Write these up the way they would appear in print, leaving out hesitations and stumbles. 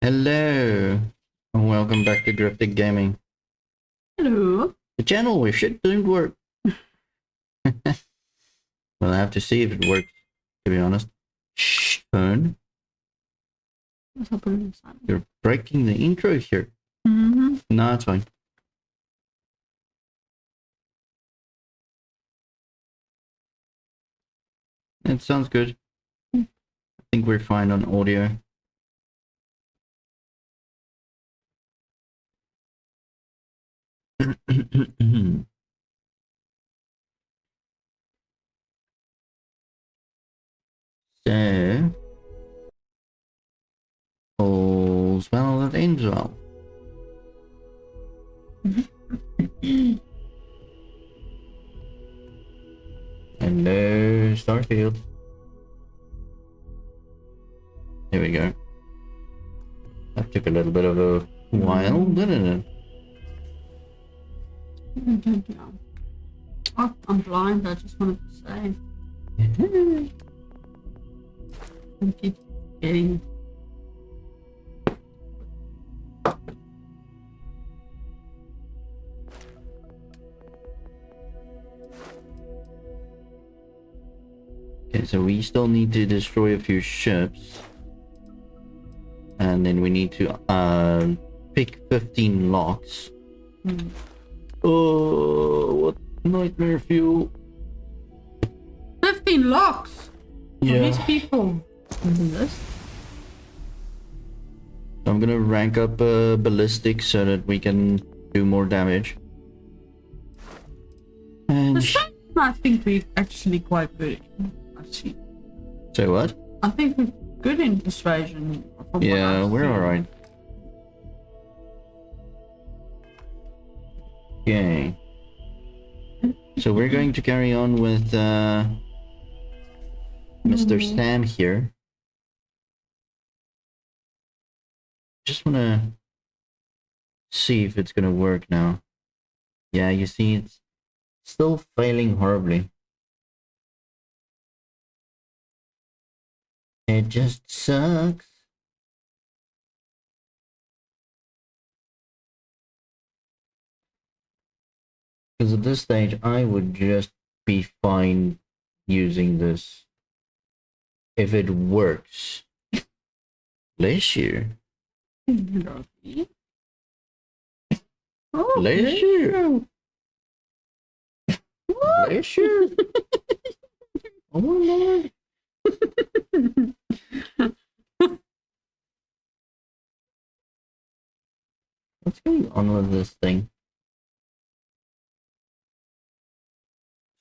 Hello, and welcome back to Grifted Gaming. Hello. The channel where shit doesn't work. Well, I have to see if it works, to be honest. Shh, phone. What's happening inside? You're breaking the intro here. No, it's fine. It sounds good. I think we're fine on audio. So, all's well that ends well. Hello, Starfield. There we go. That took a little bit of a while, didn't it? I don't know. Oh, I'm blind, I just wanted to say. I keep getting... Okay, so we still need to destroy a few ships. And then we need to pick 15 locks. Oh, what nightmare fuel. 15 locks! Yeah. These people can do this. I'm gonna rank up ballistics so that we can do more damage. And I think we're actually quite good in, actually. say what? I think we're good in persuasion. Yeah, we're alright. Okay. So we're going to carry on with Mr. Sam here. Just wanna see if it's gonna work now. Yeah, you see it's still failing horribly. It just sucks. Because at this stage, I would just be fine using this if it works. Bless you. Oh, Bless you. Bless you. Oh my lord. What's going on with this thing?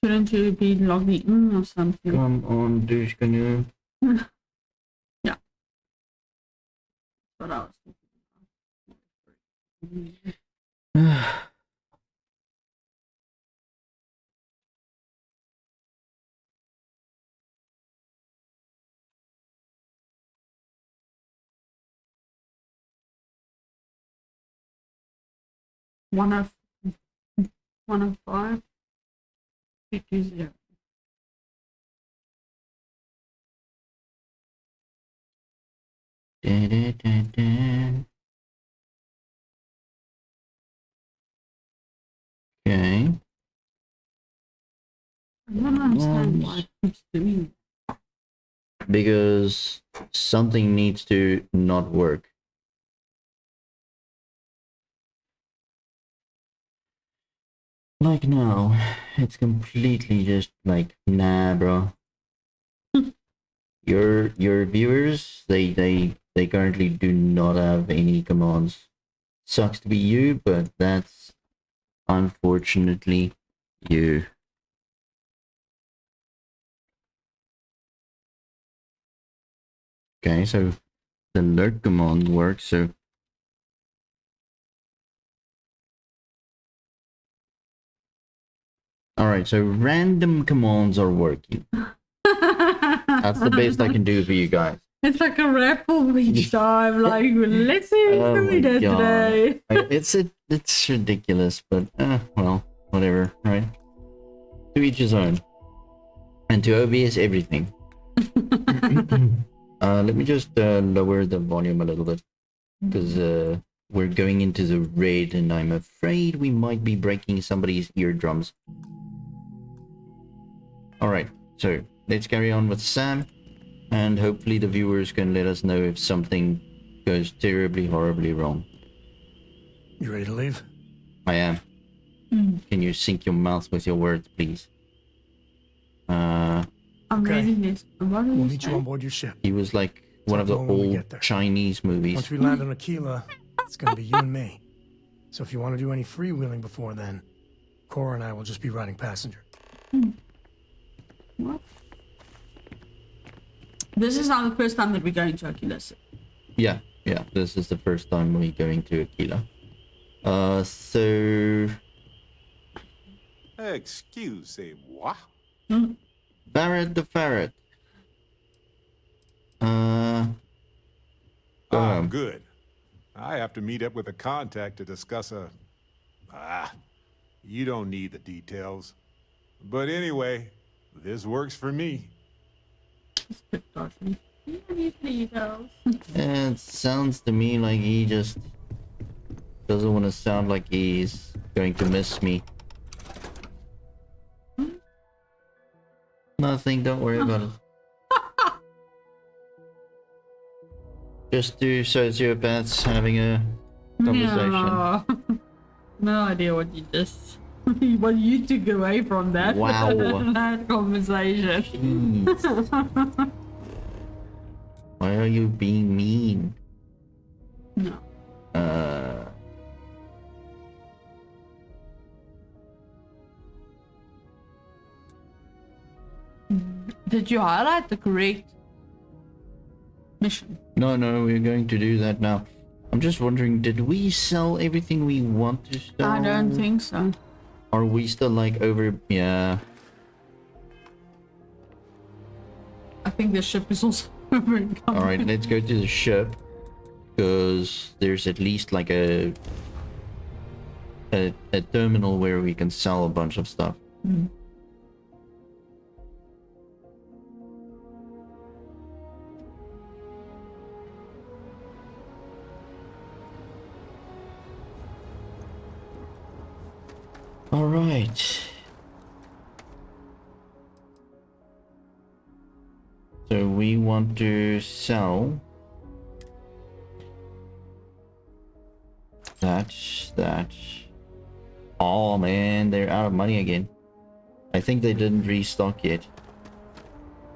Shouldn't you be logging in or something? Come on, douche canoe. Yeah. What I was thinking. One of 105 320. Da, da, da, da. Okay. I don't understand why it keeps doing it. Because something needs to not work. Like now, it's completely just like, nah, bro. Your viewers, they currently do not have any commands. Sucks to be you, but that's unfortunately you. Okay, so the alert command works, so alright, so random commands are working. That's the best I can do for you guys. It's like a raffle each time. Like, let's see what we did today. It's ridiculous, but well, whatever, right? To each his own. And to OBS everything. Let me just lower the volume a little bit. because we're going into the red, and I'm afraid we might be breaking somebody's eardrums. All right, so let's carry on with Sam, and hopefully the viewers can let us know if something goes terribly, horribly wrong. You ready to leave? I am. Can you sync your mouth with your words, please? I'm Okay. reading this. What We'll did meet you on board your ship. He was like one of the Talk to him when we old get there. Chinese movies. Once we land on Aquila, it's gonna be you and me. So if you want to do any freewheeling before then, Cora and I will just be riding passenger. What? This is not the first time that we're going to Aquila. Yeah, this is the first time we're going to Aquila. So... Excusez-moi. Barrett the Ferret. Good. I have to meet up with a contact to discuss a... you don't need the details. But anyway, this works for me. It sounds to me like he just doesn't want to sound like he's going to miss me. Nothing, don't worry about it. Just two sociopaths having a conversation. Yeah. No idea what you just... what you took away from that. Wow. That conversation. Jeez. Why are you being mean? No. Did you highlight the correct mission? No, we're going to do that now. I'm just wondering, did we sell everything we want to sell? I don't think so. Are we still like over... Yeah. I think the ship is also overencumbered. Alright, let's go to the ship. Because there's at least like a terminal where we can sell a bunch of stuff. All right. So we want to sell that. Oh man, they're out of money again. I think they didn't restock yet.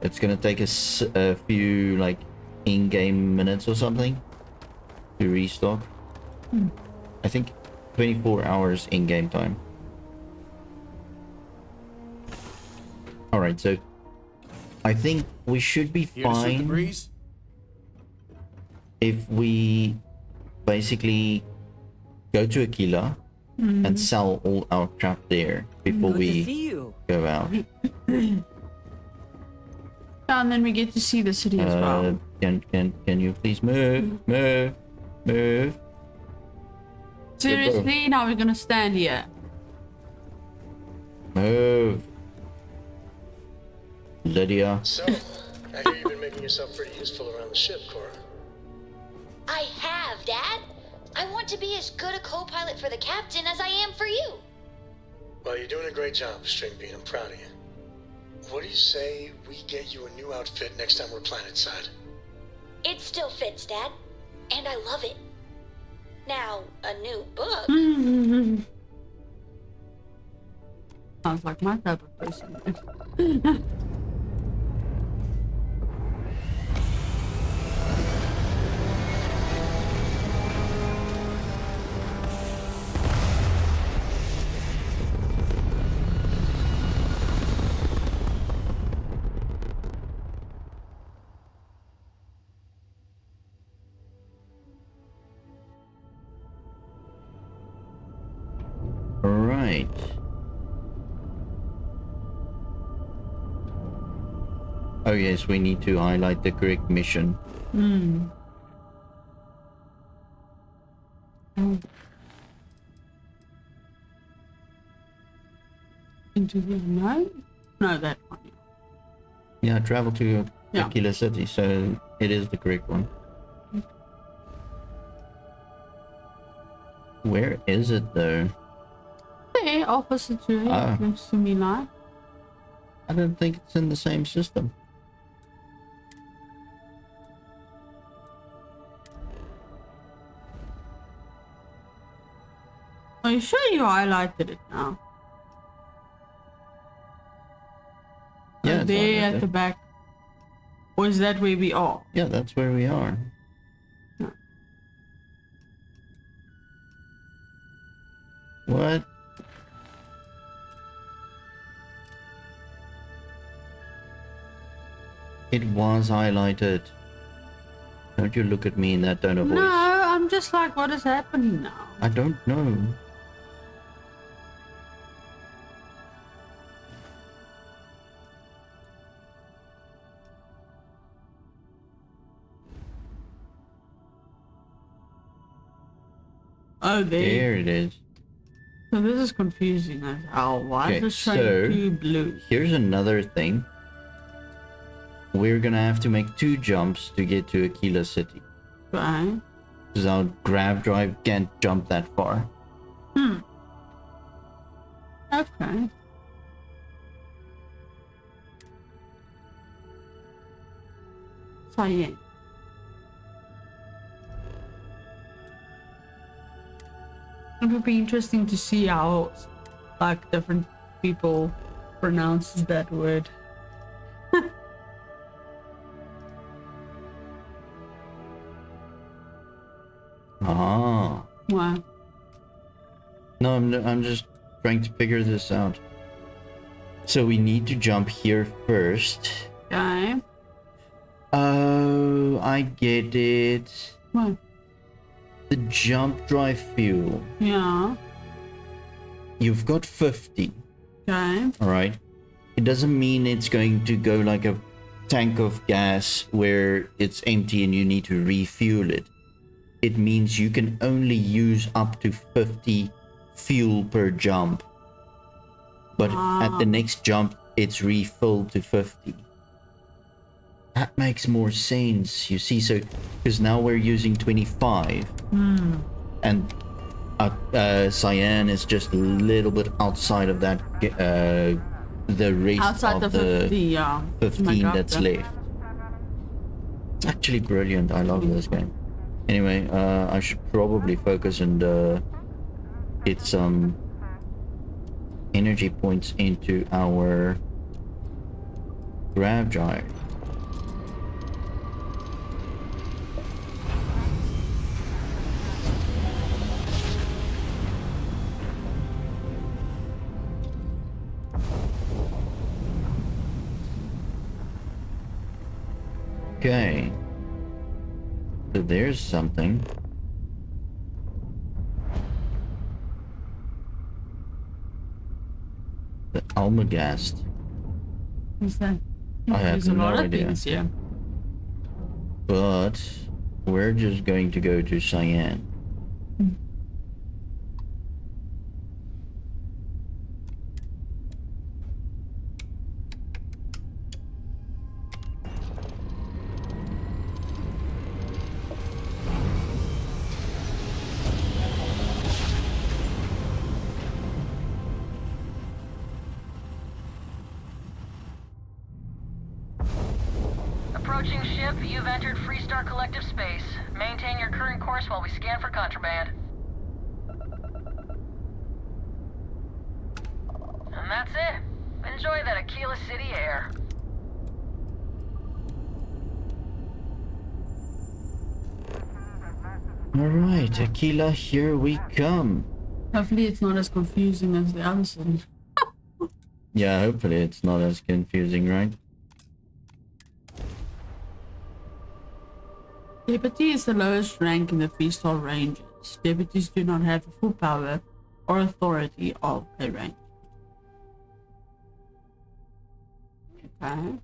It's gonna take us a few like in-game minutes or something to restock. I think 24 hours in-game time. Alright, so I think we should be fine if we basically go to Aquila and sell all our crap there before we go out. And then we get to see the city as well. Can you please move? Seriously? Now we're gonna stand here. Move. Lydia. So, I hear you've been making yourself pretty useful around the ship, Cora. I have, Dad. I want to be as good a co-pilot for the captain as I am for you. Well, you're doing a great job, Stringbean. I'm proud of you. What do you say we get you a new outfit next time we're planetside? It still fits, Dad. And I love it. Now, a new book. Sounds like my type of person. Right. Oh yes, we need to highlight the correct mission. Into the night? No, that one. Yeah, travel to Yeah. Aquila City, so it is the correct one. Where is it though? Hey, Officer 2, Ah. next to me now. I don't think it's in the same system. Are you sure you highlighted it now? Yeah, it's there at highlighted. the back. Or is that where we are? Yeah, that's where we are. No. What? It was highlighted. Don't you look at me in that tone of voice. No, I'm just like, what is happening now? I don't know. Oh, There it is. So this is confusing as hell. Why Okay, is it showing so 2 blue? here's another thing. We're gonna have to make 2 jumps to get to Aquila City. Okay. Because our grav drive can't jump that far. Okay. So yeah. It would be interesting to see how like different people pronounces that word. Ah. Wow. No, I'm just trying to figure this out. So we need to jump here first. Okay. Oh, I get it. What? The jump drive fuel. Yeah. You've got 50, Okay. alright? It doesn't mean it's going to go like a tank of gas where it's empty and you need to refuel it. It means you can only use up to 50 fuel per jump. But at the next jump, it's refilled to 50. That makes more sense, you see, so because now we're using 25 and cyan is just a little bit outside of that the rest Outside of the 50, yeah. 15 God, that's yeah. left. It's actually brilliant. I love this game. Anyway, I should probably focus and get some energy points into our grav drive. Okay. So there's something. The Almagast. What's that? I have There's a no lot of idea. things here. But we're just going to go to cyan. Approaching ship, you've entered Freestar Collective space. Maintain your current course while we scan for contraband. And that's it. Enjoy that Aquila City air. Alright, Aquila, here we come. Hopefully it's not as confusing as the other city. Yeah, hopefully it's not as confusing, right? Deputy is the lowest rank in the Freestar Rangers. Deputies do not have the full power or authority of a rank. Okay.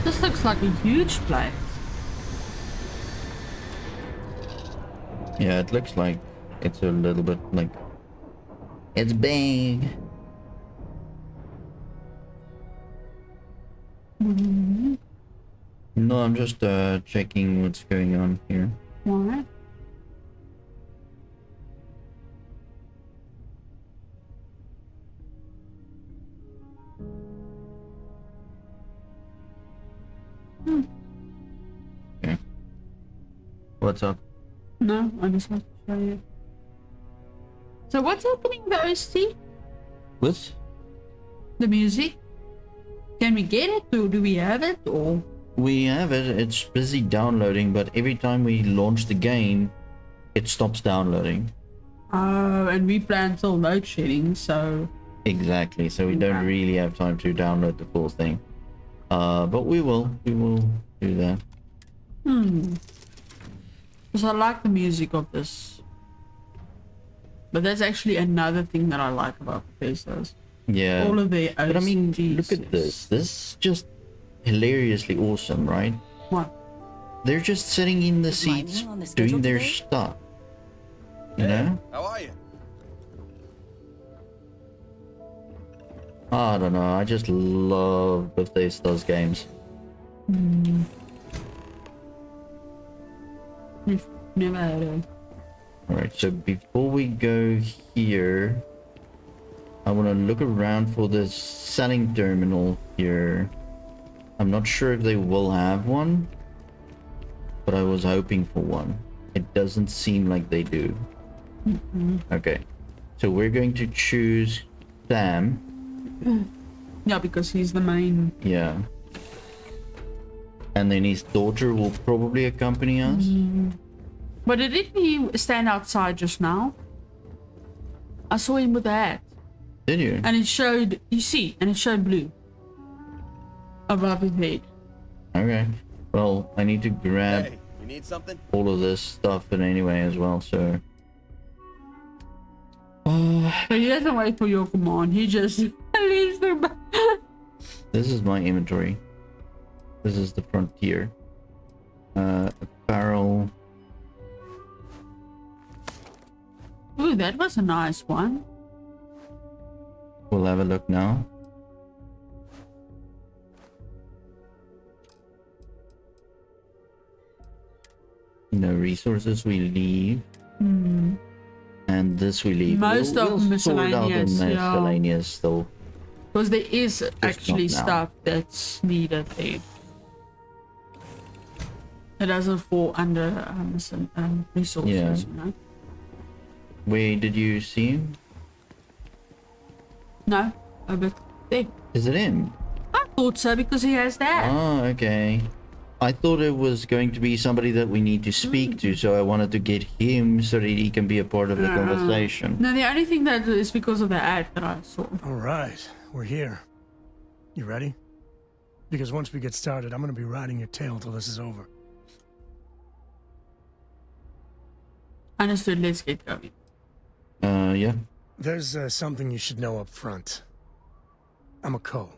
This looks like a huge place. Yeah, it looks like it's a little bit like it's big. No, I'm just checking what's going on here. Why? Okay. What's up? No, I just want to show you. So what's happening with the OST? What? The music? Can we get it, or do we have it, or? We have it. It's busy downloading, but every time we launch the game, it stops downloading. Oh, and we play until load shedding, so... Exactly. So we don't really have time to download the full thing. But we will do that. Because I like the music of this. But that's actually another thing that I like about Bethesda's. Yeah. All of their OSTs. But I mean, look at this. This is just hilariously awesome, right? What? They're just sitting in the Is my seats meal on the schedule doing their today? stuff. You know? How are you? I don't know. I just love Bethesda's games. We've never had a... Alright, so before we go here, I want to look around for the selling terminal here. I'm not sure if they will have one, but I was hoping for one. It doesn't seem like they do. Okay, so we're going to choose Sam. Yeah, because he's the main... Yeah. And then his daughter will probably accompany us. But didn't he stand outside just now? I saw him with a hat. Did you? And it showed... You see, and it showed blue. Above his head. Okay. Well, I need to grab Hey, you need something? all of this stuff in anyway as well, so... So he doesn't wait for your command, he just leaves them. This is my inventory. This is the frontier. Apparel. Ooh, that was a nice one. We'll have a look now. No resources we leave. And this we leave. Most of we'll sort out the miscellaneous, yeah. miscellaneous still. Because there is actually not now. stuff that's needed there. It doesn't fall under resources, Yeah. you know? Wait, did you see him? No, over there. Is it him? I thought so because he has that. Oh, okay. I thought it was going to be somebody that we need to speak to, so I wanted to get him so that he can be a part of the conversation. No, the only thing that is because of the ad that I saw. All right, we're here. You ready? Because once we get started, I'm gonna be riding your tail till this is over. Understood, let's get going. Yeah. There's something you should know up front. I'm a Co.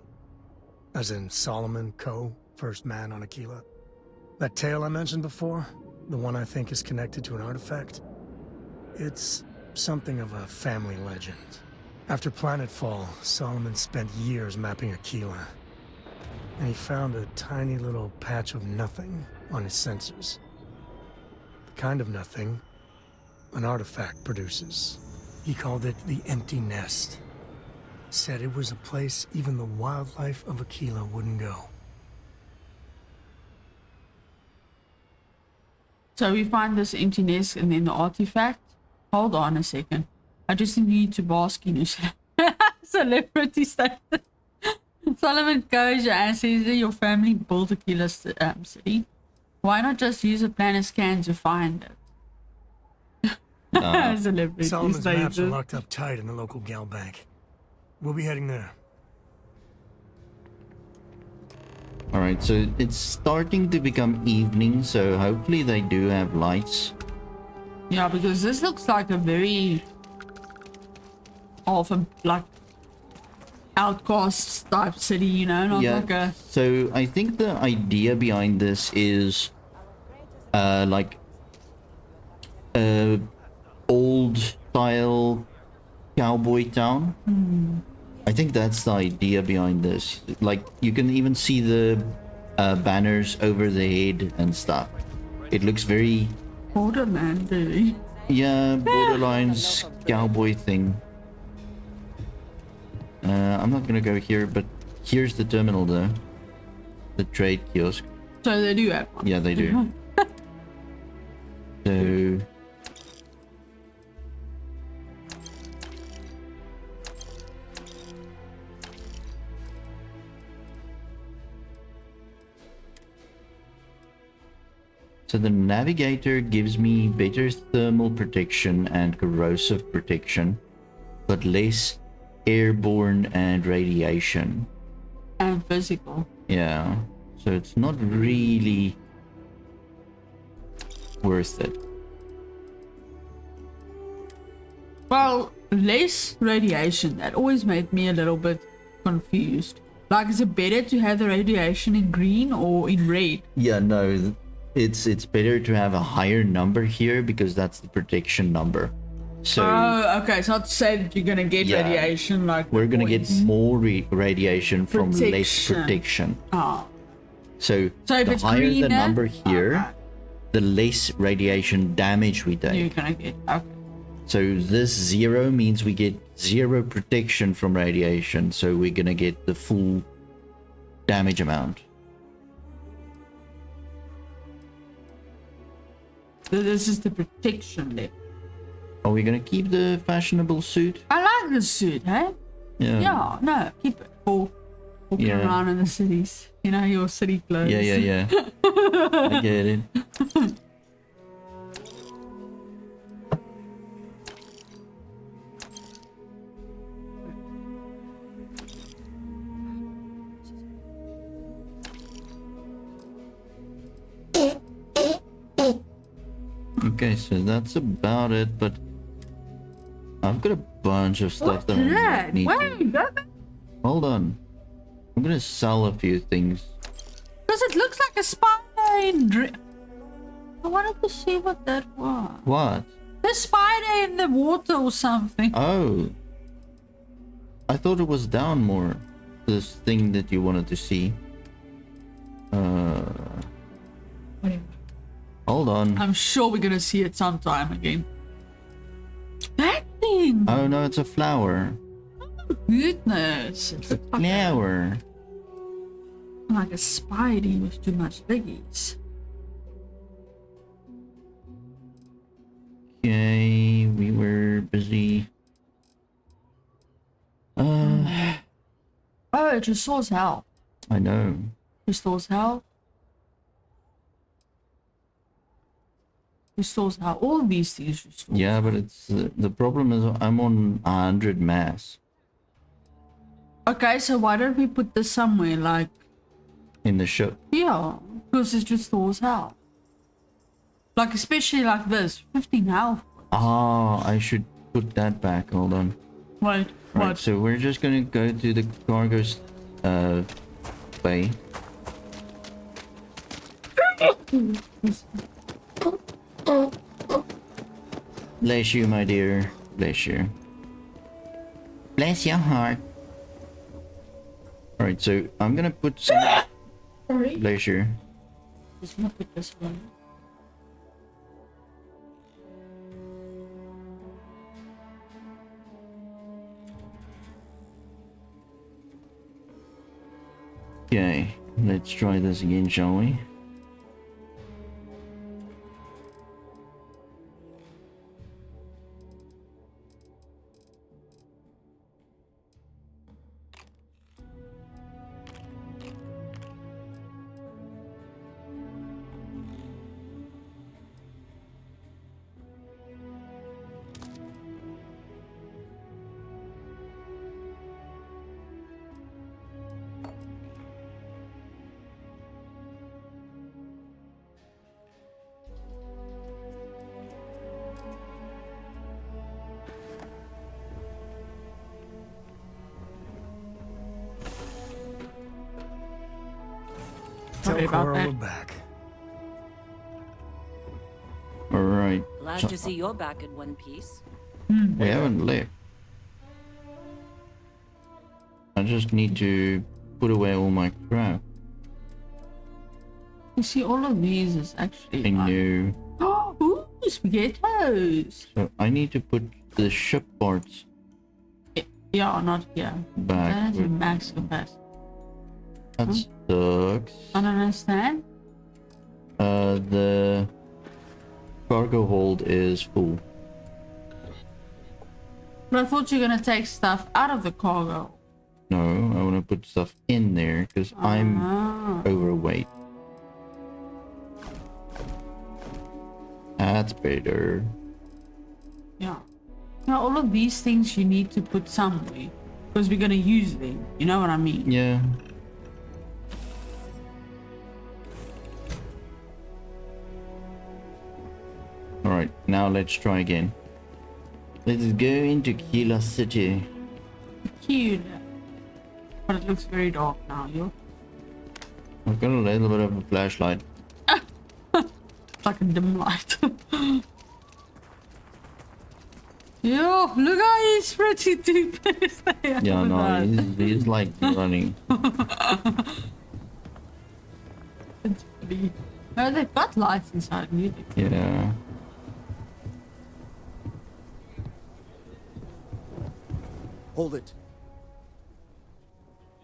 As in Solomon Co., first man on Aquila. That tale I mentioned before, the one I think is connected to an artifact, it's something of a family legend. After planetfall, Solomon spent years mapping Aquila, and he found a tiny little patch of nothing on his sensors. The kind of nothing an artifact produces. He called it the Empty Nest. Said it was a place even the wildlife of Aquila wouldn't go. So we find this emptiness and then the artifact. Hold on a second. I just need to bask in your celebrity status. Solomon goes and says that your family built Aquila city. Why not just use a planet scan to find it? Celebrity Solomon's maps are status. locked up tight in the local gal bank. We'll be heading there. Alright, so it's starting to become evening, so hopefully they do have lights. Yeah, because this looks like a very often like outcast type city, you know, not like a So I think the idea behind this is like old style cowboy town. I think that's the idea behind this. Like, you can even see the banners over the head and stuff. It looks very, Borderland, really. yeah, Borderlines cowboy thing. I'm not gonna go here, but here's the terminal though. The trade kiosk. So they do have one. Yeah, they do. So... So the navigator gives me better thermal protection and corrosive protection, but less airborne and radiation. And physical. Yeah, so it's not really worth it. Well, less radiation. That always made me a little bit confused. Like, is it better to have the radiation in green or in red? Yeah, no, it's better to have a higher number here because that's the protection number. So Oh, okay. It's not to say that you're gonna get Yeah. radiation like we're gonna get points. more radiation from less Protection. protection. Oh. So So if the it's higher greener, the number here, okay, the less radiation damage we take. you're gonna get okay. So this 0 means we get 0 protection from radiation, so we're gonna get the full damage amount. So this is the protection level. Are we gonna keep the fashionable suit? I like this suit, hey? Yeah, no, keep it for walking Yeah. around in the cities. You know, your city clothes. Yeah. I get it. Okay, so that's about it, but I've got a bunch of stuff What's that I that? need to... Wait, Hold on. I'm gonna sell a few things. because it looks like a spider in I wanted to see what that was. What? The spider in the water or something. Oh. I thought it was down more. This thing that you wanted to see. Whatever. Hold on. I'm sure we're gonna see it sometime again. That thing! Oh no, it's a flower. Goodness. It It's a looks like flower. like a spidey with too much leggies. Okay, we were busy. Oh, it restores health. I know. Restores health. Restores health. All of these things restore. Yeah, but it's the problem is I'm on 100 mass Okay, so why don't we put this somewhere like, in the ship. yeah, because it restores health. Like, especially like this, 15 health. Ah, I should put that back. Hold on. Wait, Right, what? so we're just gonna go to the cargo bay. Bless you, my dear. Bless you. Bless your heart. Alright, so I'm gonna put some... Sorry. Bless you. Just gonna put this one. Okay, let's try this again, shall we? Tell Sorry about Cora that. we're back. Alright. Glad to see you're back in one piece. We haven't left. I just need to put away all my crap. You see, all of these is actually. I know. Oh, ooh, spaghettos. So I need to put the ship parts Yeah, not here. back. That is a max capacity. That sucks. I don't understand. The cargo hold is full. But I thought you were gonna take stuff out of the cargo. No, I want to put stuff in there because I'm Ah. overweight. That's better. Yeah. Now all of these things you need to put somewhere because we're gonna use them. You know what I mean? Yeah. Alright, now let's try again. Let's go into Kila City. Cute. But it looks very dark now, yo. I've got a little bit of a flashlight. It's like a dim light. Yo, look how he's pretty deep. Yeah, no, he's like running. It's pretty. Oh, they've got lights inside music. Yeah. Hold it.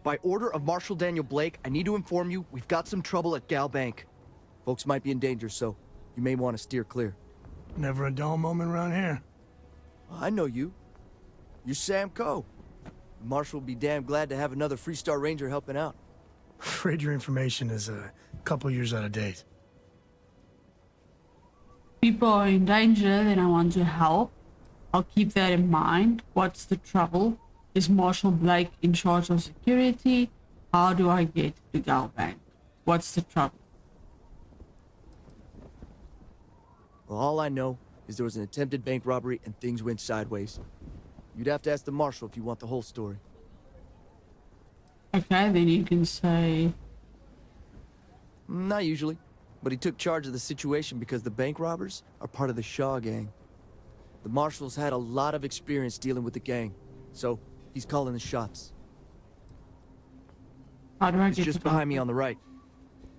By order of Marshal Daniel Blake, I need to inform you we've got some trouble at Gal Bank. Folks might be in danger, so you may want to steer clear. Never a dull moment around here. I know you. You're Sam Coe. The Marshal will be damn glad to have another Freestar Ranger helping out. Afraid your information is a couple years out of date. People are in danger, then I want to help. I'll keep that in mind. What's the trouble? Is Marshal Blake in charge of security? How do I get to Gal Bank? What's the trouble? Well, all I know is there was an attempted bank robbery and things went sideways. You'd have to ask the Marshal if you want the whole story. Okay, then you can say... Not usually, but he took charge of the situation because the bank robbers are part of the Shaw gang. The Marshal's had a lot of experience dealing with the gang, so he's calling the shots. How do I He's get just to behind me Gal on the right.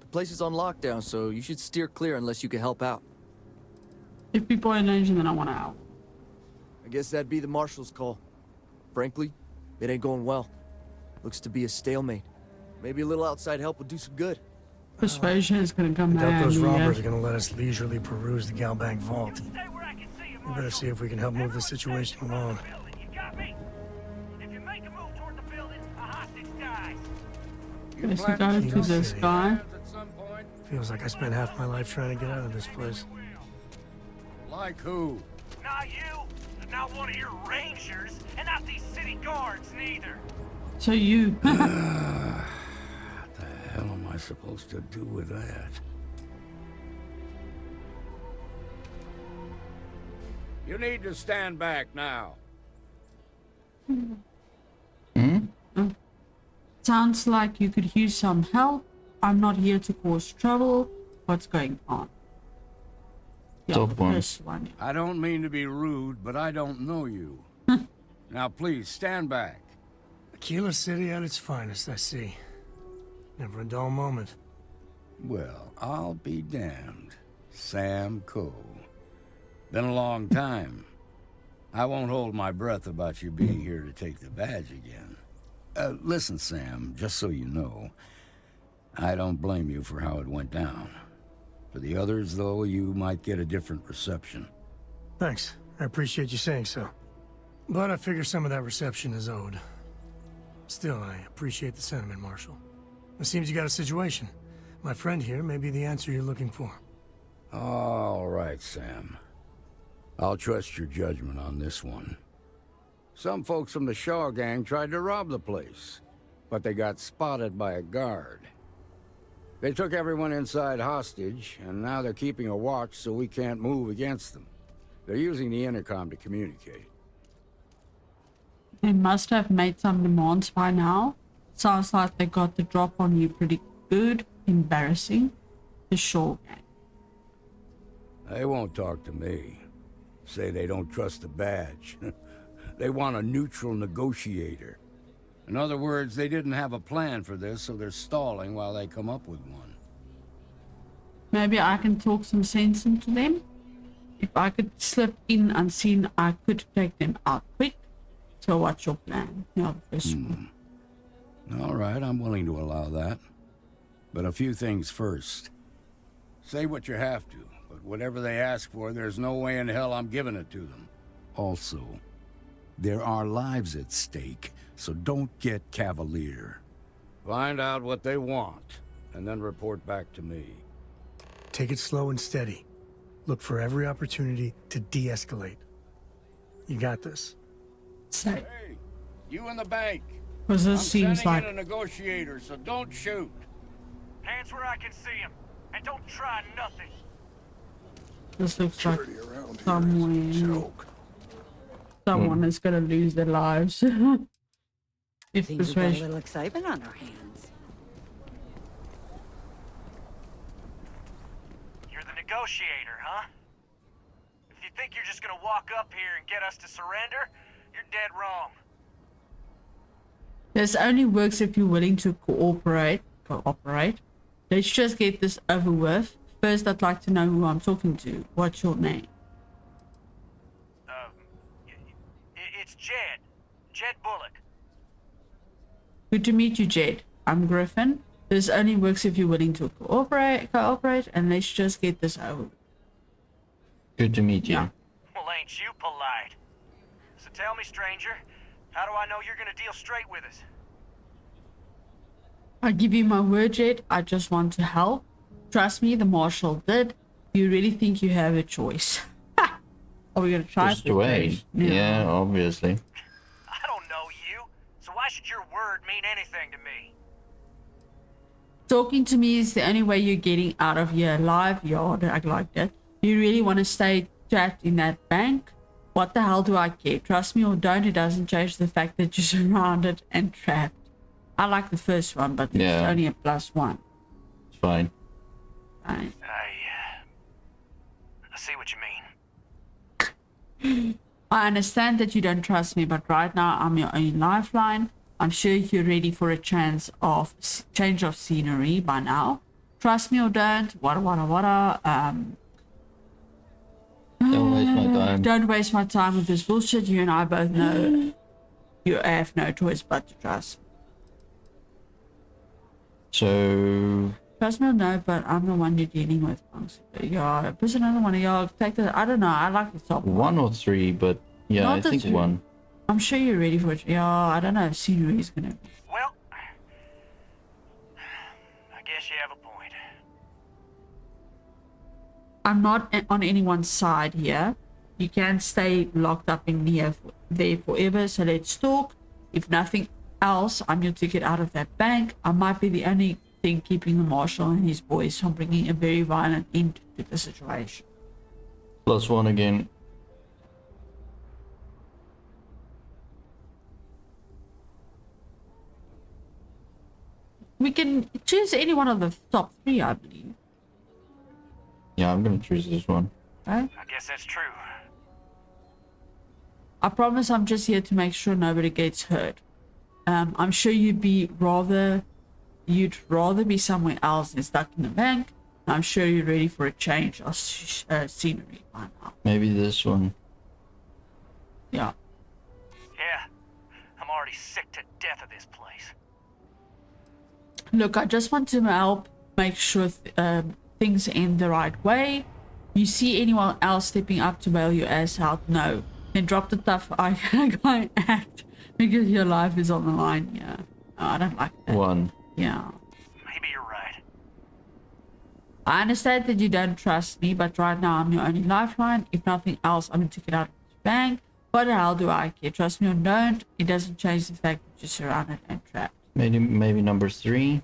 The place is on lockdown, so you should steer clear unless you can help out. If people are in danger, then I want to help. I guess that'd be the Marshal's call. Frankly, it ain't going well. Looks to be a stalemate. Maybe a little outside help would do some good. Persuasion is gonna come I doubt back. those robbers are gonna let us leisurely peruse the Gal Bank vault. We better see if we can help move the situation along. Guess we go to this guy. Feels like I spent half my life trying to get out of this place. Like who? Not you, not one of your rangers, and not these city guards neither. So you. What the hell am I supposed to do with that? You need to stand back now. Sounds like you could use some help. I'm not here to cause trouble. What's going on? Yeah, Top one. first one. I don't mean to be rude, but I don't know you. Now please, stand back. Aquila City at its finest, I see. Never a dull moment. Well, I'll be damned. Sam Coe. Been a long time. I won't hold my breath about you being here to take the badge again. Listen, Sam, just so you know, I don't blame you for how it went down. For the others, though, you might get a different reception. Thanks. I appreciate you saying so. But I figure some of that reception is owed. Still, I appreciate the sentiment, Marshal. It seems you got a situation. My friend here may be the answer you're looking for. All right, Sam. I'll trust your judgment on this one. Some folks from the Shaw gang tried to rob the place, but they got spotted by a guard. They took everyone inside hostage, and now they're keeping a watch so we can't move against them. They're using the intercom to communicate. They must have made some demands by now. Sounds like they got the drop on you pretty good. Embarrassing. The Shaw gang. They won't talk to me. say they don't trust the badge. They want a neutral negotiator. In other words, they didn't have a plan for this, so they're stalling while they come up with one. Maybe I can talk some sense into them. If I could slip in unseen, I could take them out quick. So what's your plan? Yeah, the first one. All right, I'm willing to allow that. But a few things first. Say what you have to, but whatever they ask for, there's no way in hell I'm giving it to them. Also, there are lives at stake, so don't get cavalier. Find out what they want, and then report back to me. Take it slow and steady. Look for every opportunity to de-escalate. You got this. So, Hey, you in the bank. because I'm this seems sending like in a negotiator, so don't shoot. Hands where I can see him. And don't try nothing. this looks like someone is gonna lose their lives. If Seems we've got a persuasion. little excitement on our hands. You're the negotiator, huh? If you think you're just gonna walk up here and get us to surrender, you're dead wrong. This only works if you're willing to cooperate. Let's just get this over with. First, I'd like to know who I'm talking to. What's your name? It's Jed. Jed Bullock. Good to meet you, Jed. I'm Griffin. This only works if you're willing to cooperate, and let's just get this over with. Good to meet you. Yeah. Well, ain't you polite? So tell me, stranger, how do I know you're gonna deal straight with us? I give you my word, Jed. I just want to help. Trust me, the marshal did. You really think you have a choice? Are we gonna try Just this, wait. Jed? Yeah, obviously. I don't know you, so why should your word mean anything to me? Talking to me is the only way you're getting out of here alive. Yeah, I like that. You really want to stay trapped in that bank? What the hell do I care? Trust me or don't, it doesn't change the fact that you're surrounded and trapped. I like the first one, but it's only a +1. It's fine. Fine. I see what you mean. I understand that you don't trust me, but right now I'm your only lifeline. I'm sure you're ready for a change of scenery by now. Trust me or don't. Don't waste my time. Don't waste my time with this bullshit. You and I both know you have no choice but to trust me. So Trust me or no, but I'm the one you're dealing with. Yeah, push another one of y'all. Take the. I don't know. I like the top one or three, but yeah, Not I the think two. one. I'm sure you're ready for it. Yeah, I don't know if scenery is gonna. Well, I guess you have a point. I'm not on anyone's side here. You can't stay locked up in there forever. So let's talk. If nothing else, I'm your ticket out of that bank. I might be the only thing keeping the marshal and his boys from bringing a very violent end to the situation. +1 again. We can choose any one of the top 3, I believe. Yeah, I'm gonna choose this one. Right? I guess that's true. I promise I'm just here to make sure nobody gets hurt. I'm sure you'd rather be somewhere else than stuck in the bank. I'm sure you're ready for a change of scenery by now. Maybe this one. Yeah. Yeah, I'm already sick to death of this place. Look, I just want to help make sure things end the right way. You see anyone else stepping up to bail your ass out? No. Then drop the tough guy act because your life is on the line. Yeah. No, I don't like that. 1. Yeah. Maybe you're right. I understand that you don't trust me, but right now I'm your only lifeline. If nothing else, I'm gonna take it out of the bank. What the hell do I care? Trust me or don't, it doesn't change the fact that you're surrounded and trapped. Maybe number 3.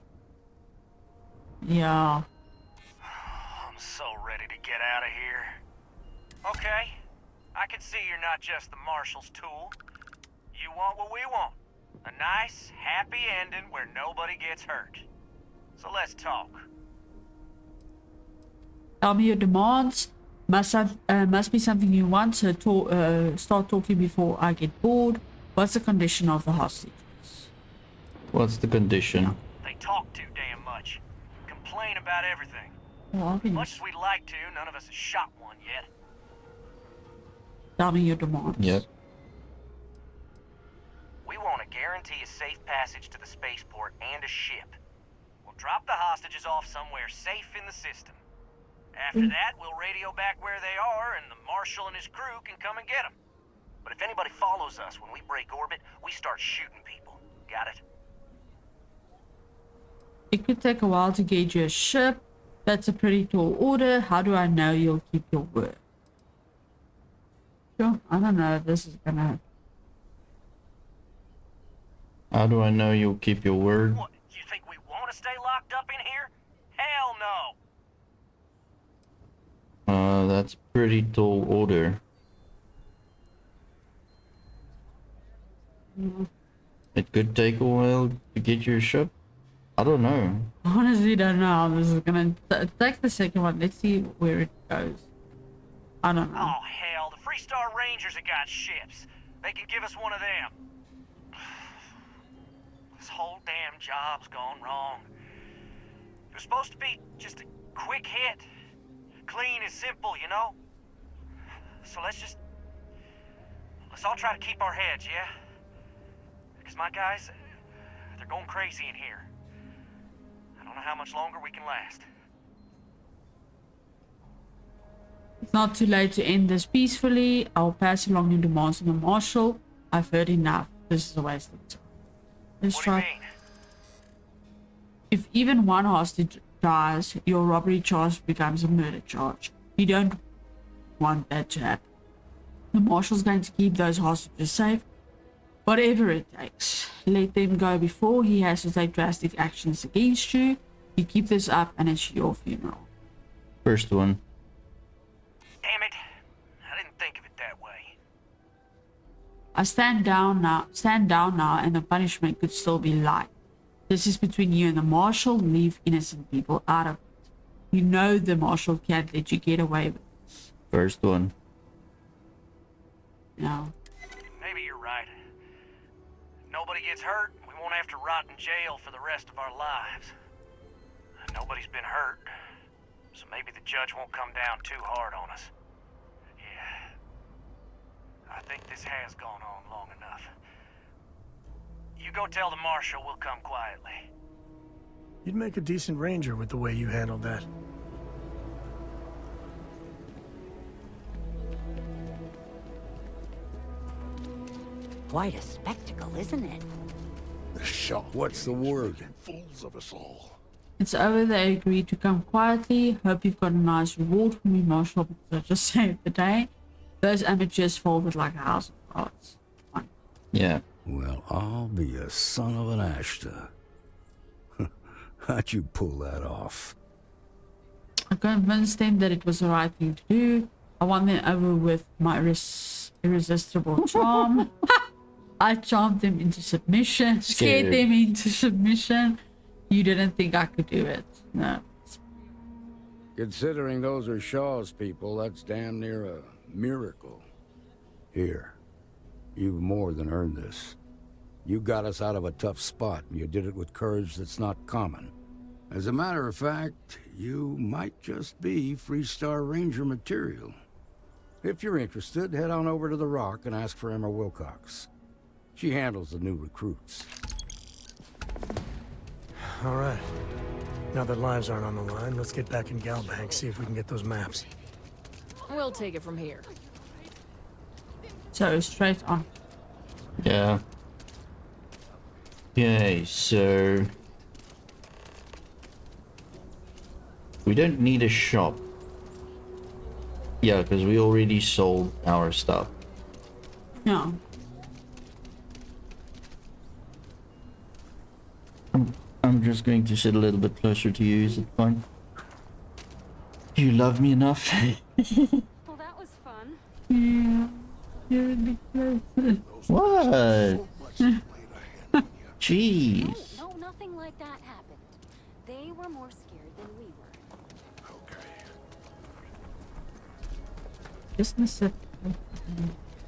Yeah. I'm so ready to get out of here. Okay, I can see you're not just the marshal's tool. You want what we want. A nice, happy ending where nobody gets hurt. So let's talk. Tell me your demands. Must be something you want, so start talking before I get bored. What's the condition of the hostages? What's the condition? They talk too damn much. Complain about everything. Well, Much obvious. as we'd like to, none of us has shot one yet. Tell me your demands. Yep. We want to guarantee a safe passage to the spaceport and a ship. We'll drop the hostages off somewhere safe in the system. After that, we'll radio back where they are, and the Marshal and his crew can come and get them. But if anybody follows us when we break orbit, we start shooting people. Got it? It could take a while to gauge your ship. That's a pretty tall order. How do I know you'll keep your word? Sure, I don't know if this is gonna... How do I know you'll keep your word? What, you think we want to stay locked up in here? Hell no! That's pretty tall order. It could take a while to get your ship. I don't know. Honestly, don't know how this is gonna... Take the second one. Let's see where it goes. I don't know. Oh, hell, the Freestar Rangers have got ships. They can give us one of them. This whole damn job's gone wrong. It was supposed to be just a quick hit. Clean and simple, you know? So let's all try to keep our heads, yeah? Because my guys, they're going crazy in here. I don't know how much longer we can last. It's not too late to end this peacefully. I'll pass along your demands to the Marshal. I've heard enough. This is a waste of time. Let's What do you try. mean? If even one hostage dies, your robbery charge becomes a murder charge. You don't want that to happen. The Marshal's going to keep those hostages safe. Whatever it takes. Let them go before he has to take drastic actions against you. You keep this up and it's your funeral. First one. Damn it. I didn't think of it that way. I stand down now, and the punishment could still be light. This is between you and the Marshal. Leave innocent people out of it. You know the Marshal can't let you get away with this. First one. No. Maybe you're right. Nobody gets hurt, we won't have to rot in jail for the rest of our lives. Nobody's been hurt, so maybe the judge won't come down too hard on us. Yeah. I think this has gone on long enough. You go tell the Marshal we'll come quietly. You'd make a decent ranger with the way you handled that. Quite a spectacle, isn't it? The shop. What's the word? Fools of us all. It's over. They agreed to come quietly. Hope you've got a nice reward for me, Marshal, because I just saved the day. Those amateurs folded like a house of cards. Fine. Yeah. Well, I'll be a son of an Ashta. How'd you pull that off? I convinced them that it was the right thing to do. I won them over with my irresistible charm. I charmed them into submission. Scared them into submission. You didn't think I could do it. No. Considering those are Shaw's people, that's damn near a miracle. Here, you've more than earned this. You got us out of a tough spot, and you did it with courage that's not common. As a matter of fact, you might just be Freestar Ranger material. If you're interested, head on over to the Rock and ask for Emma Wilcox. She handles the new recruits. All right. Now that lives aren't on the line, let's get back in Galbank, see if we can get those maps. We'll take it from here. So straight on. Yeah. Okay, so... we don't need a shop. Yeah, because we already sold our stuff. No. I'm just going to sit a little bit closer to you, is it fine? Do you love me enough? Well, that was fun. Yeah. You're really close. What? Jeez. No, nothing like that happened. They were more scared than we were. Just gonna sit.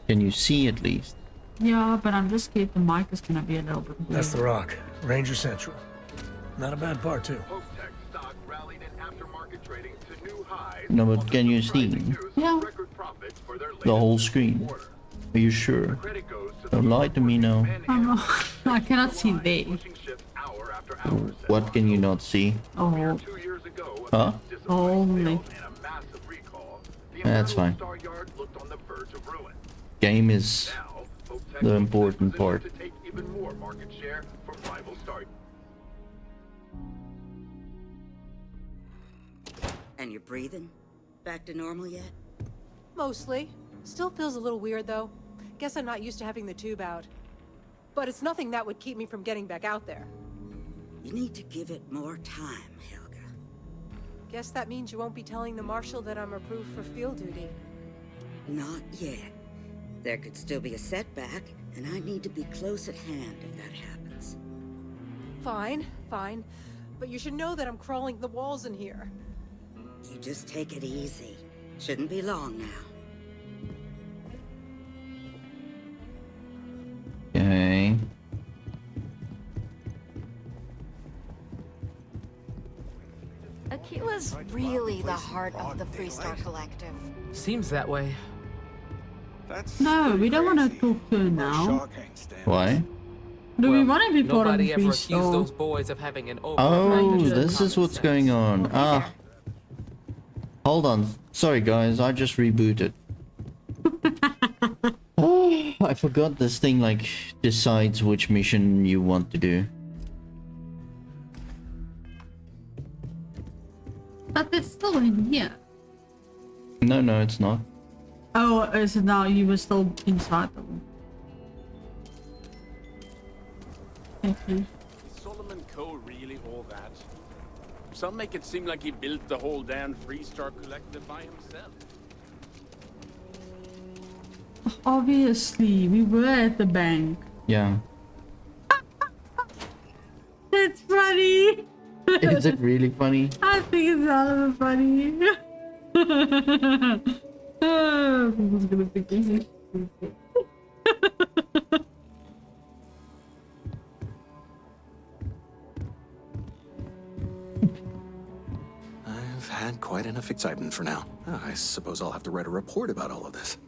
Can you see at least? Yeah, but I'm just scared the mic is gonna be a little bit. That's the Rock, Ranger Central. Not a bad part too. No, but can you see Yeah. the whole screen? Are you sure? Don't lie to me now. I'm not, I cannot see there. What can you not see? Oh, Huh? only. That's fine. Game is the important part. And you're breathing? Back to normal yet? Mostly. Still feels a little weird, though. Guess I'm not used to having the tube out. But it's nothing that would keep me from getting back out there. You need to give it more time, Helga. Guess that means you won't be telling the Marshal that I'm approved for field duty. Not yet. There could still be a setback, and I need to be close at hand if that happens. Fine, fine. But you should know that I'm crawling the walls in here. You just take it easy. Shouldn't be long now. Okay. Aquila's really the heart of the Freestar Collective. Seems that way. No, we don't want to talk to her now. Why? Do we want to be part of Nobody the ever accused Freestar? those boys of having an Oh, this is what's going on. Ah. Hold on. Sorry, guys. I just rebooted. Oh, I forgot this thing, like, decides which mission you want to do. But it's still in here. No, no, it's not. Oh, is it now? You were still inside the room. Okay. Solomon Coe really all that? Some make it seem like he built the whole damn Freestar Collective by himself. Obviously, we were at the bank. Yeah. It's funny. Is it really funny? I think it's hella funny. People's gonna think this is stupid. I've had quite enough excitement for now. I suppose I'll have to write a report about all of this.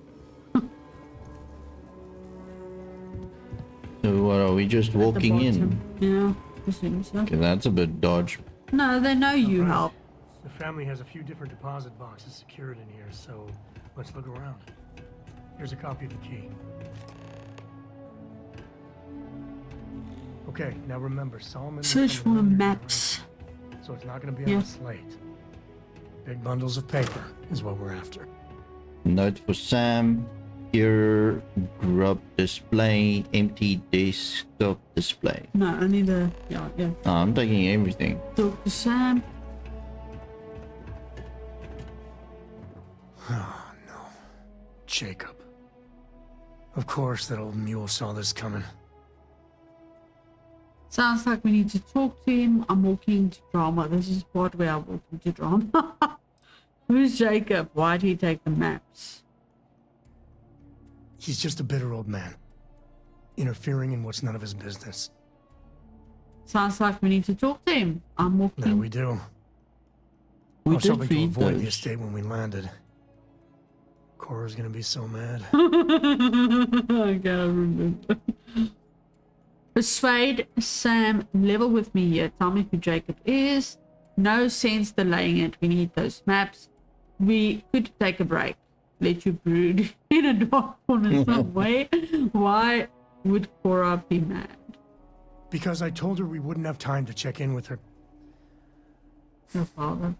So what, are we just walking in? Yeah, assume so. Okay, that's a bit dodge. No, they know you help. The family has a few different deposit boxes secured in here, so let's look around. Here's a copy of the key. Okay, now remember, Solomon... Search for maps. So it's not going to be on a slate. Big bundles of paper is what we're after. Note for Sam. Here, grub display, empty desktop display. No, only the... Yeah, yeah. Oh, I'm taking everything. Talk to Sam. Oh, no. Jacob. Of course that old mule saw this coming. Sounds like we need to talk to him. I'm walking into drama. This is part where I walk into drama. Who's Jacob? Why did he take the maps? He's just a bitter old man. Interfering in what's none of his business. Sounds like we need to talk to him. I'm walking. No, we do. We I was did hoping to read avoid the those. estate when we landed. Cora's gonna be so mad. I can't remember. Persuade Sam, level with me here. Tell me who Jacob is. No sense delaying it. We need those maps. We could take a break. Let you brood in a dark corner somewhere. Why would Cora be mad? Because I told her we wouldn't have time to check in with her. Your father.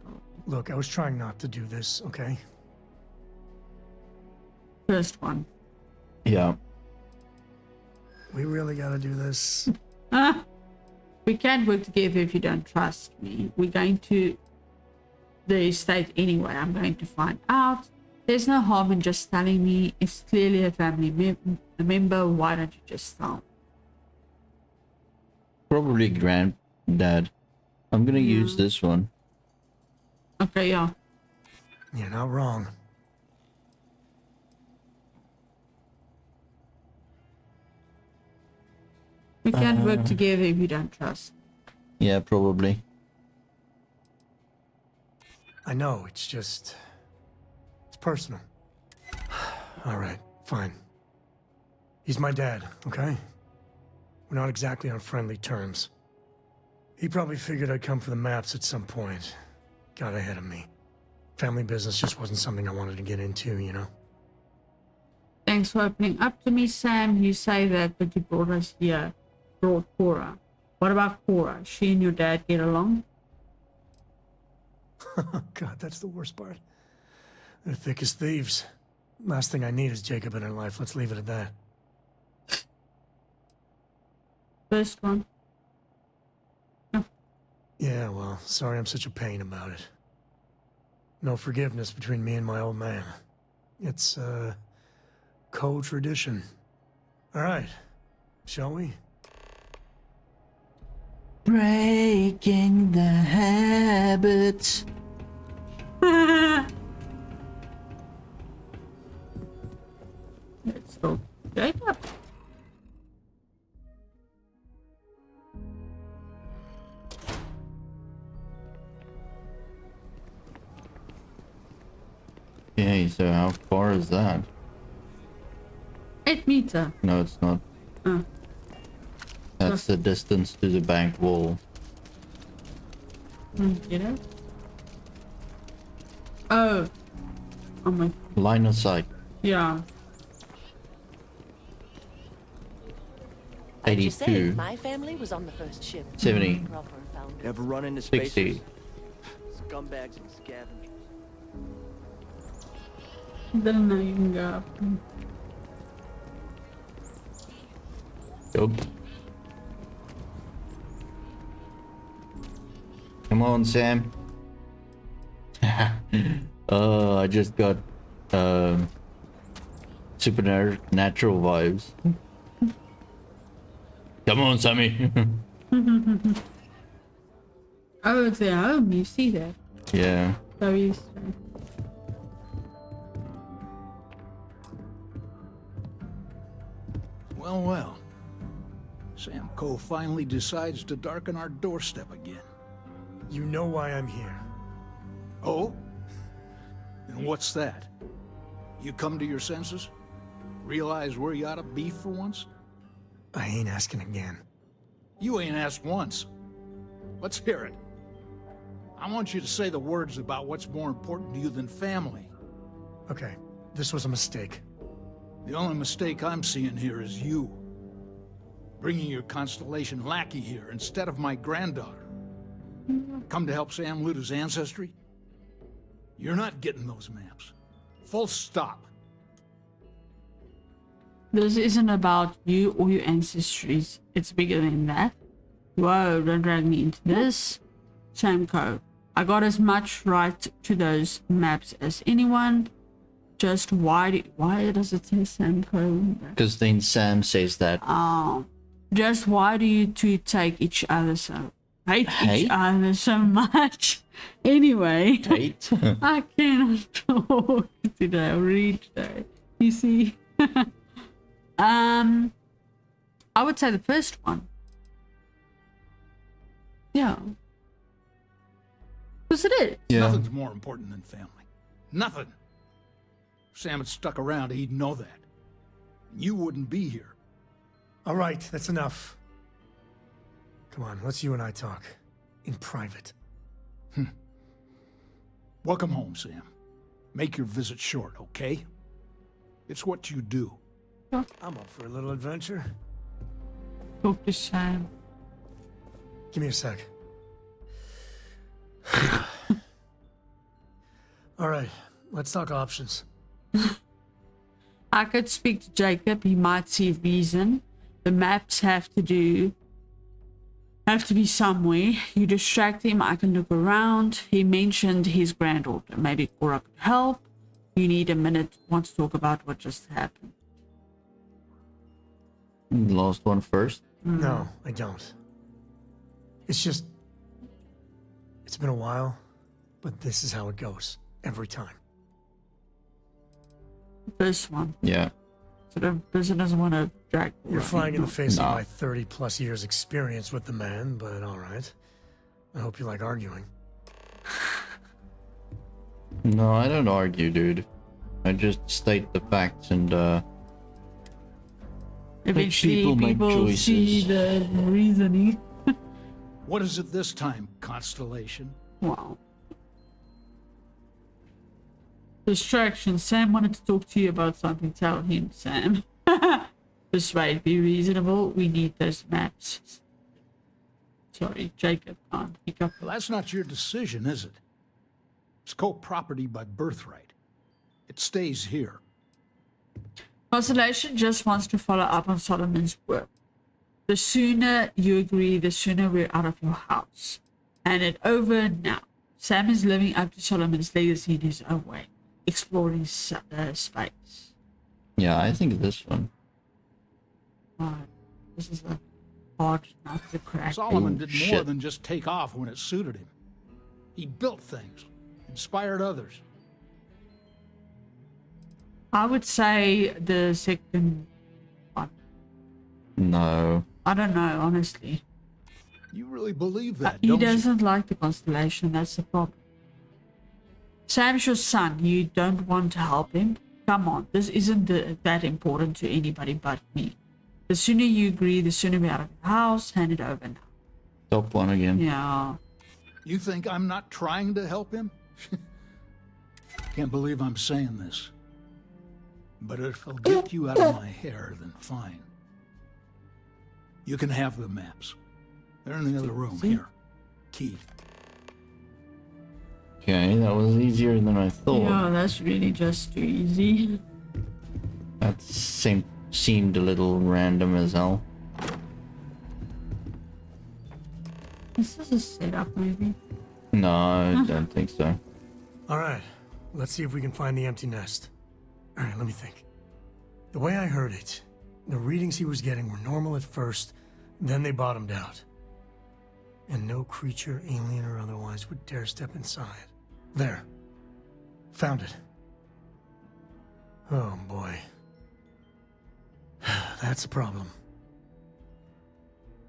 Look, I was trying not to do this, okay? First one. Yeah. We really gotta do this. We can't work together if you don't trust me. We're going to the estate anyway. I'm going to find out. There's no harm in just telling me. It's clearly a family member. Why don't you just tell? Probably granddad. I'm gonna use this one. Okay, yeah. You're not wrong. We can't work together if you don't trust. Yeah, probably. I know, it's just... It's personal. Alright, fine. He's my dad, okay? We're not exactly on friendly terms. He probably figured I'd come for the maps at some point. Got ahead of me. Family business just wasn't something I wanted to get into, you know? Thanks for opening up to me, Sam. You say that, but you brought us here. Brought Cora. What about Cora? She and your dad get along? God, that's the worst part. They're thick as thieves. Last thing I need is Jacob in her life. Let's leave it at that. First one. Oh. Yeah, well, sorry I'm such a pain about it. No forgiveness between me and my old man. It's, co-tradition. All right, shall we? Breaking the habit. Let's go. Jacob. Okay, so how far is that? 8 meters. No, it's not. That's the distance to the bank wall. Get it? Oh. Oh my. Line of sight. Yeah. 82. My family was on the first ship. 70. Ever run into 60. spacers? Scumbags and scavengers. Didn't know you can go up. Yup. Come on, Sam. I just got supernatural vibes. Come on, Sammy. Oh, it's their home. You see that? Yeah. So used to. Well, well. Sam Coe finally decides to darken our doorstep again. You know why I'm here. Oh? And what's that? You come to your senses? Realize where you ought to be for once? I ain't asking again. You ain't asked once. Let's hear it. I want you to say the words about what's more important to you than family. Okay, this was a mistake. The only mistake I'm seeing here is you. Bringing your Constellation lackey here instead of my granddaughter. Come to help Sam loot his ancestry? You're not getting those maps. Full stop. This isn't about you or your ancestries. It's bigger than that. Whoa, don't drag me into this. Sam Coe. I got as much right to those maps as anyone. Just why does it say Sam Coe? Because then Sam says that. Oh. Just why do you two take each other so hate each other so much? Anyway. Hate? I cannot talk today or read today. You see? I would say the first one. Yeah. Because it is. Yeah. Nothing's more important than family. Nothing. If Sam had stuck around, he'd know that. You wouldn't be here. All right, that's enough. Come on, let's you and I talk. In private. Welcome home, Sam. Make your visit short, okay? It's what you do. I'm up for a little adventure. Talk to Sam. Give me a sec. All right, let's talk options. I could speak to Jacob. He might see reason. The maps have to be somewhere. You distract him. I can look around. He mentioned his granddaughter. Maybe Cora could help. You need a minute. Want to talk about what just happened? Last one first? No, I don't. It's just... It's been a while, but this is how it goes. Every time. First one. Yeah. So the person doesn't want to drag. You're flying in the face No. of my 30-plus years experience with the man, but all right. I hope you like arguing. No, I don't argue, dude. I just state the facts and Eventually, make people see choices. the reasoning. What is it this time, Constellation? Wow. Distraction. Sam wanted to talk to you about something. Tell him, Sam. Persuade. Be reasonable. We need those maps. Sorry, Jacob can't pick up. Well, that's not your decision, is it? It's co-property by birthright. It stays here. Constellation just wants to follow up on Solomon's work. The sooner you agree, the sooner we're out of your house. Hand it over now. Sam is living up to Solomon's legacy in his own way, exploring space. Yeah, I think this one. This is a hard nut to crack. Solomon did more shit. than just take off when it suited him. He built things, inspired others. I would say the second one. No. I don't know, honestly. You really believe that, He don't you? doesn't like the constellation, that's the problem. Sam's your son, you don't want to help him? Come on, this isn't that important to anybody but me. The sooner you agree, the sooner we're out of the house. Hand it over now. Top one again. Yeah. You think I'm not trying to help him? Can't believe I'm saying this. But if it'll get you out of my hair, then fine. You can have the maps. They're in the other room here. Key. Okay, that was easier than I thought. Yeah, that's really just too easy. That seemed a little random as hell. This is a setup, maybe. No, I don't think so. All right, let's see if we can find the empty nest. All right, let me think. The way I heard it, the readings he was getting were normal at first, then they bottomed out. And no creature, alien or otherwise, would dare step inside. There. Found it. Oh boy. That's a problem.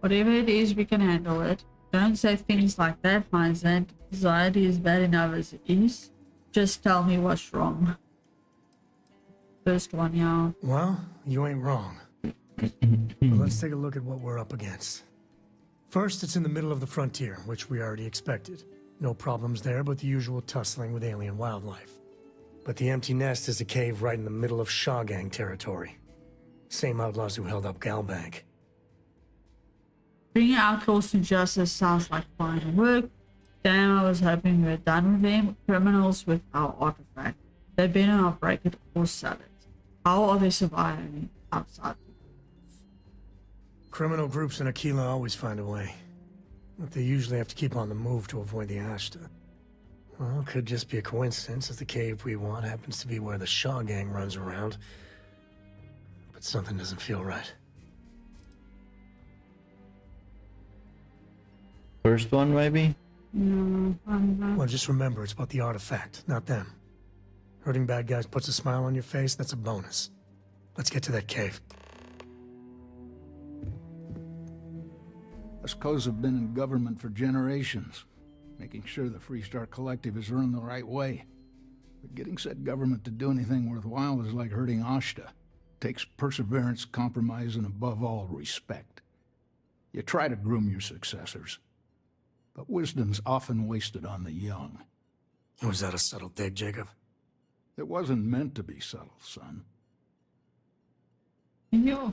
Whatever it is, we can handle it. Don't say things like that, my Zant. Anxiety is bad enough as it is. Just tell me what's wrong. First one, yeah. Well, you ain't wrong. But let's take a look at what we're up against. First, it's in the middle of the frontier, which we already expected. No problems there, but the usual tussling with alien wildlife. But the empty nest is a cave right in the middle of Shaw Gang territory. Same outlaws who held up Galbank. Bringing outlaws to justice sounds like fine work. Damn, I was hoping we were done with them. Criminals with our artifact. They better not break it or sell it. How are they surviving outside? Criminal groups in Aquila always find a way. But they usually have to keep on the move to avoid the Ashta. Well, it could just be a coincidence that the cave we want happens to be where the Shaw Gang runs around. But something doesn't feel right. First one, maybe? No, Well, just remember, it's about the artifact, not them. Hurting bad guys puts a smile on your face, that's a bonus. Let's get to that cave. Us Co's have been in government for generations, making sure the Freestar Collective is run the right way. But getting said government to do anything worthwhile is like hurting Ashta. Takes perseverance, compromise, and above all, respect. You try to groom your successors, but wisdom's often wasted on the young. Was that a subtle dig, Jacob? It wasn't meant to be subtle, son. Yeah.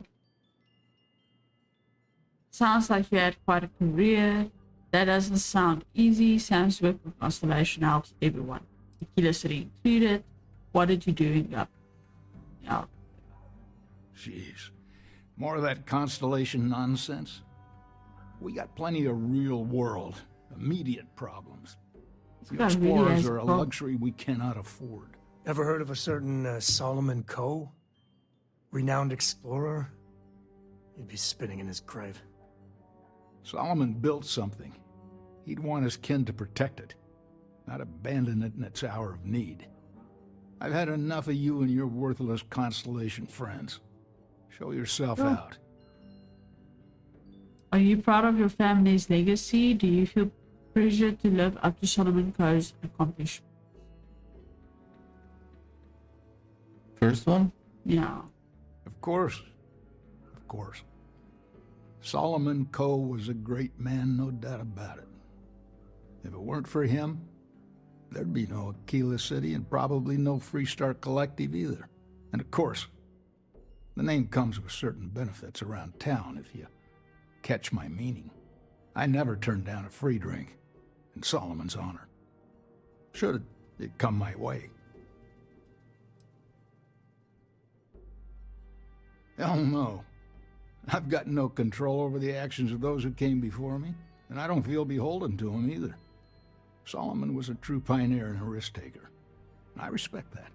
Sounds like you had quite a career. That doesn't sound easy. Sam's work with Constellation helps everyone. Aquila City included. What did you do in up? Yeah. Jeez. More of that Constellation nonsense? We got plenty of real-world, immediate problems. The guy really explorers has are a problems. luxury we cannot afford. Ever heard of a certain Solomon Co? Renowned explorer? He'd be spinning in his grave. Solomon built something. He'd want his kin to protect it, not abandon it in its hour of need. I've had enough of you and your worthless Constellation friends. Show yourself Oh. out. Are you proud of your family's legacy? Do you feel pressure to live up to Solomon Coe's accomplishments? First one? Yeah. Of course. Of course. Solomon Coe was a great man, no doubt about it. If it weren't for him, there'd be no Aquila City and probably no Freestar Collective either. And of course, the name comes with certain benefits around town, if you catch my meaning. I never turned down a free drink in Solomon's honor. Should it come my way. Hell no. I've got no control over the actions of those who came before me, and I don't feel beholden to them either. Solomon was a true pioneer and a risk-taker, and I respect that.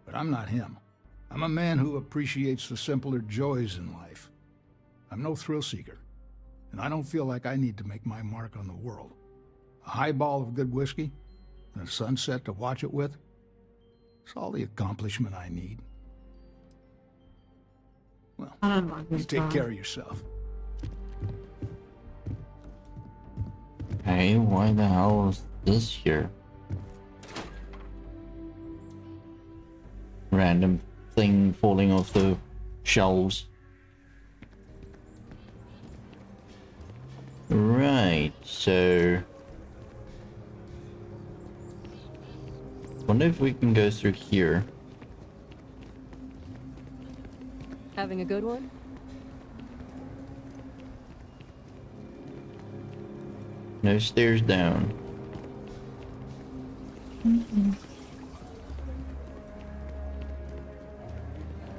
But I'm not him. I'm a man who appreciates the simpler joys in life. I'm no thrill-seeker, and I don't feel like I need to make my mark on the world. A highball of good whiskey, and a sunset to watch it with, it's all the accomplishment I need. Well, I don't like you this take guy. care of yourself. Hey, why the hell is this here? Random thing falling off the shelves. Right, so... wonder if we can go through here. Having a good one? No stairs down.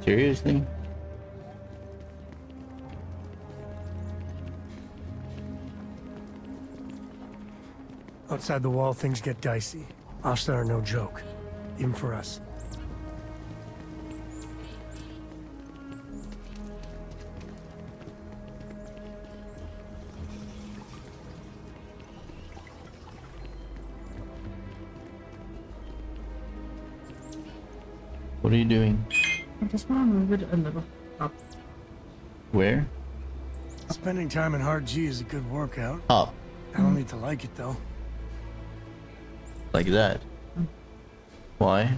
Seriously? Outside the wall, things get dicey. Asta are no joke, even for us. What are you doing? I just want to move it a little up. Where? Spending time in hard G is a good workout. Up. I don't need to like it, though. Like that. Why?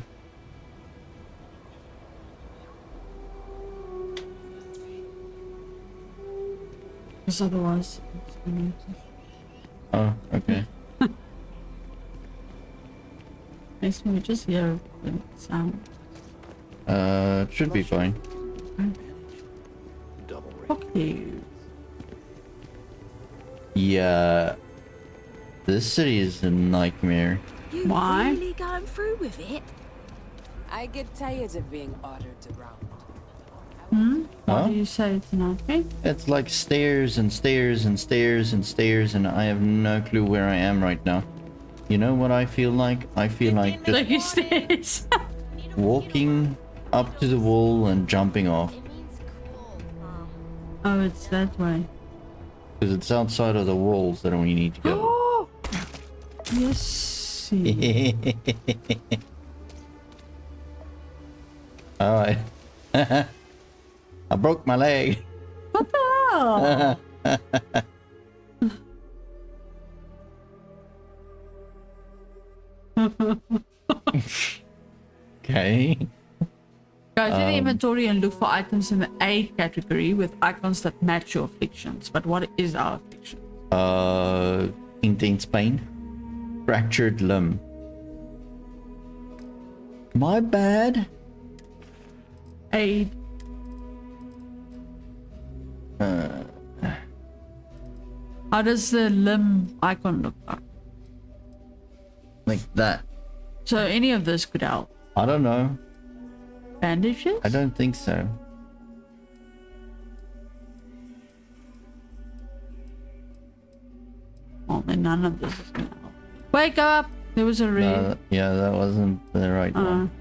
Because otherwise, it's gonna... Oh, okay. Makes me just hear the sound. It should be fine. Okay. Yeah. This city is a nightmare. You Why? really going through with it? I get tired of being ordered around. What Huh? do you say tonight? Okay. It's like stairs and stairs and stairs and stairs, and I have no clue where I am right now. You know what I feel like? I feel like just Like you stairs. walking up to the wall and jumping off. Oh, it's that way. Because it's outside of the walls that we need to go. Oh! Yes. Alright. I broke my leg. What the hell? Okay. Go to the inventory and look for items in the A category with icons that match your afflictions. But what is our affliction? Intense pain. Fractured limb. My bad. A. How does the limb icon look like? Like that. So any of this could help. I don't know. Bandages? I don't think so. Well, then none of this is gonna help. Wake up! There was a red. No, yeah, that wasn't the right one.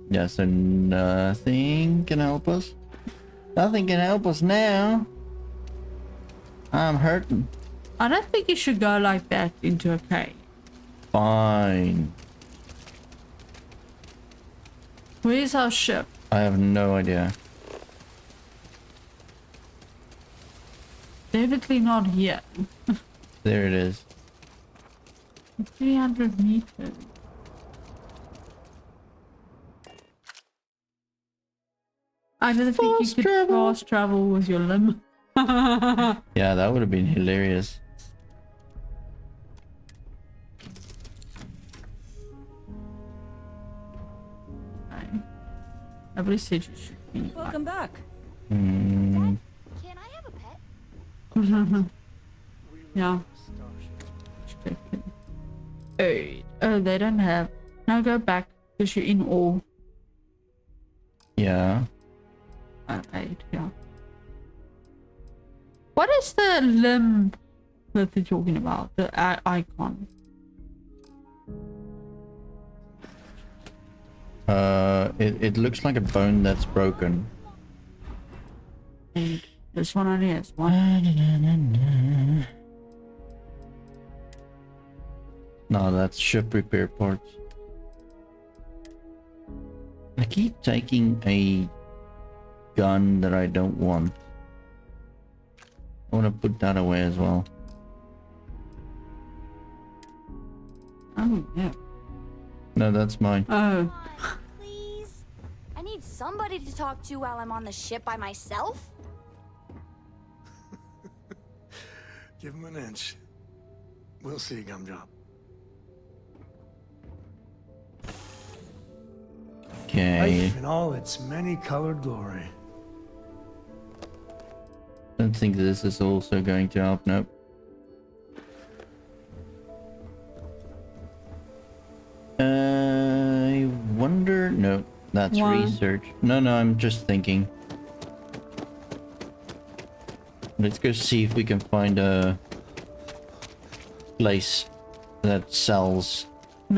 Yeah, so nothing can help us. Nothing can help us now. I'm hurting. I don't think you should go like that into a cave. fine. Where's our ship? I have no idea. Definitely not here. There it is. 300 meters. I didn't think you could fast travel with your limb. Yeah, that would have been hilarious. Nobody said you should be. Welcome back. Can I have a pet? Yeah. Oh, they don't have. Now go back because you're in awe. Yeah. Eight, yeah. What is the limb that they're talking about? The icon. It looks like a bone that's broken. And this one only has one. No, that's ship repair parts. I keep taking a gun that I don't want. I want to put that away as well. Oh, yeah. No, that's mine. Oh. Please? I need somebody to talk to while I'm on the ship by myself? Give him an inch. We'll see, Gumdrop. Okay. Life in all its many-colored glory. Don't think this is also going to help. Nope. I wonder. No, that's Why? research. No, I'm just thinking. Let's go see if we can find a place that sells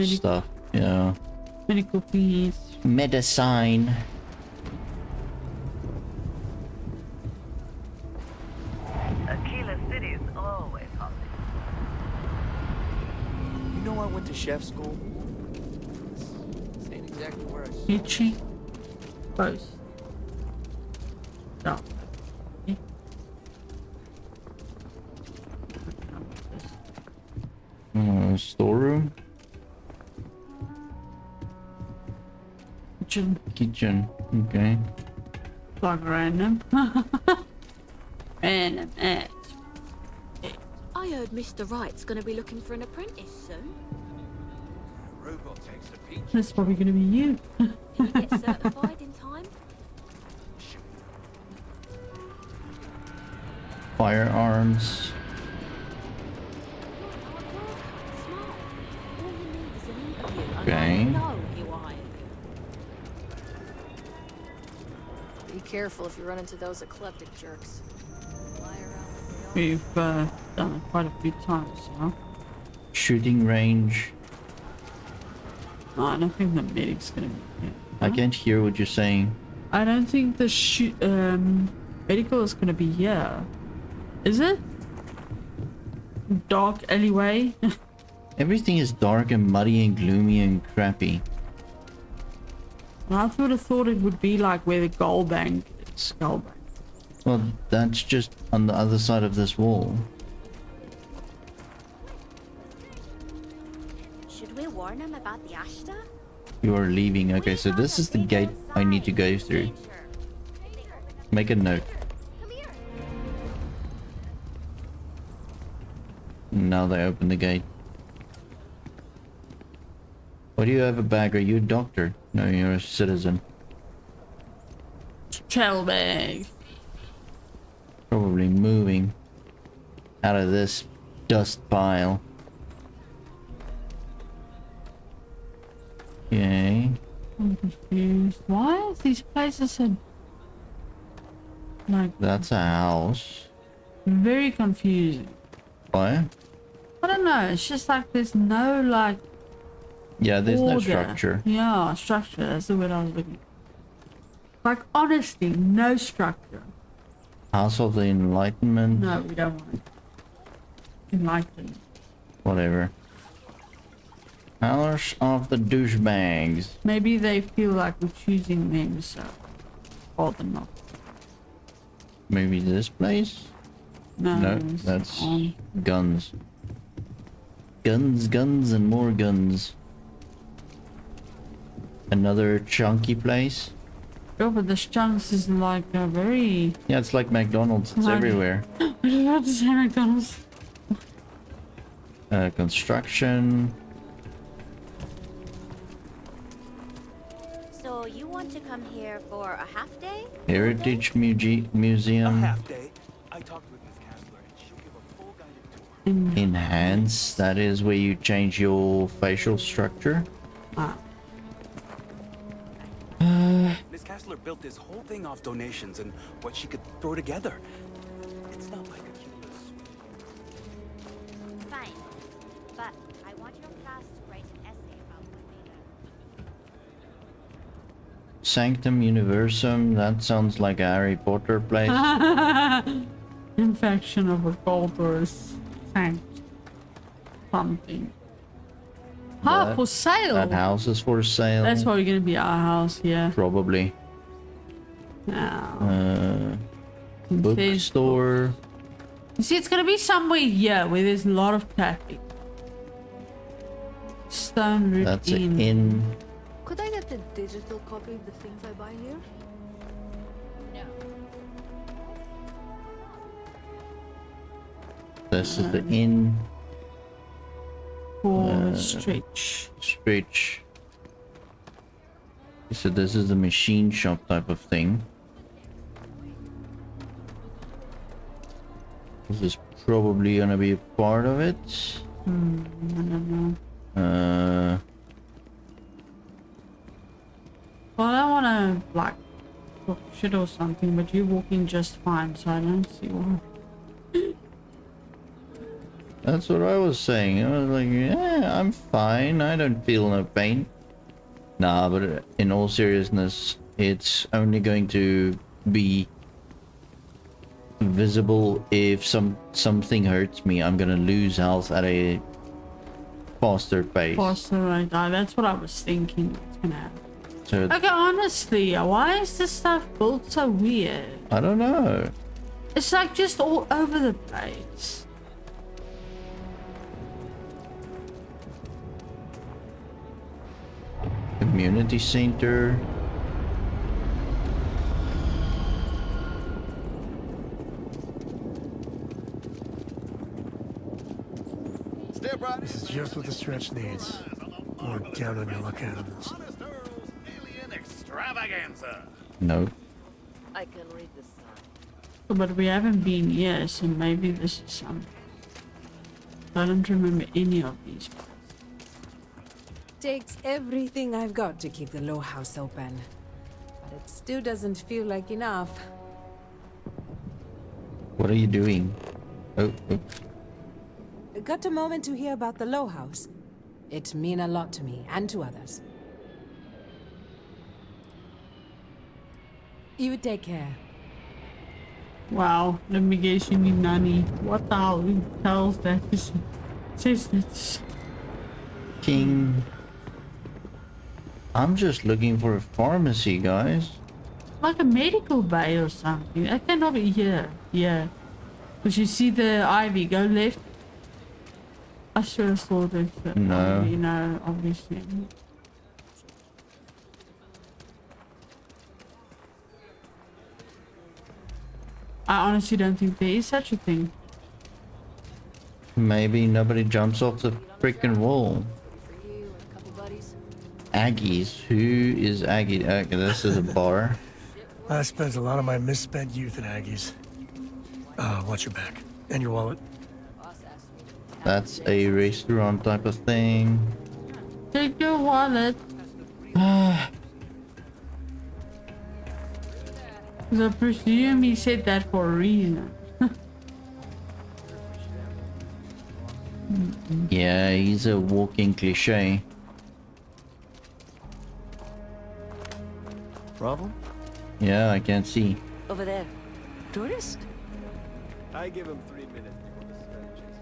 stuff. Yeah. Medical fees. Medicine. Aquila City is always hot. You know I went to chef school? This ain't exactly where I... Itchy. Close. No. Storeroom? Kitchen. Okay. Like random. Random ass. I heard Mr. Wright's gonna be looking for an apprentice soon. Robot takes a peach. That's probably gonna be you. Can you get certified in time? Firearms. Okay. Be careful if you run into those eclectic jerks. We've done it quite a few times now. Shooting range. No, I don't think the medic's gonna be here. I can't hear what you're saying. I don't think the medical is gonna be here. Is it? Dark alleyway? Everything is dark and muddy and gloomy and crappy. I would have thought it would be like where the gold bank is. Skull bank. Well, that's just on the other side of this wall. Should we warn him about the Ashta? You are leaving. Okay, so this is the gate I need to go through. Make a note. Now they open the gate. Why do you have a bag? Are you a doctor? No, you're a citizen. Travel bag. Probably moving out of this dust pile. Okay. I'm confused. Why is these places so... like... That's a house. very confusing. Why? I don't know. It's just like there's no like... Yeah, there's no order. structure. Yeah, structure. That's the word I was looking for. Like, honestly, no structure. House of the Enlightenment. No, we don't want it. Enlightened. Whatever. House of the douchebags. Maybe they feel like we're choosing them, so call them up. Maybe this place? No, That's guns. Guns, and more guns. Another chunky place. Oh, but this chunks is like a very... Yeah, it's like McDonald's. It's everywhere. I was about to say McDonald's. Construction. So you want to come here for a half day? Heritage Museum. day. I talked with Miss Kastler and she'll give a full guided tour. Enhance. That is where you change your facial structure. Miss Kastler built this whole thing off donations and what she could throw together. It's not like Aquila's. Fine. But I want your class to write an essay about what they Sanctum Universum. That sounds like a Harry Potter place. Infection of a gold or a sanct. Something. Ah, for sale. That house is for sale. That's probably gonna be our house, yeah. Probably. Bookstore. You see, it's gonna be somewhere here where there's a lot of traffic. Stone Root That's Inn. an inn. Could I get the digital copy of the things I buy here? No. This is the inn. Stretch. So this is the machine shop type of thing. This is probably gonna be a part of it. I don't know. Well, I don't wanna like talk shit or something, but you're walking just fine, so I don't see why. That's what I was saying. I was like, yeah, I'm fine. I don't feel no pain. Nah, but in all seriousness, it's only going to be visible if something hurts me. I'm gonna lose health at a faster pace. Faster, right? That's what I was thinking. It's gonna happen. So Okay, honestly, why is this stuff built so weird? I don't know. It's like just all over the place. Community center. This is just what the stretch needs. More down on your luck animals. Extravaganza. No. I can read the sign. But we haven't been here, so maybe this is something. I don't remember any of these. Takes everything I've got to keep the low house open. But it still doesn't feel like enough. What are you doing? Oh, oops. Got a moment to hear about the low house? It mean a lot to me and to others. You take care. Wow, let me guess, you need nanny. What the hell? Who tells that? Says that. King. I'm just looking for a pharmacy, guys. Like a medical bay or something. That cannot be here. Yeah. Because you see the ivy, go left. I should have thought it's No. ivy, no, obviously. I honestly don't think there is such a thing. Maybe nobody jumps off the freaking wall. Aggies. Who is Aggie? Okay, this is a bar. I spent a lot of my misspent youth in Aggies. Watch your back. And your wallet. That's a restaurant type of thing. Take your wallet. Because I presume he said that for a reason. Yeah, he's a walking cliche. Problem? Yeah, I can't see. Over there. Tourist? I give him 3 minutes before the stretch chases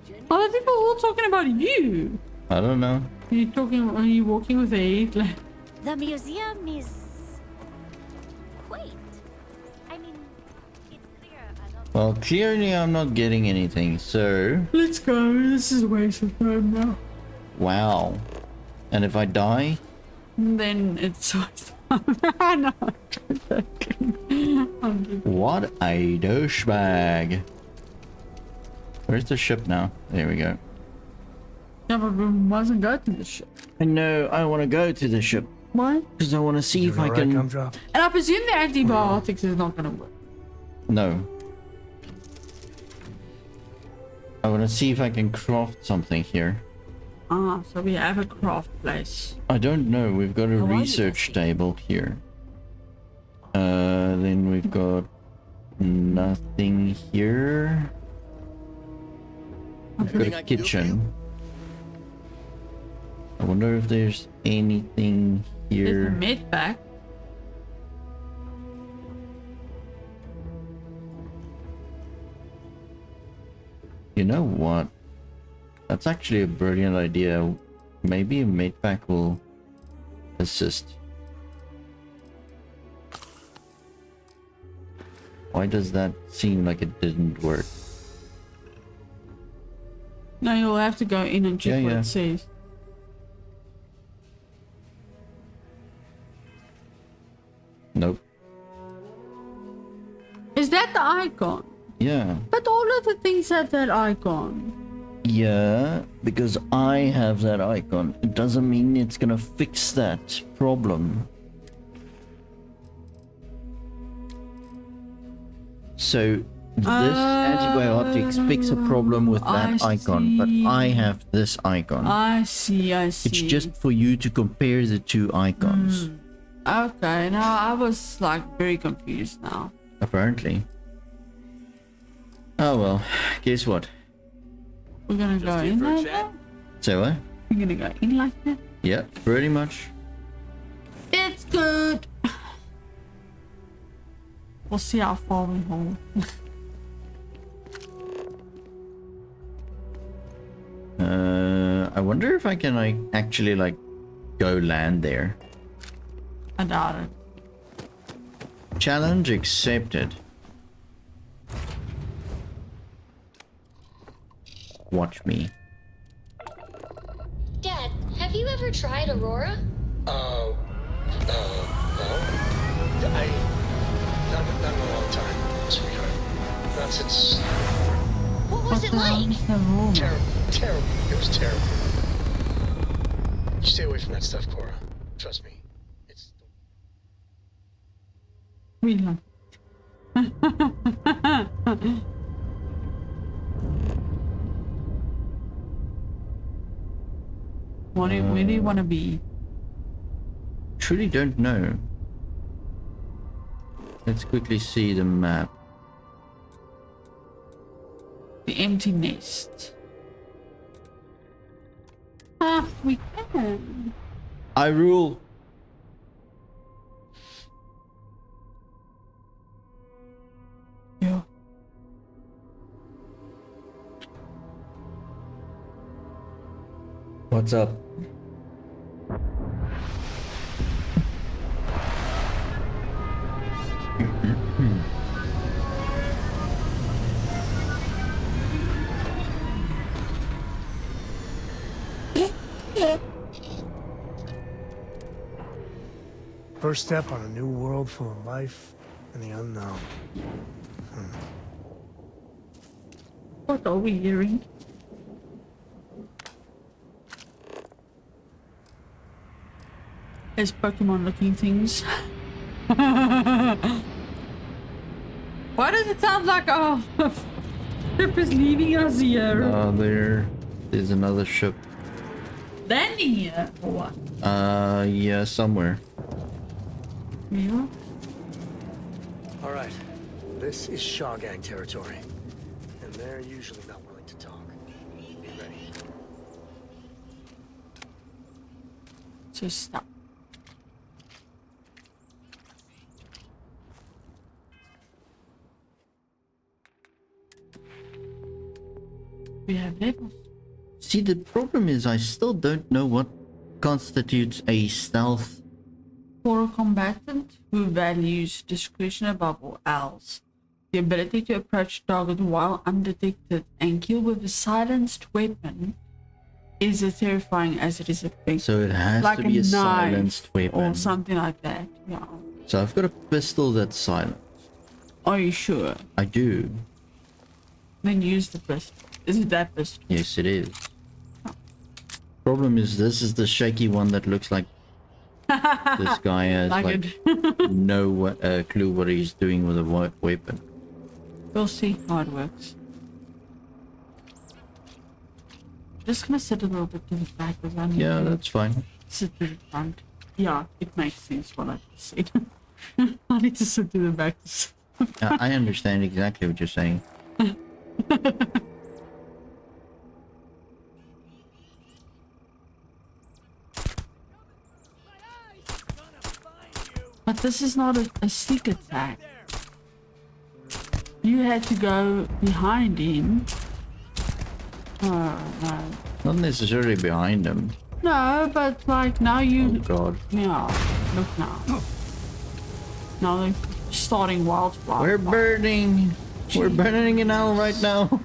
him. Other people all talking about you. I don't know. Are you walking with a head? The museum is quaint. I mean, it's clear a lot. Well, clearly I'm not getting anything, so... Let's go. This is a waste of time now. Wow. And if I die? Then it's a waste of time. No, What a douchebag. Where's the ship now? There we go. Yeah, but we mustn't go to the ship. I know, I want to go to the ship. Why? Because I want to see if I can... And I presume the antibiotics is not going to work. No. I want to see if I can craft something here. Ah, so we have a craft place. I don't know. We've got a research table here. Then we've got nothing here. We've got a kitchen. I wonder if there's anything There's a here. med pack. You know what? That's actually a brilliant idea. Maybe a med pack will assist. Why does that seem like it didn't work? No, you'll have to go in and check what it says. Nope. Is that the icon? Yeah. But all of the things have that icon. Yeah, because I have that icon. It doesn't mean it's gonna fix that problem. So this antibiotics fix a problem with that icon, but I have this icon. I see. It's just for you to compare the two icons. Okay, now I was like very confused now. Apparently. Oh well, guess what? We're gonna go in like that? So what? We're gonna go in like that? Yeah, pretty much. It's good. We'll see how far we hold. I wonder if I can like actually like go land there. I doubt it. Challenge accepted. Watch me. Dad, have you ever tried Aurora? No. Not in a long time, sweetheart. Not since... What was it like? Terrible. It was terrible. You stay away from that stuff, Cora. Trust me. It's... We love Where do you want to be? Truly don't know. Let's quickly see the map. The empty nest. Ah, we can. I rule. Yeah. What's up? First step on a new world full of life and the unknown. What are we hearing? There's Pokemon looking things. Why does it sound like our ship is leaving us here? There's another ship. Landing here or what? Yeah, somewhere. Yeah. All right. This is Shaw Gang territory. And they're usually not willing to talk. Be ready. Just stop. We have levels. See, the problem is I still don't know what constitutes a stealth. For a combatant who values discretion above all else, the ability to approach target while undetected and kill with a silenced weapon is as terrifying as it is effective. So it has like to be a knife silenced weapon. or something like that. Yeah. So I've got a pistol that's silent. Are you sure? I do. Then use the pistol. Is it that pistol? Yes, it is. Problem is, this is the shaky one that looks like this guy has like no clue what he's doing with a weapon. We'll see how it works. Just gonna sit a little bit to the back because I need Yeah, to that's fine. sit to the front. Yeah, it makes sense what I just said. I need to sit to the back. I understand exactly what you're saying. But this is not a sneak attack. You had to go behind him. Oh, no. Not necessarily behind him. No, but like now you... Oh god. Yeah, look now. Now they're starting wildfire. We're burning. We're burning in hell right now.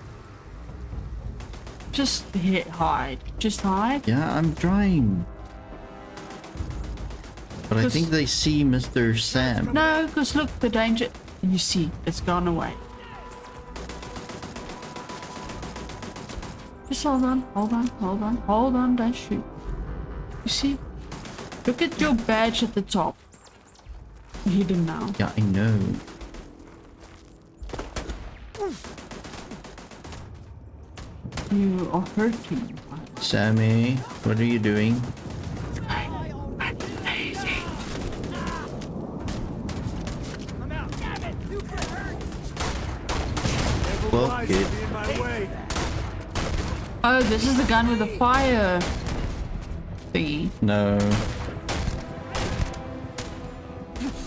Just hide. Just hide. Yeah, I'm trying. But I think they see Mr. Sam. No, because look, the danger... You see, it's gone away. Just hold on, hold on, hold on, hold on, don't shoot. You see? Look at your badge at the top. Hidden now. Yeah, I know. You are hurting. Sammy, what are you doing? Well, kid. Oh, this is the gun with the fire thingy. No.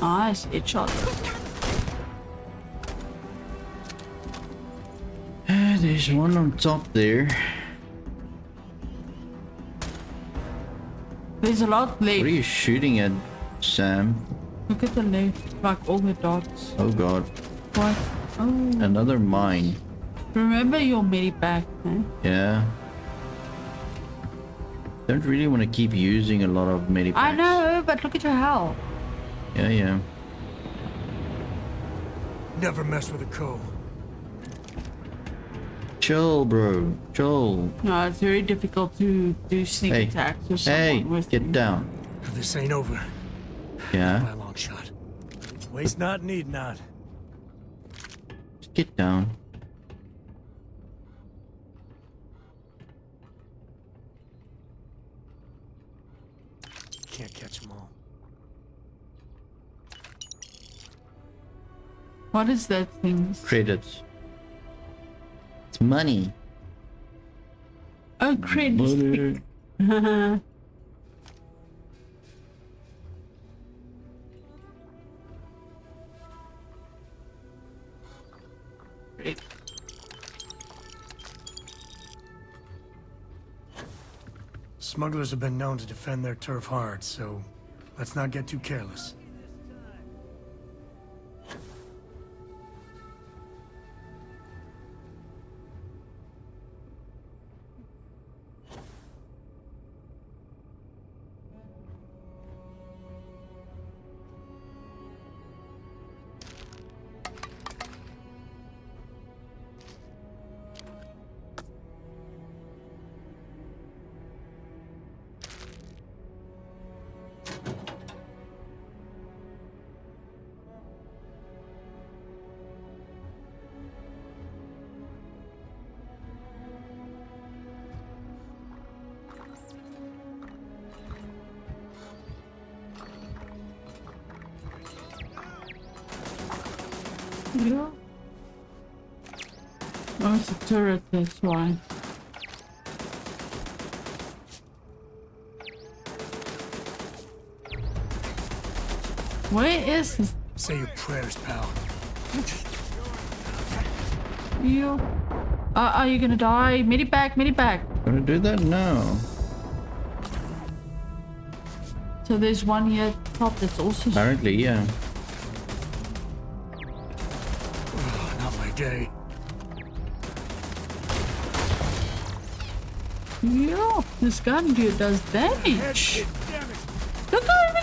Nice, it shot. There's one on top there. There's a lot left. What are you shooting at, Sam? Look at the left, like all the dots. Oh god. What? Oh. Another mine. Remember your medipack, eh? Yeah. Don't really want to keep using a lot of medipacks. I know, but look at your health. Yeah, yeah. Never mess with a co. Chill, bro. Chill. No, it's very difficult to do sneak attacks with someone with get you. down. This ain't over. Yeah. By a long shot. Waste not, need not. Just get down. Can't catch them all. What is that thing? Credits. It's money. Oh, credits. Money. Smugglers have been known to defend their turf hard, so let's not get too careless. Yeah. Oh, it's a turret, that's why. Where is his... Say your prayers, pal. You... Are you gonna die? Medipack, medipack. Gonna do that now. So there's one here at the top that's also. Apparently, yeah. Oh, not my day. Yeah, this gun dude does damage. Look how it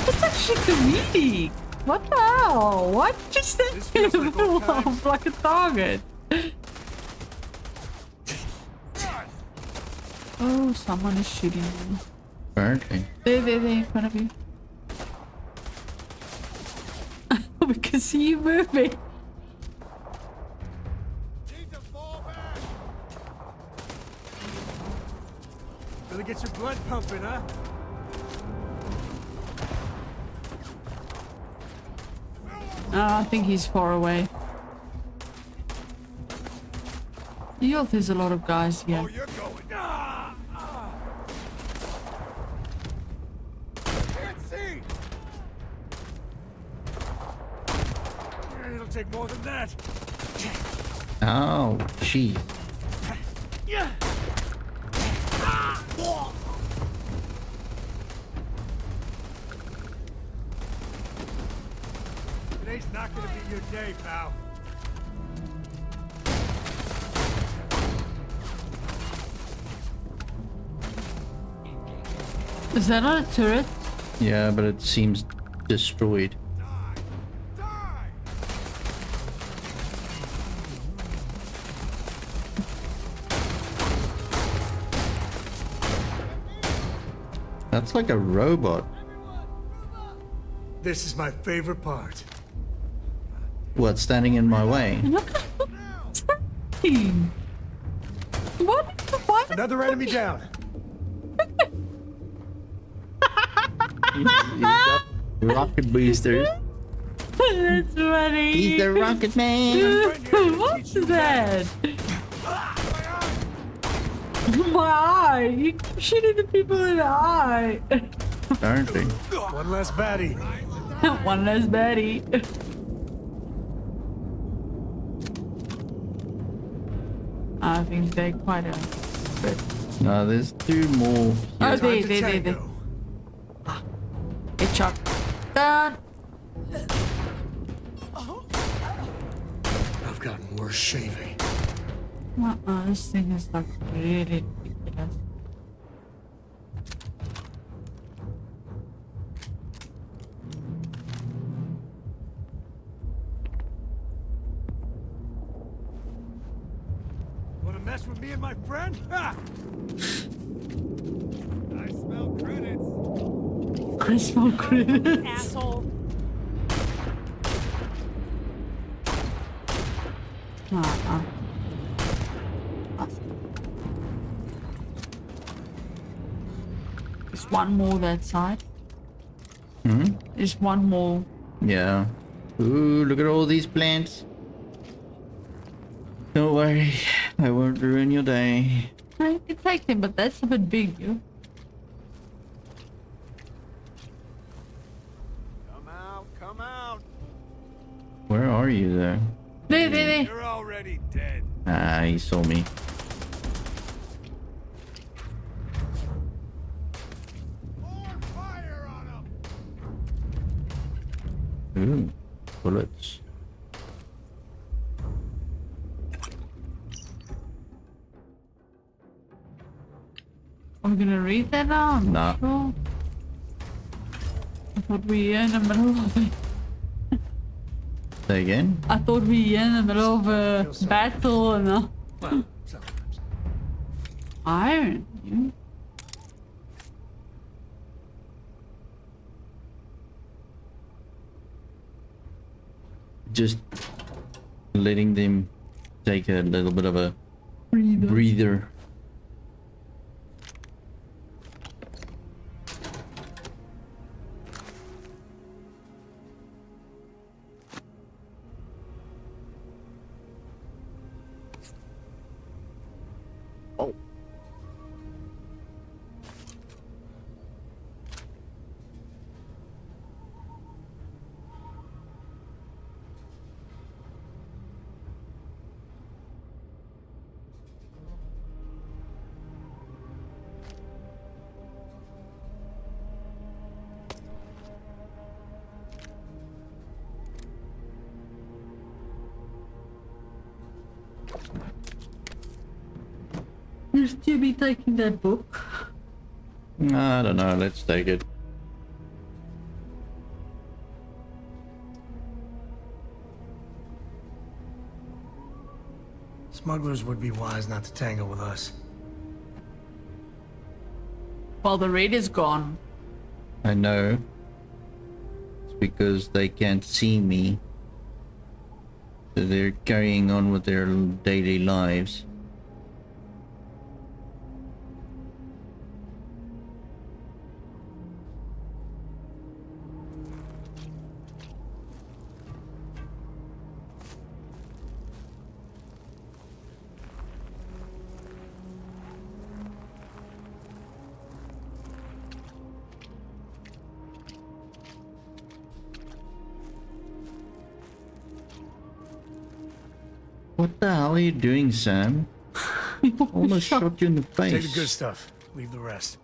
It's actually comedic. What the hell? Why did you stand in the middle of like a target? Oh, someone is shooting me. Apparently. There, in front of you. We can see you moving. Really get your blood pumping, huh? I think he's far away. You'll there's a lot of guys here. Oh, you're going. Can't see. It'll take more than that. Oh, jeez. Yeah. Today's not gonna be your day, pal. Is that not a turret? Yeah, but it seems destroyed. That's like a robot. This is my favorite part. What, standing in my way? What? Another enemy down. He's got rocket boosters. That's funny. He's the rocket man. What's that? My eye. You keep shooting the people in the eye. Apparently. One less baddie. One less baddie. I think they're quite a bit. No, there's two more. Oh, here. there. Good shot. Done. I've gotten worse shaving. This thing is like really ridiculous. Wanna mess with me and my friend? Ha! I smell credits. I smell credits. Asshole. There's one more that side. Hmm? There's one more. Yeah. Ooh, look at all these plants. Don't worry, I won't ruin your day. I can take them, but that's a bit big, you. Come out. Where are you there? There. You're already dead. Ah, he saw me. Ooh, bullets. Are we gonna read that now? I'm not sure. I thought we were in the middle of it. Say again? I thought we were in the middle of a battle and Iron, you. Just letting them take a little bit of a breather. Oh. Is Jimmy taking that book? I don't know, let's take it. Smugglers would be wise not to tangle with us. Well, the raid is gone. I know. It's because they can't see me. So they're carrying on with their daily lives. What the hell are you doing, Sam? Almost shot you in the face. Take the good stuff. Leave the rest.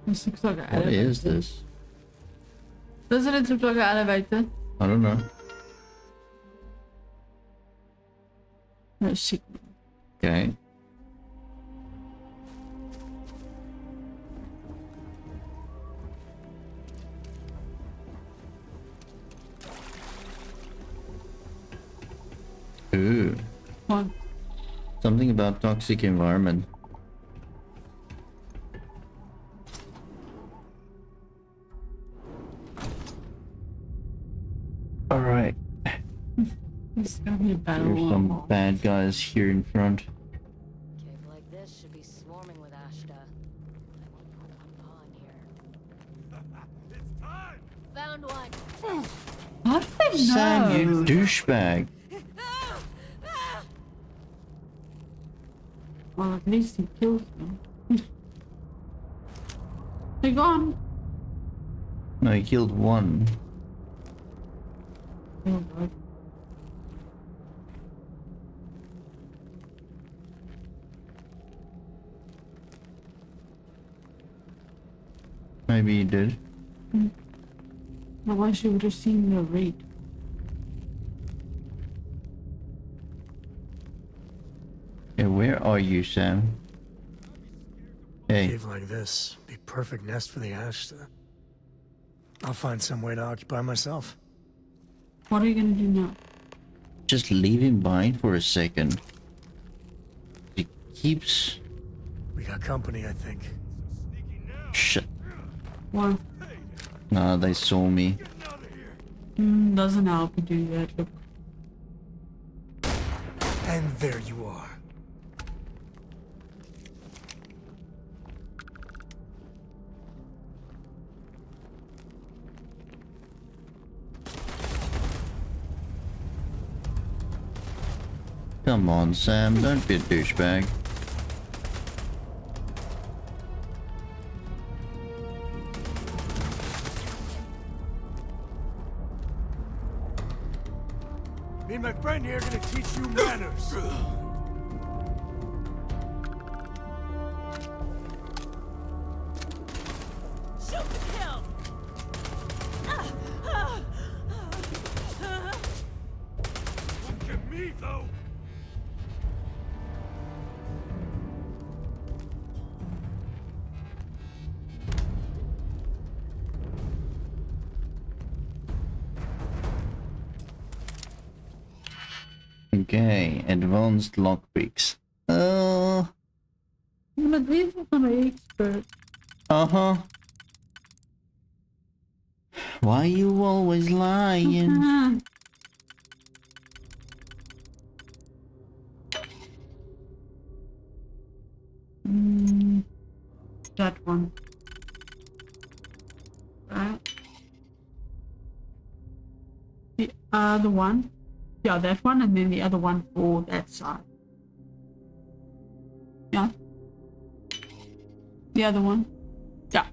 This looks like an What elevator. is this? Doesn't it look like an elevator? I don't know. No signal. Okay. Ooh. What? Something about toxic environment. All right. There's gonna be a battle. There's some bad guys here in front. Cave like this should be swarming with Ashta. I won't put my paw in here. Found one. How did they know? Sam, you douchebag. Well, at least he killed them. They're gone. No, he killed one. Oh, God. Maybe he did. Otherwise, you would have seen the raid. Yeah, where are you, Sam? Hey. Cave like this, be perfect nest for the Ashta. I'll find some way to occupy myself. What are you gonna do now? Just leave him behind for a second. He keeps... We got company, I think. Shit. What? Nah, they saw me. Doesn't help you do that, look. And there you are. Come on, Sam, don't be a douchebag. Me and my friend here are gonna teach you manners. Shoot to kill. Look at me, though. Okay, advanced lockpicks. But these are not expert. Uh-huh. Why you always lying? That one. Right. The other one. Yeah, that one, and then the other one for that side. Yeah. The other one. Yeah.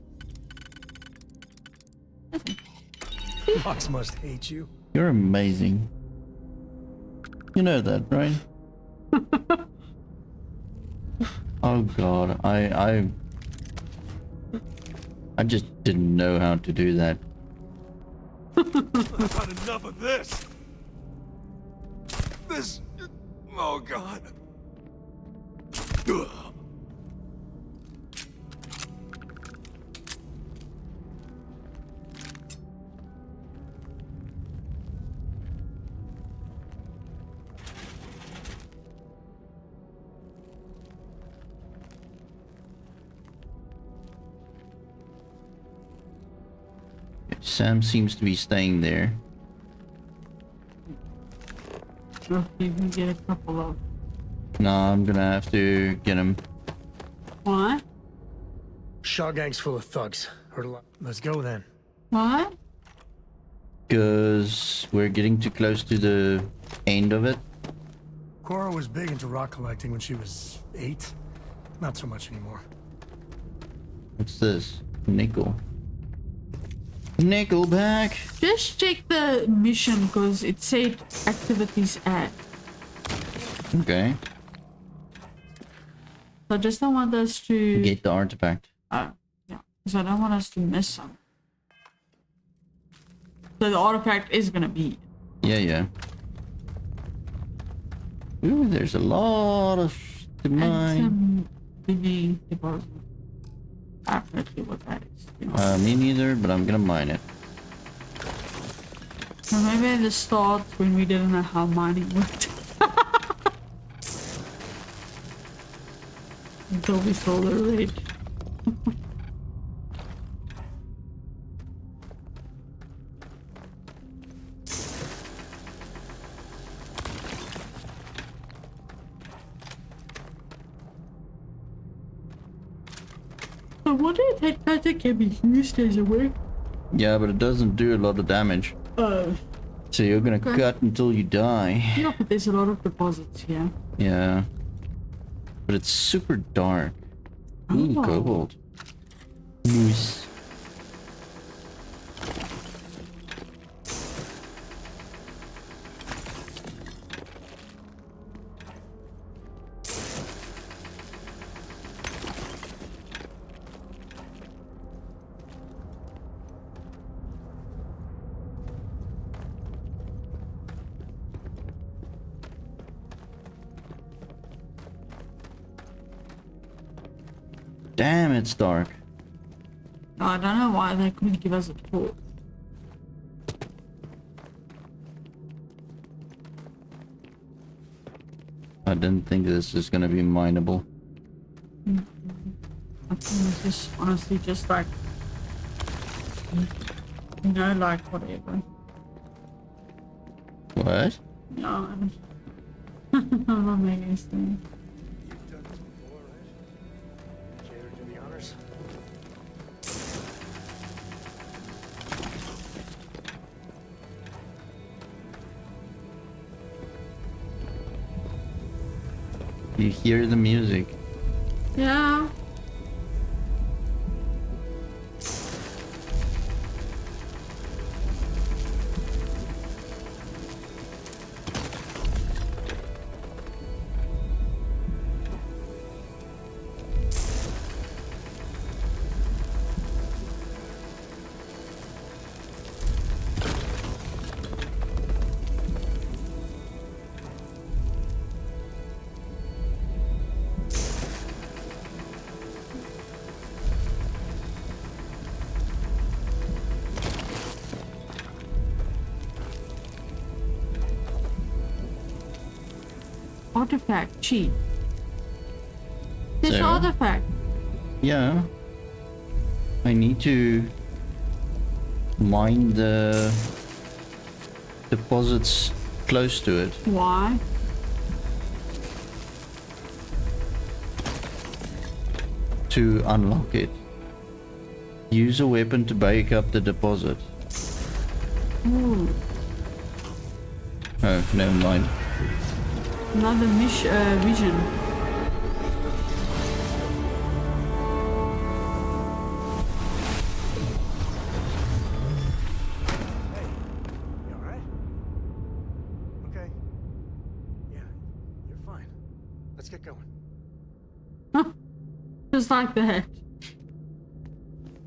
Fox must hate you. You're amazing. You know that, right? Oh god, I just didn't know how to do that. I've had enough of this. Oh god. Ugh. Sam seems to be staying there. If you can get a couple of. No, I'm gonna have to get him. What? Shaw gang's full of thugs. Heard a lot. Let's go then. What? Because we're getting too close to the end of it. Cora was big into rock collecting when she was 8. Not so much anymore. What's this? Nickel. Nickelback. Just check the mission because it said activities add. Okay. So I just don't want us to Get the artifact. yeah, because I don't want us to miss some. So the artifact is gonna be. Yeah. Ooh, there's a lot of to mine. Some mini deposit. I have no clue what that is. You know. Me neither, but I'm gonna mine it. Or maybe at the start when we didn't know how mining worked. Until we saw the raid. I wonder if that cutter can be used as a weapon. Yeah, but it doesn't do a lot of damage. Oh. So you're gonna cut until you die. Yeah, but there's a lot of deposits here. Yeah. But it's super dark. Ooh, Oh. cobalt. Moose. Damn, it's dark. I don't know why they couldn't give us a torch. I didn't think this is gonna be mineable. I think it's just honestly just like, you know, like whatever. What? No, I'm not making sense. You hear the music. Yeah. Artifact, cheat. This So? artifact. Yeah. I need to mine the deposits close to it. Why? To unlock it. Use a weapon to break up the deposit. Ooh. Oh, never mind. Another vision. You alright? Okay. Yeah, you're fine. Let's get going. Just like that.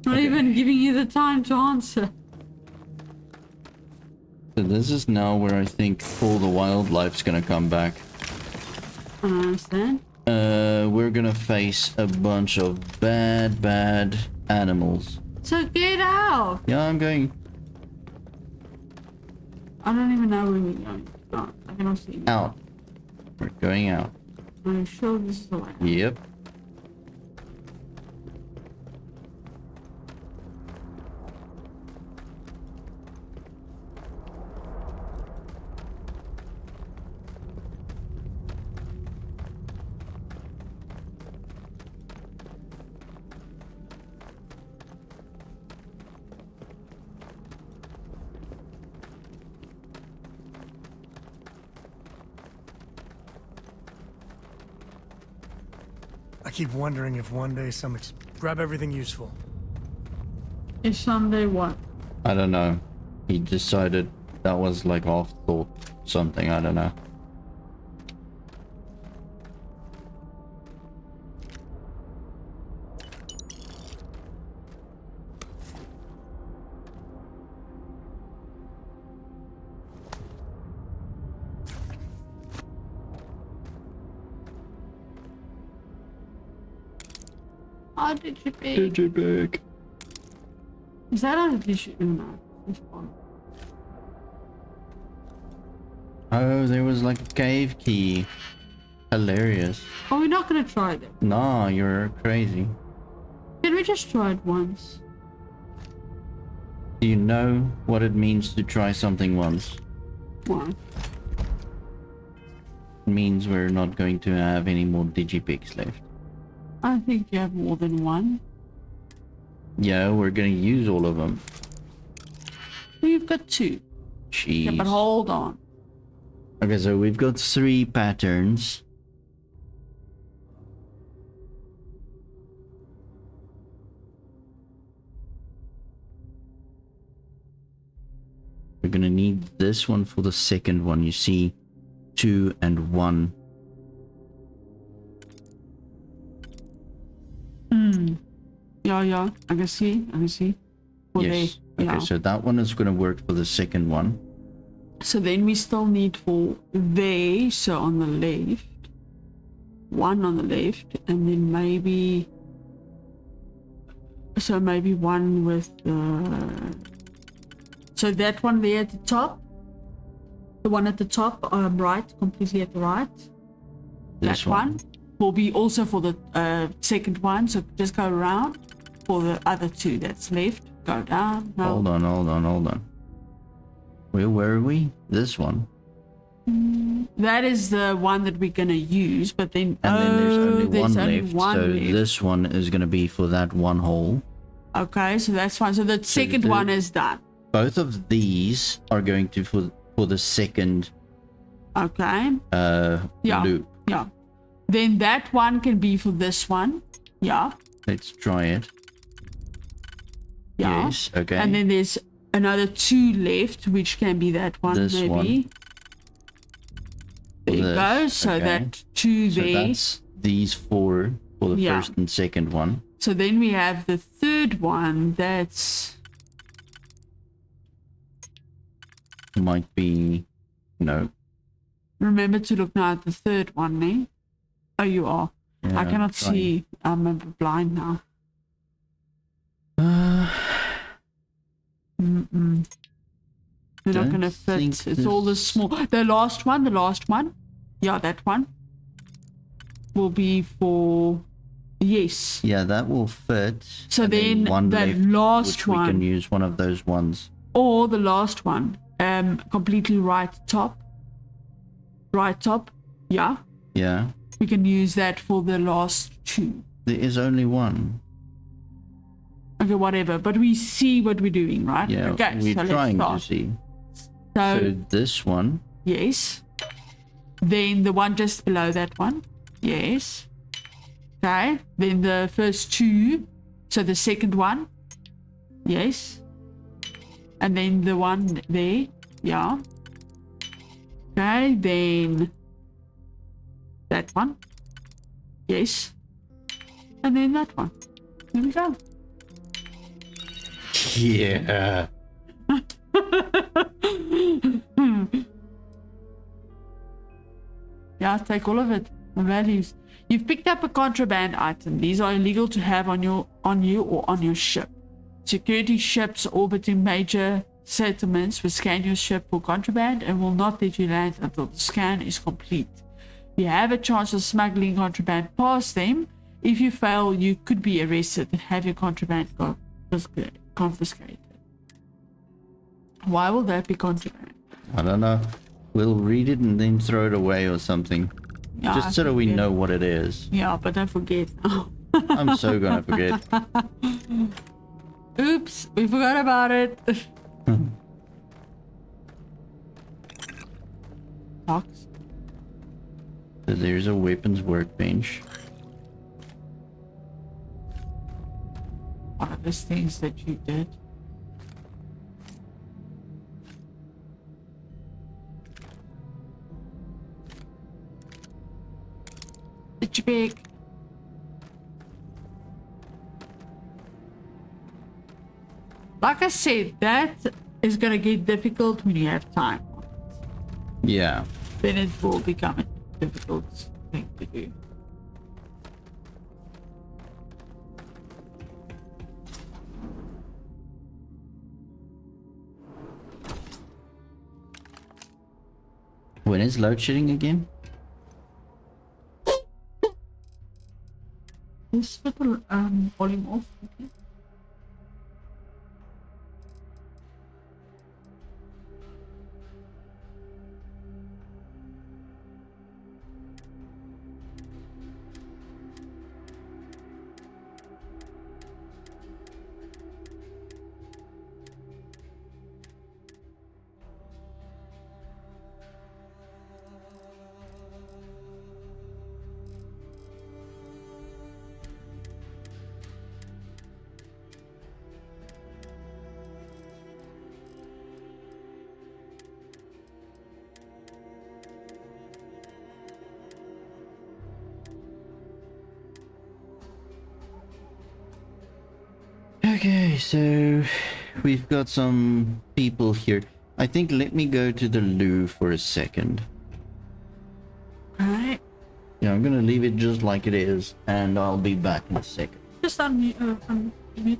Not Okay. even giving you the time to answer. So this is now where I think all the wildlife's gonna come back. I understand. We're gonna face a bunch of bad animals. So get out! Yeah, I'm going. I don't even know where we're going. Oh, I cannot see. Out. We're going out. Are you sure this is the way? Yep. I keep wondering if one day grab everything useful. Is Sunday what? I don't know. He decided that was like off thought something. I don't know. Oh, did you pick? Did you pick? Is that how you should do now? This one. Oh, there was like a cave key. Hilarious. Oh, we're not gonna try that. Nah, you're crazy. Can we just try it once? Do you know what it means to try something once? Why? It means we're not going to have any more digipicks left. I think you have more than one. Yeah, we're gonna use all of them. We've got two. Jeez. Yeah, but hold on. Okay, so we've got 3 patterns. We're gonna need this one for the second one. You see, 2 and 1. Yeah, I can see. For Yes. there, Okay, yeah. so that one is gonna work for the second one. So then we still need for there, so on the left. One on the left, and then maybe... So maybe one with the... So that one there at the top. The one at the top, right, completely at the right. This That one will be also for the second one, so just go around. For the other 2 that's left, go down. No. Hold on. Where were we? This one. That is the one that we're gonna use, but then And then there's only there's one only left. one So left. this one is gonna be for that one hole. Okay, so that's fine. So the second the- one is done. Both of these are going to for the second Okay. Yeah. loop. Yeah. Then that one can be for this one. Yeah. Let's try it. Yeah. Yes, okay. And then there's another 2 left, which can be that one, This maybe. one. There you This, go. So okay. that 2 So there. that's these 4 for the Yeah. first and second one. So then we have the third one. That's Might be no. remember to look now at the third one, eh? Oh, you are. Yeah, I cannot trying. see. I'm blind now. They're not Don't gonna fit. think It's all the this- small. The last one. Yeah, that one will be for. Yes. Yeah, that will fit. So And then one that left, last which we can one. use one of those ones. Or the last one. Completely right top. Right top. Yeah. Yeah. We can use that for the last 2. There is only one. Okay, whatever. But we see what we're doing, right? Yeah, Okay, we're so let's trying to start. see. So, So this one. yes. Then the one just below that one. Yes. Okay. Then the first 2. So the second one. Yes. And then the one there. Yeah. Okay. Then that one. Yes. And then that one. There we go. Yeah. Yeah, take all of it. The values. You've picked up a contraband item. These are illegal to have on you or on your ship. Security ships orbiting major settlements will scan your ship for contraband and will not let you land until the scan is complete. You have a chance of smuggling contraband past them. If you fail, you could be arrested and have your contraband confiscated. Why will that be contraband? I don't know. We'll read it and then throw it away or something. Yeah, Just so that we know what it is. Yeah, but I forget. I'm so gonna forget. Oops, we forgot about it. Box. So there's a weapons workbench. One of those things that you did. It's big. Like I said, that is gonna get difficult when you have time. Yeah. Then it will become a difficult thing to do. When is load shedding again? Let's put the volume off. Okay. Okay, so we've got some people here. I think let me go to the loo for a second. Alright. Yeah, I'm gonna leave it just like it is, and I'll be back in a second. Just unmute.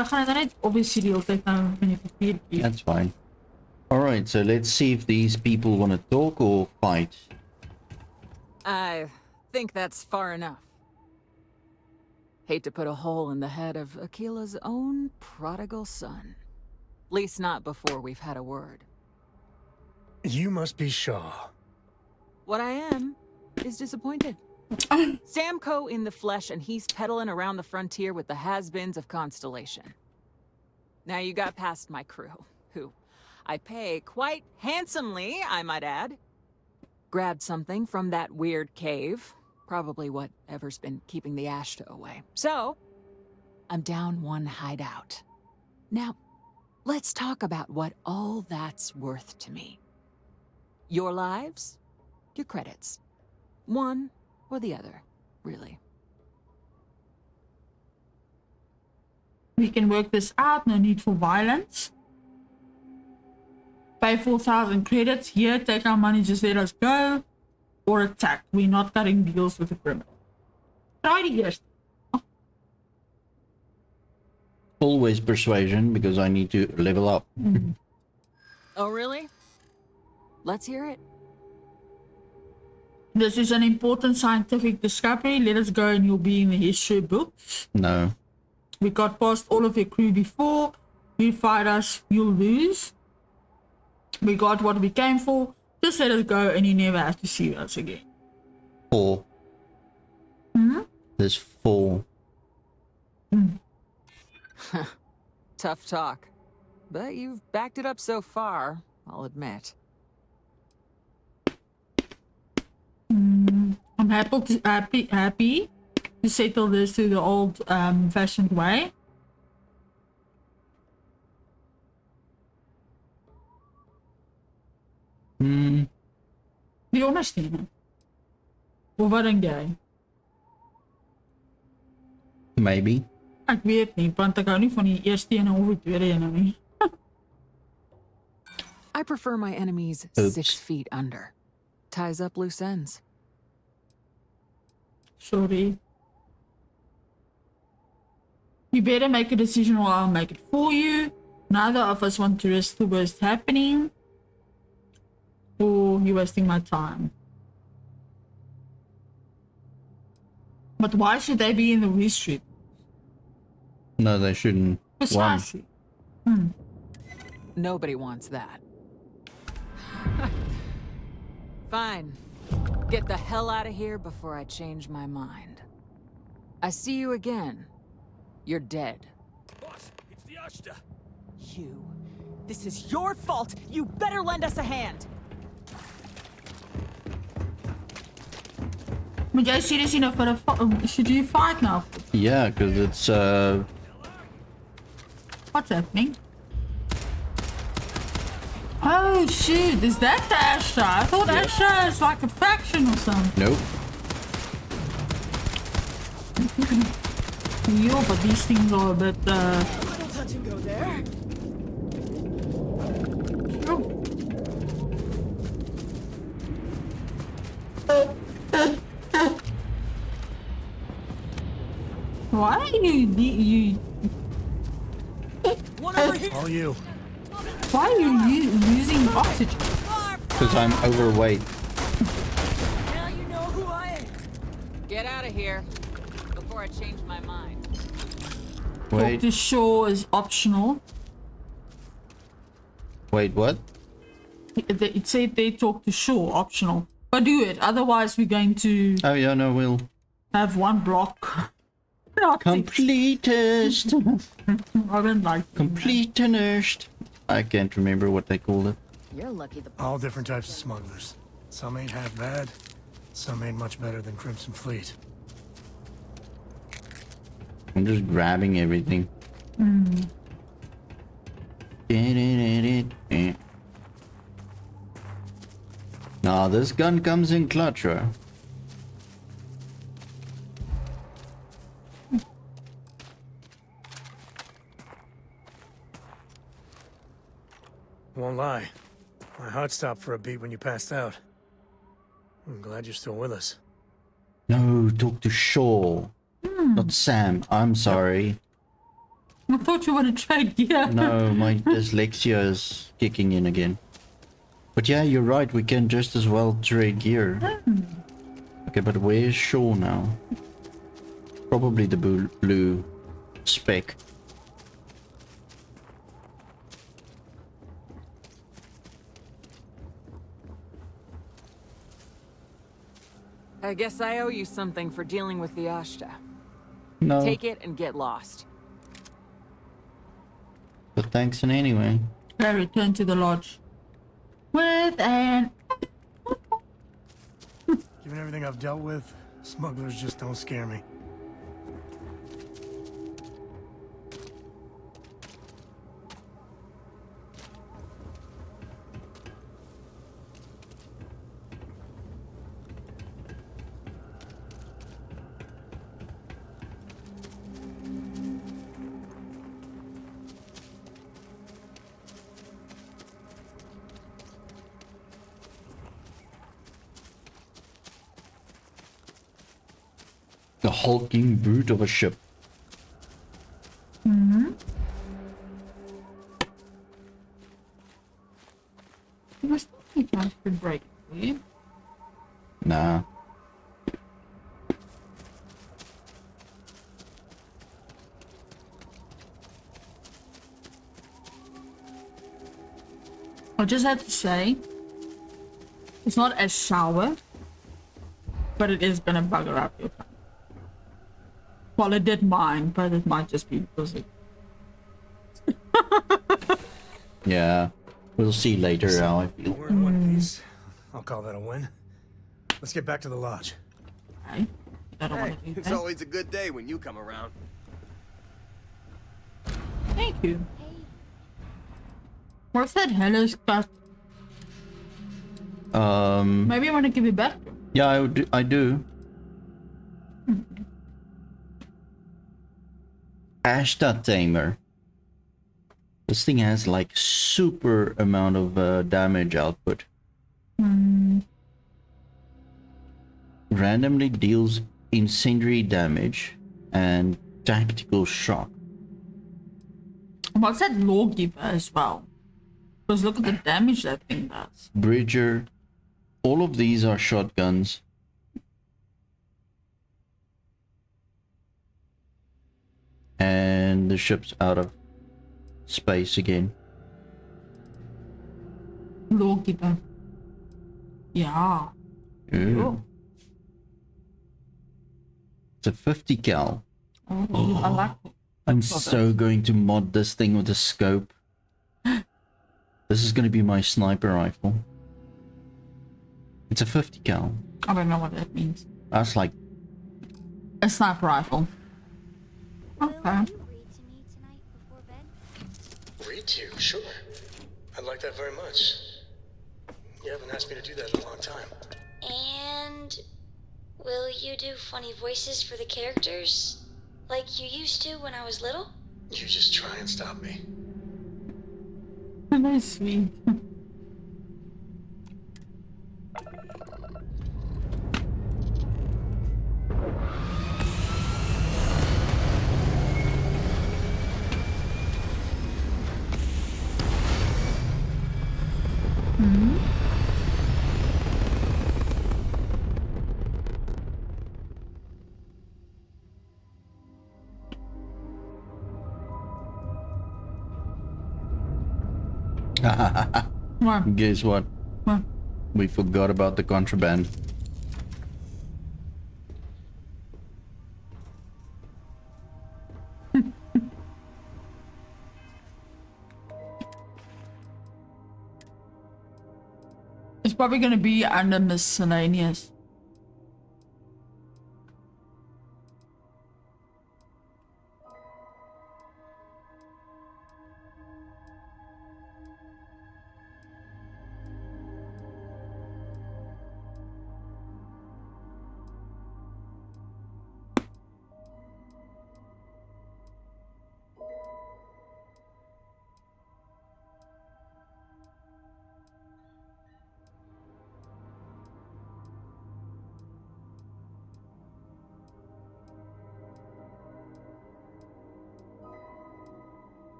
We gaan het net obviously die hele tyd nou met die papiertjie. That's fine. Alright, so let's see if these people want to talk or fight. I think that's far enough. Hate to put a hole in the head of Akila's own prodigal son. At least not before we've had a word. You must be Shaw. What I am is disappointed. Sam Coe in the flesh, and he's peddling around the frontier with the has-beens of Constellation. Now you got past my crew, who I pay quite handsomely, I might add. Grabbed something from that weird cave. Probably whatever's been keeping the Ashta away. So, I'm down one hideout. Now, let's talk about what all that's worth to me. Your lives, your credits. One or the other, really. We can work this out, no need for violence. Pay 4,000 credits. Here, take our money, just let us go. Or attack. We're not cutting deals with the criminal. Try the eerste. Always persuasion, because I need to level up. Oh, really? Let's hear it. This is an important scientific discovery. Let us go and you'll be in the history books. No. We got past all of your crew before. You fight us, you'll lose. We got what we came for. Just let us go and you never have to see us again. 4. There's 4. Tough talk. But you've backed it up so far, I'll admit. I'm happy to settle this to the old fashioned way. Die ondersteunen. Of wat denk jy? Maybe. Ek weet nie, want ek hou nie van die eerste ene of die tweede ene nie. I prefer my enemies 6 feet under. Ties up loose ends. Sorry. You better make a decision or I'll make it for you. Neither of us want to risk the worst happening. Or you're wasting my time. But why should they be in the history? No, they shouldn't. Precisely. Nobody wants that. Fine. Get the hell out of here before I change my mind. I see you again. You're dead. Boss, it's the Ashta. You. This is your fault. You better lend us a hand. Moet jy seriously nou vir 'n should you fight now? Yeah, because it's What's happening? Oh shoot, is that the Ashta? I thought Ashta is like a faction or something. Nope. Yeah, but these things are a bit Little touch and go there. Why are you All you. Why are you losing oxygen? because I'm overweight. Now you know who I am. Get out of here before I change my mind. Talk Wait. to shore is optional. Wait, what? It said they talk to shore optional. But do it, otherwise we're going to Oh yeah, no, we'll have one block. completest. I don't like Completionist. I can't remember what they called it. You're lucky the All different types of smugglers. Some ain't half bad. Some ain't much better than Crimson Fleet. I'm just grabbing everything. Nah, this gun comes in clutch, right? Won't lie. My heart stopped for a beat when you passed out. I'm glad you're still with us. No, talk to Shaw. Not Sam. I'm sorry. I thought you wanted to trade gear. No, my dyslexia is kicking in again. But yeah, you're right. We can just as well trade gear. Okay, but where's Shaw now? Probably the blue speck. I guess I owe you something for dealing with the Ashta. No. Take it and get lost. But thanks in anyway. I return to the lodge. With an... Given everything I've dealt with, smugglers just don't scare me. The hulking brute of a ship. You must not be trying to break it. Nah. I just have to say, it's not as sour, but it is gonna bugger up your tongue. Well, it did mine, but it might just be because it... Yeah. We'll see later how I feel. We're in one piece. I'll call that a win. Let's get back to the lodge. Okay. I don't Hey, want to do it's that. always a good day when you come around. Thank you. What's that hello's cut? Maybe I want to give it back. Yeah, I do. Ashta Tamer. This thing has like super amount of damage output. Randomly deals incendiary damage and tactical shock. What's that lawgiver as well? Because look at the damage that thing does. Bridger. All of these are shotguns. And the ship's out of space again. Lawgiver. Yeah. Ooh. It's a 50 cal. Oh, I like it. I'm so going to mod this thing with a scope. This is going to be my sniper rifle. It's a 50 cal. I don't know what that means. That's like a sniper rifle. Okay. Read to you, sure. I'd like that very much. You haven't asked me to do that in a long time. And will you do funny voices for the characters? Like you used to when I was little? You just try and stop me. That's sweet. What? Guess what? What? We forgot about the contraband. It's probably going to be under miscellaneous.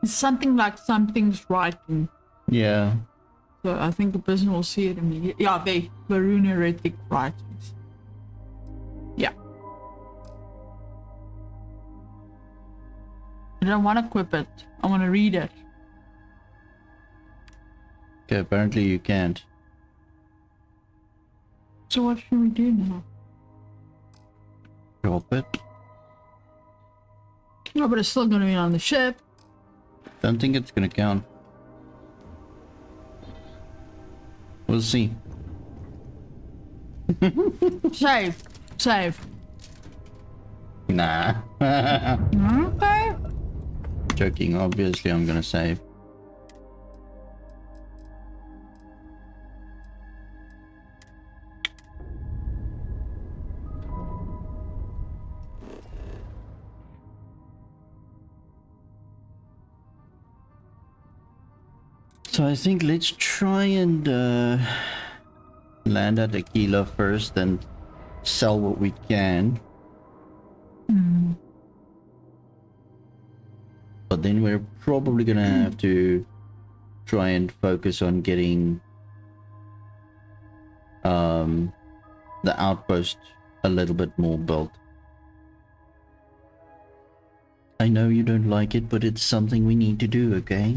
It's something like something's writing. Yeah. So I think the person will see it immediately. Yeah, they Varuneritic writings. Yeah. I don't want to equip it. I want to read it. Okay, apparently you can't. So what should we do now? Drop it. No, but it's still going to be on the ship. Don't think it's gonna count. We'll see. Save. Save. Nah. Okay. Joking, obviously I'm gonna save. So I think let's try and land at Aquila first and sell what we can. But then we're probably gonna have to try and focus on getting the outpost a little bit more built. I know you don't like it, but it's something we need to do, okay?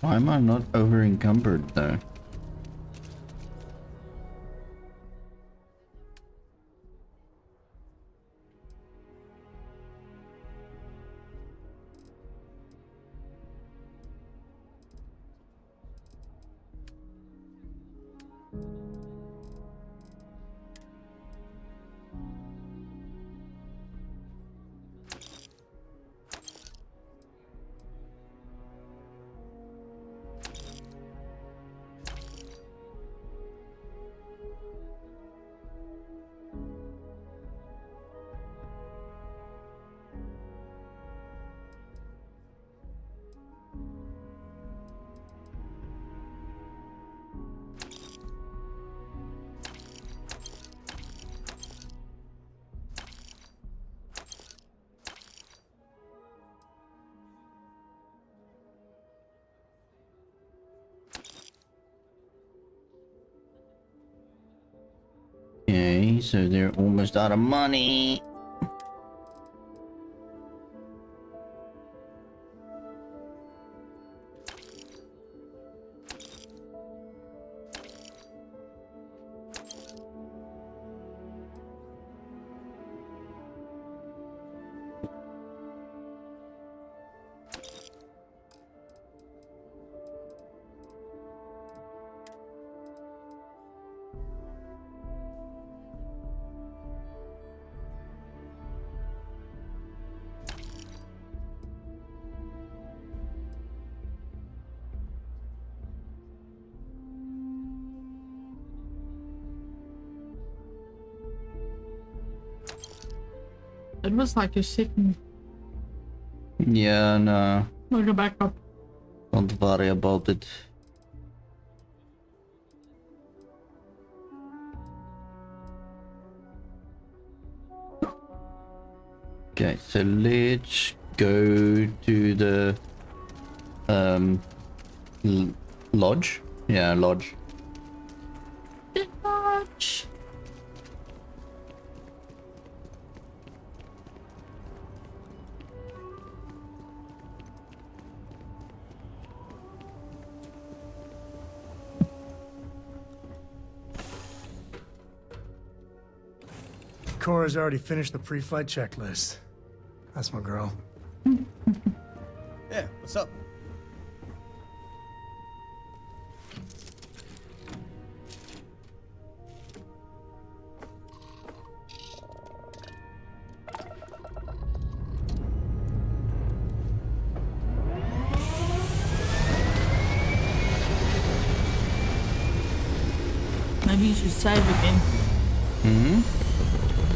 Why am I not over encumbered though? Okay, so they're almost out of money. It was like you're sitting. Yeah, no. We'll go back up. Don't worry about it. Okay, so let's go to the lodge. Yeah, lodge. Lodge. Cora's already finished the pre-flight checklist. That's my girl. Yeah, what's up? Maybe you should save again.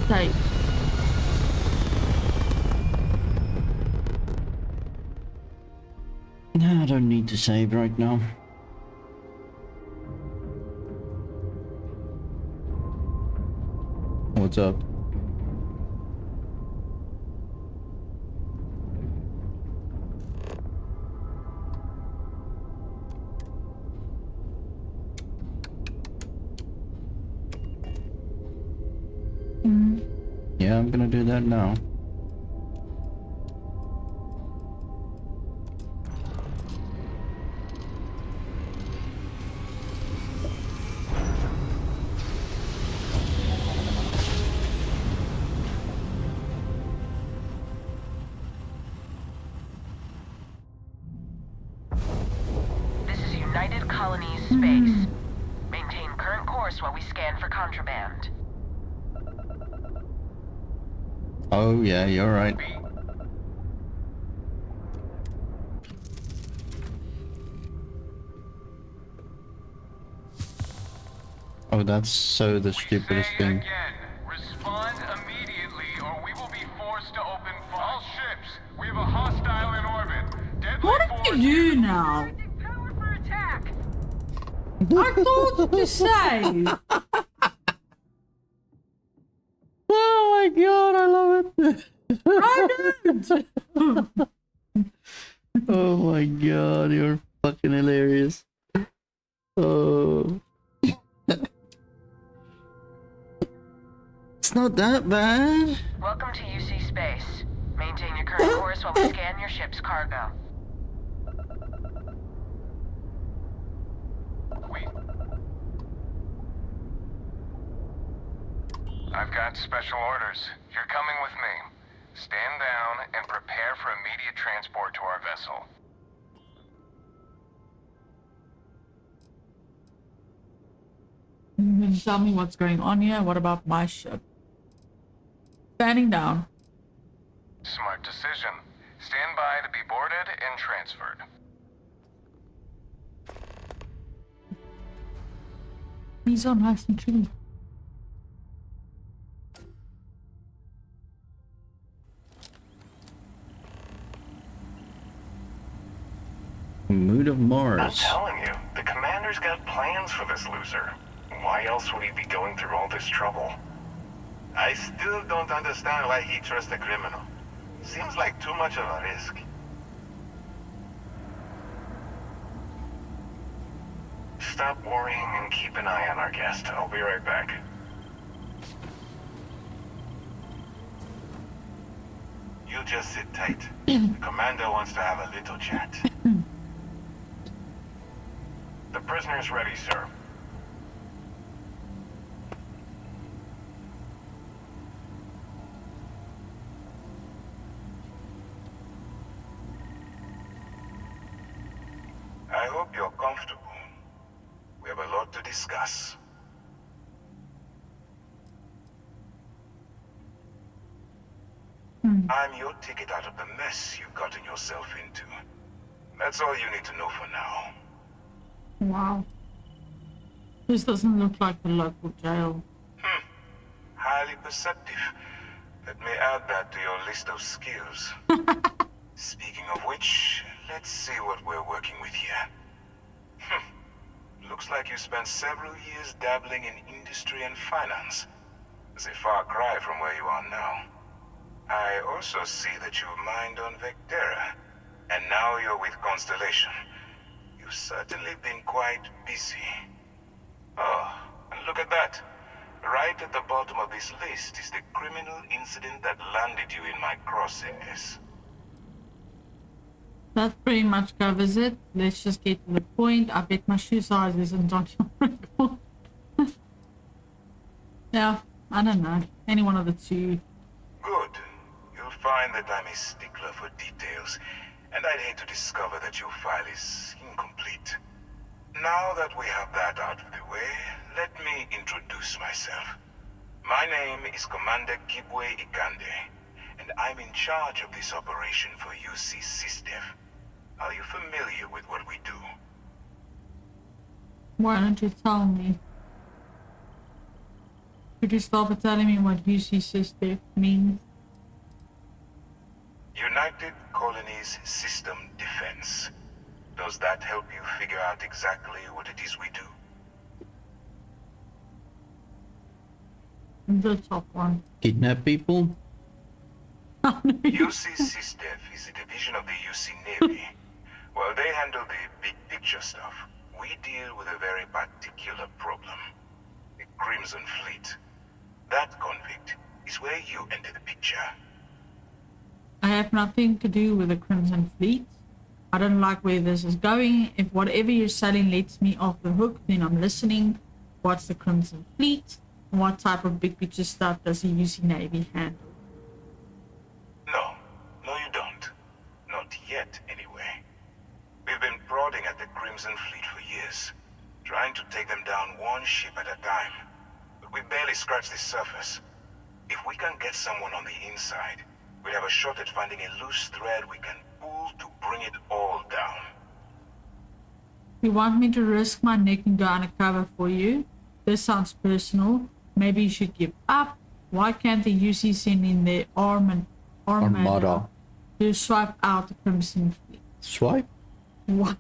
Save. No, I don't need to save right now. What's up? Yeah, I'm gonna do that now. This is United Colonies space. Maintain current course while we scan for contraband. Oh yeah, you're right. Oh, that's so the stupidest thing. Respond immediately, or we will be forced to open fire. All ships, we have a hostile in orbit. Deadly What did you do now? I thought to save. Oh my god, I love it. I don't. Oh my god, you're fucking hilarious. Oh. It's not that bad. Welcome to UC space. Maintain your current course while we scan your ship's cargo. I've got special orders. You're coming with me. Stand down and prepare for immediate transport to our vessel. Can you tell me what's going on here? What about my ship? Standing down. Smart decision. Stand by to be boarded and transferred. These are nice and chilly. Mood of Mars. I'm telling you, the commander's got plans for this loser. Why else would he be going through all this trouble? I still don't understand why he trusts a criminal. Seems like too much of a risk. Stop worrying and keep an eye on our guest. I'll be right back. You just sit tight. The commander wants to have a little chat. The prisoner's ready, sir. I hope you're comfortable. We have a lot to discuss. I'm your ticket out of the mess you've gotten yourself into. That's all you need to know for now. Wow. This doesn't look like the local jail. Highly perceptive. Let me add that to your list of skills. Speaking of which, let's see what we're working with here. Looks like you spent several years dabbling in industry and finance. It's a far cry from where you are now. I also see that you mined on Vectera, and now you're with Constellation. You've certainly been quite busy. Oh, and look at that. Right at the bottom of this list is the criminal incident that landed you in my crosshairs. That pretty much covers it. Let's just get to the point. I bet my shoe size isn't on your record. Yeah, I don't know. Any one of the two. Good. You'll find that I'm a stickler for details, and I'd hate to discover that your file is incomplete. Now that we have that out of the way, let me introduce myself. My name is Commander Kibwe Ikande, and I'm in charge of this operation for UC SysDef. Are you familiar with what we do? Why don't you tell me? Could you stop at telling me what UC SysDef means? United Colonies System Defense. Does that help you figure out exactly what it is we do? The top one. Kidnap people? UC SysDev is a division of the UC Navy. Well, they handle the big picture stuff. We deal with a very particular problem. The Crimson Fleet. That convict is where you enter the picture. I have nothing to do with the Crimson Fleet. I don't like where this is going. If whatever you're selling lets me off the hook, then I'm listening. What's the Crimson Fleet? What type of big picture stuff does the UC Navy handle? No, you don't. Not yet, anyway. We've been prodding at the Crimson Fleet for years, trying to take them down one ship at a time. But we barely scratched the surface. If we can get someone on the inside, we'll have a shot at finding a loose thread we can pull to bring it all down. You want me to risk my neck and go undercover for you? This sounds personal. Maybe you should give up. Why can't the UC send in their armada to swipe out the Crimson Fleet? Swipe? What?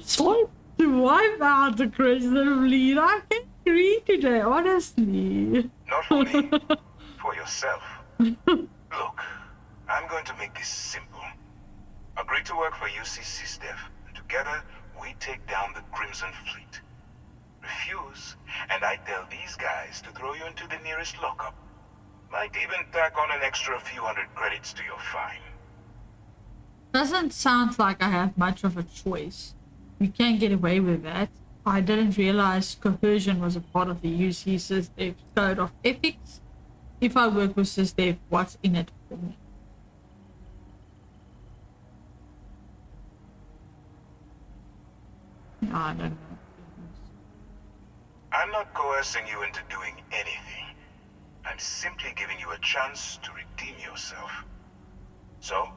Swipe? To wipe out the Crimson Fleet? I can't read today, honestly. Not for me. For yourself. Look, I'm going to make this simple. Agree to work for UC SysDev, and together we take down the Crimson Fleet. Refuse, and I tell these guys to throw you into the nearest lockup. Might even tack on an extra few hundred credits to your fine. Doesn't sound like I have much of a choice. You can't get away with that. I didn't realize coercion was a part of the UC SysDev code of ethics. If I work with SysDev, what's in it for me? I don't know. I'm not coercing you into doing anything. I'm simply giving you a chance to redeem yourself. So,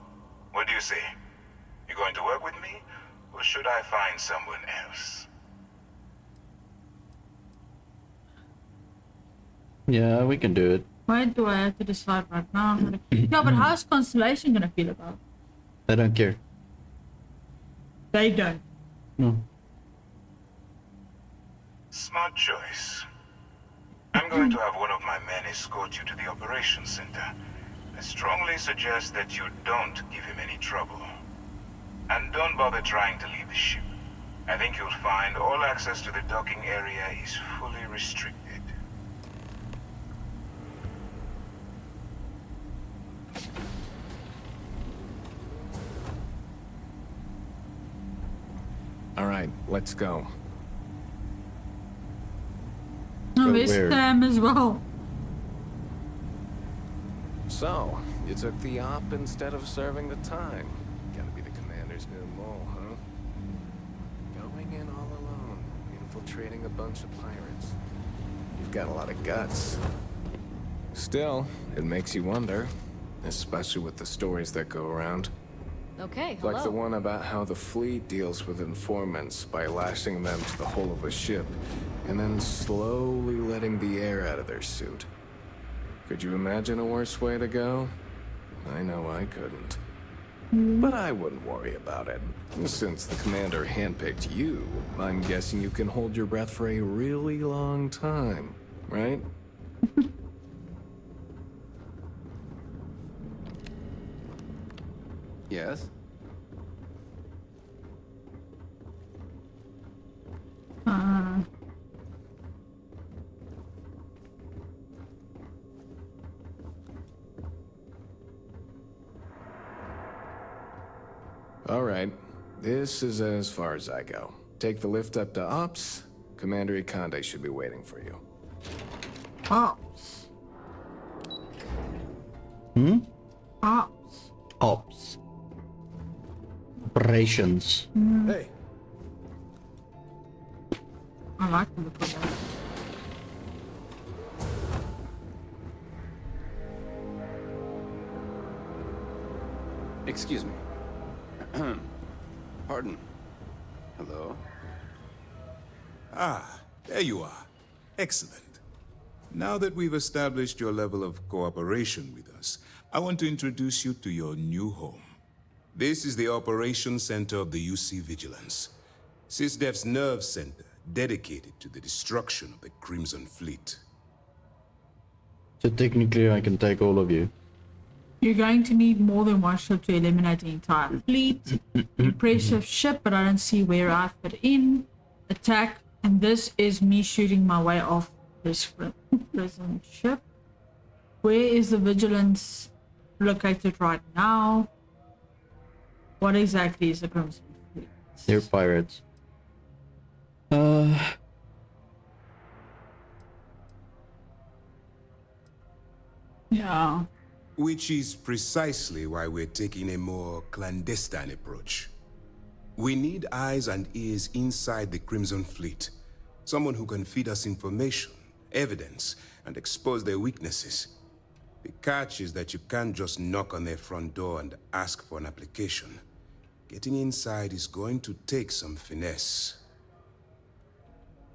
what do you say? You going to work with me, or should I find someone else? Yeah, we can do it. Why do I have to decide right now? Yeah, but how's Constellation gonna feel about it? I don't care. They don't. No. Smart choice. I'm going to have one of my men escort you to the operations center. I strongly suggest that you don't give him any trouble. And don't bother trying to leave the ship. I think you'll find all access to the docking area is fully restricted. All right, let's go. Oh, it's them as well. So, you took the op instead of serving the time. Gotta be the commander's new mole, huh? Going in all alone, infiltrating a bunch of pirates. You've got a lot of guts. Still, it makes you wonder, especially with the stories that go around. Okay, hello. Like the one about how the fleet deals with informants by lashing them to the hull of a ship and then slowly letting the air out of their suit. Could you imagine a worse way to go? I know I couldn't. But I wouldn't worry about it. Since the commander handpicked you, I'm guessing you can hold your breath for a really long time, right? Yes? All right. This is as far as I go. Take the lift up to Ops. Commander Ikande should be waiting for you. Ops. Hmm? Ops. Ops. Operations. Hey. I like the look of that. Excuse me. Pardon. Hello? Ah, there you are. Excellent. Now that we've established your level of cooperation with us, I want to introduce you to your new home. This is the operations center of the UC Vigilance. SysDef's nerve center, dedicated to the destruction of the Crimson Fleet. So technically I can take all of you. You're going to need more than one ship to eliminate the entire fleet. Impressive ship, but I don't see where I fit in. Attack, and this is me shooting my way off this prison ship. Where is the Vigilance located right now? What exactly is the Crimson Fleet? They're pirates. Yeah. Which is precisely why we're taking a more clandestine approach. We need eyes and ears inside the Crimson Fleet. Someone who can feed us information, evidence, and expose their weaknesses. The catch is that you can't just knock on their front door and ask for an application. Getting inside is going to take some finesse.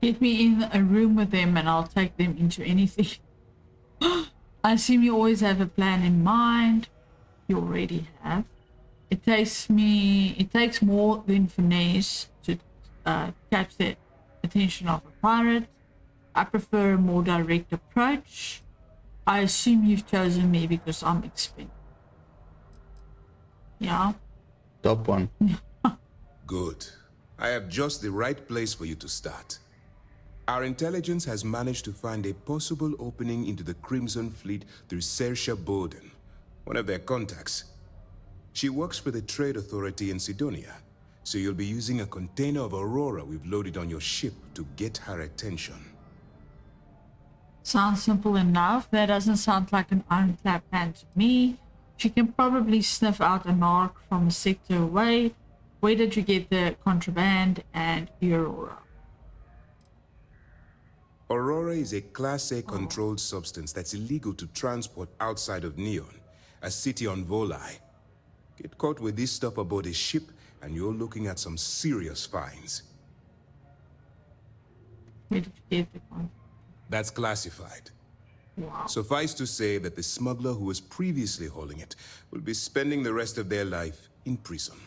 Get me in a room with them and I'll take them into anything. I assume you always have a plan in mind. You already have. It takes more than finesse to catch the attention of a pirate. I prefer a more direct approach. I assume you've chosen me because I'm expensive. Yeah. Top one. Good. I have just the right place for you to start. Our intelligence has managed to find a possible opening into the Crimson Fleet through Saoirse Bowden, one of their contacts. She works for the Trade Authority in Sidonia, so you'll be using a container of Aurora we've loaded on your ship to get her attention. Sounds simple enough. That doesn't sound like an ironclad plan to me. She can probably sniff out a narc from a sector away. Where did you get the contraband and the Aurora? Aurora is a Class A controlled substance that's illegal to transport outside of Neon, a city on Volai. Get caught with this stuff aboard a ship, and you're looking at some serious fines. Where did you get the contraband? That's classified. Wow. Suffice to say that the smuggler who was previously hauling it will be spending the rest of their life in prison.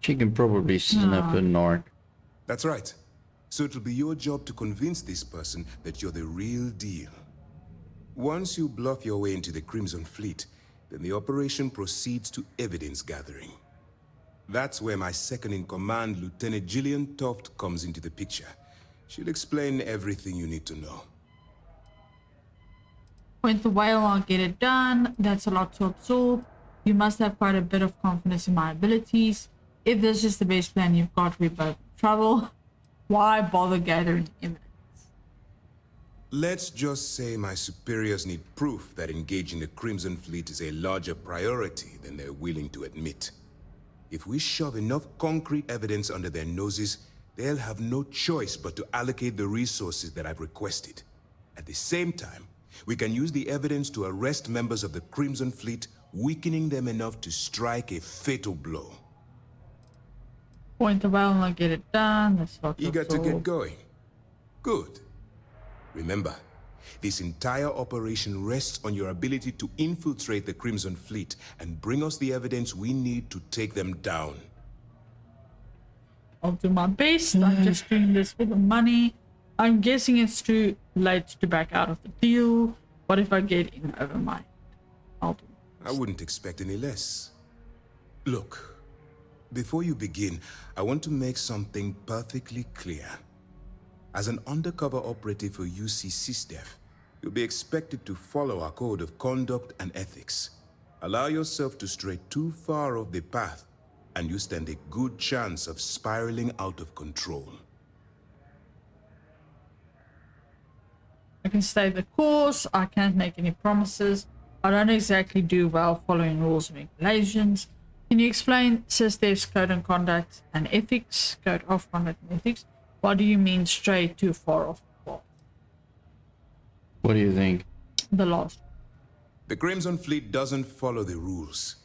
She can probably sniff a narc. That's right. So it'll be your job to convince this person that you're the real deal. Once you bluff your way into the Crimson Fleet, then the operation proceeds to evidence gathering. That's where my second-in-command, Lieutenant Gillian Toft, comes into the picture. She'll explain everything you need to know. Point the whale, I'll get it done. That's a lot to absorb. You must have quite a bit of confidence in my abilities. If this is the best plan you've got, we're both in trouble. Why bother gathering evidence? Let's just say my superiors need proof that engaging the Crimson Fleet is a larger priority than they're willing to admit. If we shove enough concrete evidence under their noses, they'll have no choice but to allocate the resources that I've requested. At the same time, we can use the evidence to arrest members of the Crimson Fleet, weakening them enough to strike a fatal blow. Point the whale and I'll get it done. That's not Eager to get going? Good. Remember, this entire operation rests on your ability to infiltrate the Crimson Fleet and bring us the evidence we need to take them down. I'll do my best. I'm just doing this for the money. I'm guessing it's too late to back out of the deal. What if I get in over my head? I'll do my best. I wouldn't expect any less. Look. Before you begin, I want to make something perfectly clear. As an undercover operative for UC SysDef, you'll be expected to follow our code of conduct and ethics. Allow yourself to stray too far off the path, and you stand a good chance of spiraling out of control. I can stay the course. I can't make any promises. I don't exactly do well following rules and regulations. Can you explain SysDef's code of conduct and ethics? Code of conduct and ethics. What do you mean stray too far off the path? What do you think? The last. The Crimson Fleet doesn't follow the rules.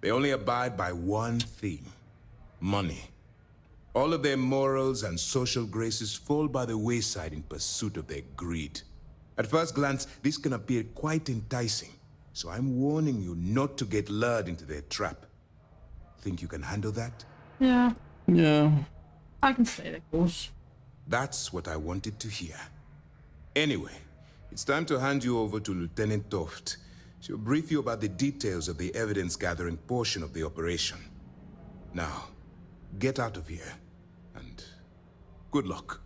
They only abide by one theme: money. All of their morals and social graces fall by the wayside in pursuit of their greed. At first glance, this can appear quite enticing. so I'm warning you not to get lured into their trap. Think you can handle that? Yeah, Yeah. I can say that, course. That's what I wanted to hear. Anyway, it's time to hand you over to Lieutenant Toft. She'll brief you about the details of the evidence-gathering portion of the operation. Now, get out of here, and good luck.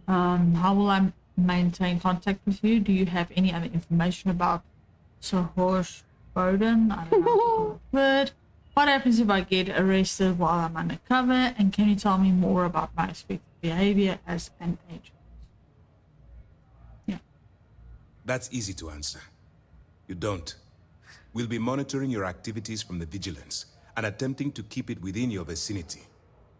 How will I maintain contact with you? Do you have any other information about Sahorsh Bowden? I don't know the word. What happens if I get arrested while I'm undercover? And can you tell me more about my expected behavior as an agent? Yeah. That's easy to answer. You don't. We'll be monitoring your activities from the Vigilance and attempting to keep it within your vicinity.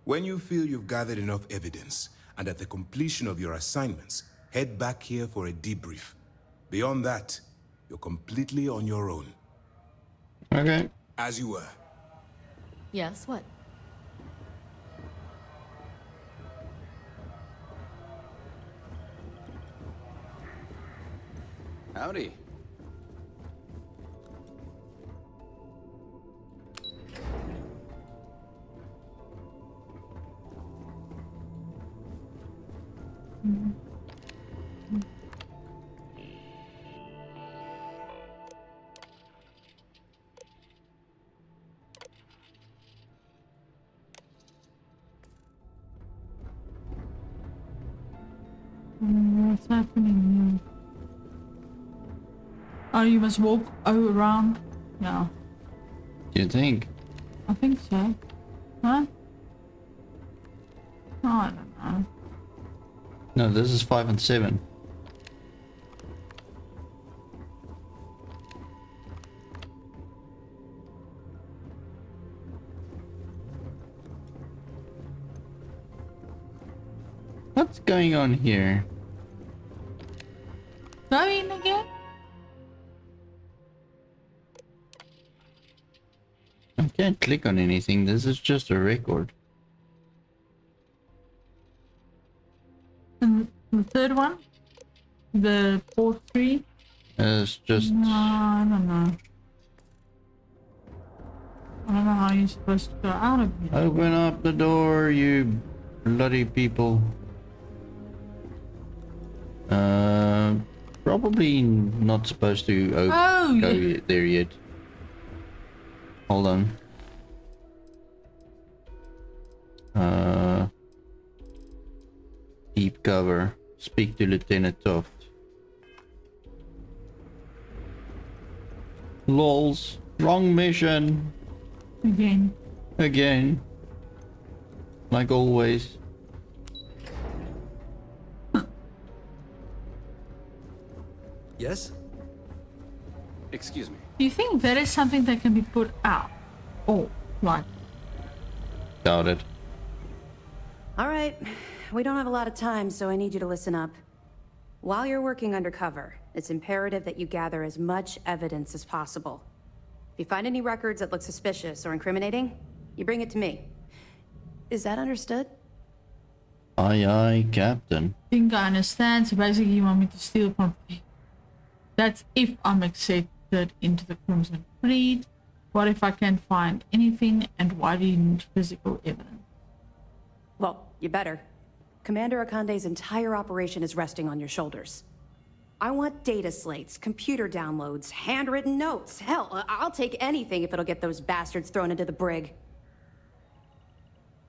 When you feel you've gathered enough evidence, and at the completion of your assignments, head back here for a debrief. Beyond that, you're completely on your own. Okay. As you were. Yes, what? Howdy. What's happening here? Oh, you must walk around? Yeah. Do you think? I think so. Huh? Oh, I don't know. No, this is 5 and 7. What's going on here? Go in again? I can't click on anything. This is just a record. And the third one? The port 3? It's just... No, I don't know. I don't know how you're supposed to go out of here. Open up the door, you bloody people. Probably not supposed to go there yet. Hold on. Deep cover. Speak to Lieutenant Toft. Lols. Wrong mission. Again. Like always. Yes? Excuse me. Do you think that is something that can be put out? Oh, like. Doubt it. All right. We don't have a lot of time, so I need you to listen up. While you're working undercover, it's imperative that you gather as much evidence as possible. If you find any records that look suspicious or incriminating, you bring it to me. Is that understood? Aye, aye, Captain. I think I understand. So basically you want me to steal from... That's if I'm accepted into the Crimson Fleet. What if I can't find anything, and why do you need physical evidence? Well, you better. Commander Akande's entire operation is resting on your shoulders. I want data slates, computer downloads, handwritten notes. Hell, I'll take anything if it'll get those bastards thrown into the brig.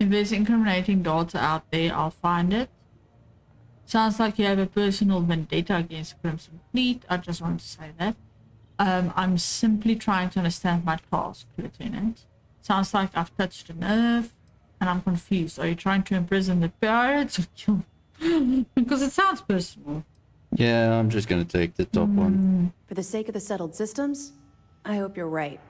If there's incriminating data out there, I'll find it. Sounds like you have a personal vendetta against the Crimson Fleet. I just wanted to say that. I'm simply trying to understand my task, Lieutenant. Sounds like I've touched a nerve, and I'm confused. Are you trying to imprison the pirates or kill them? Because it sounds personal. Yeah, I'm just gonna take the top one. For the sake of the settled systems, I hope you're right.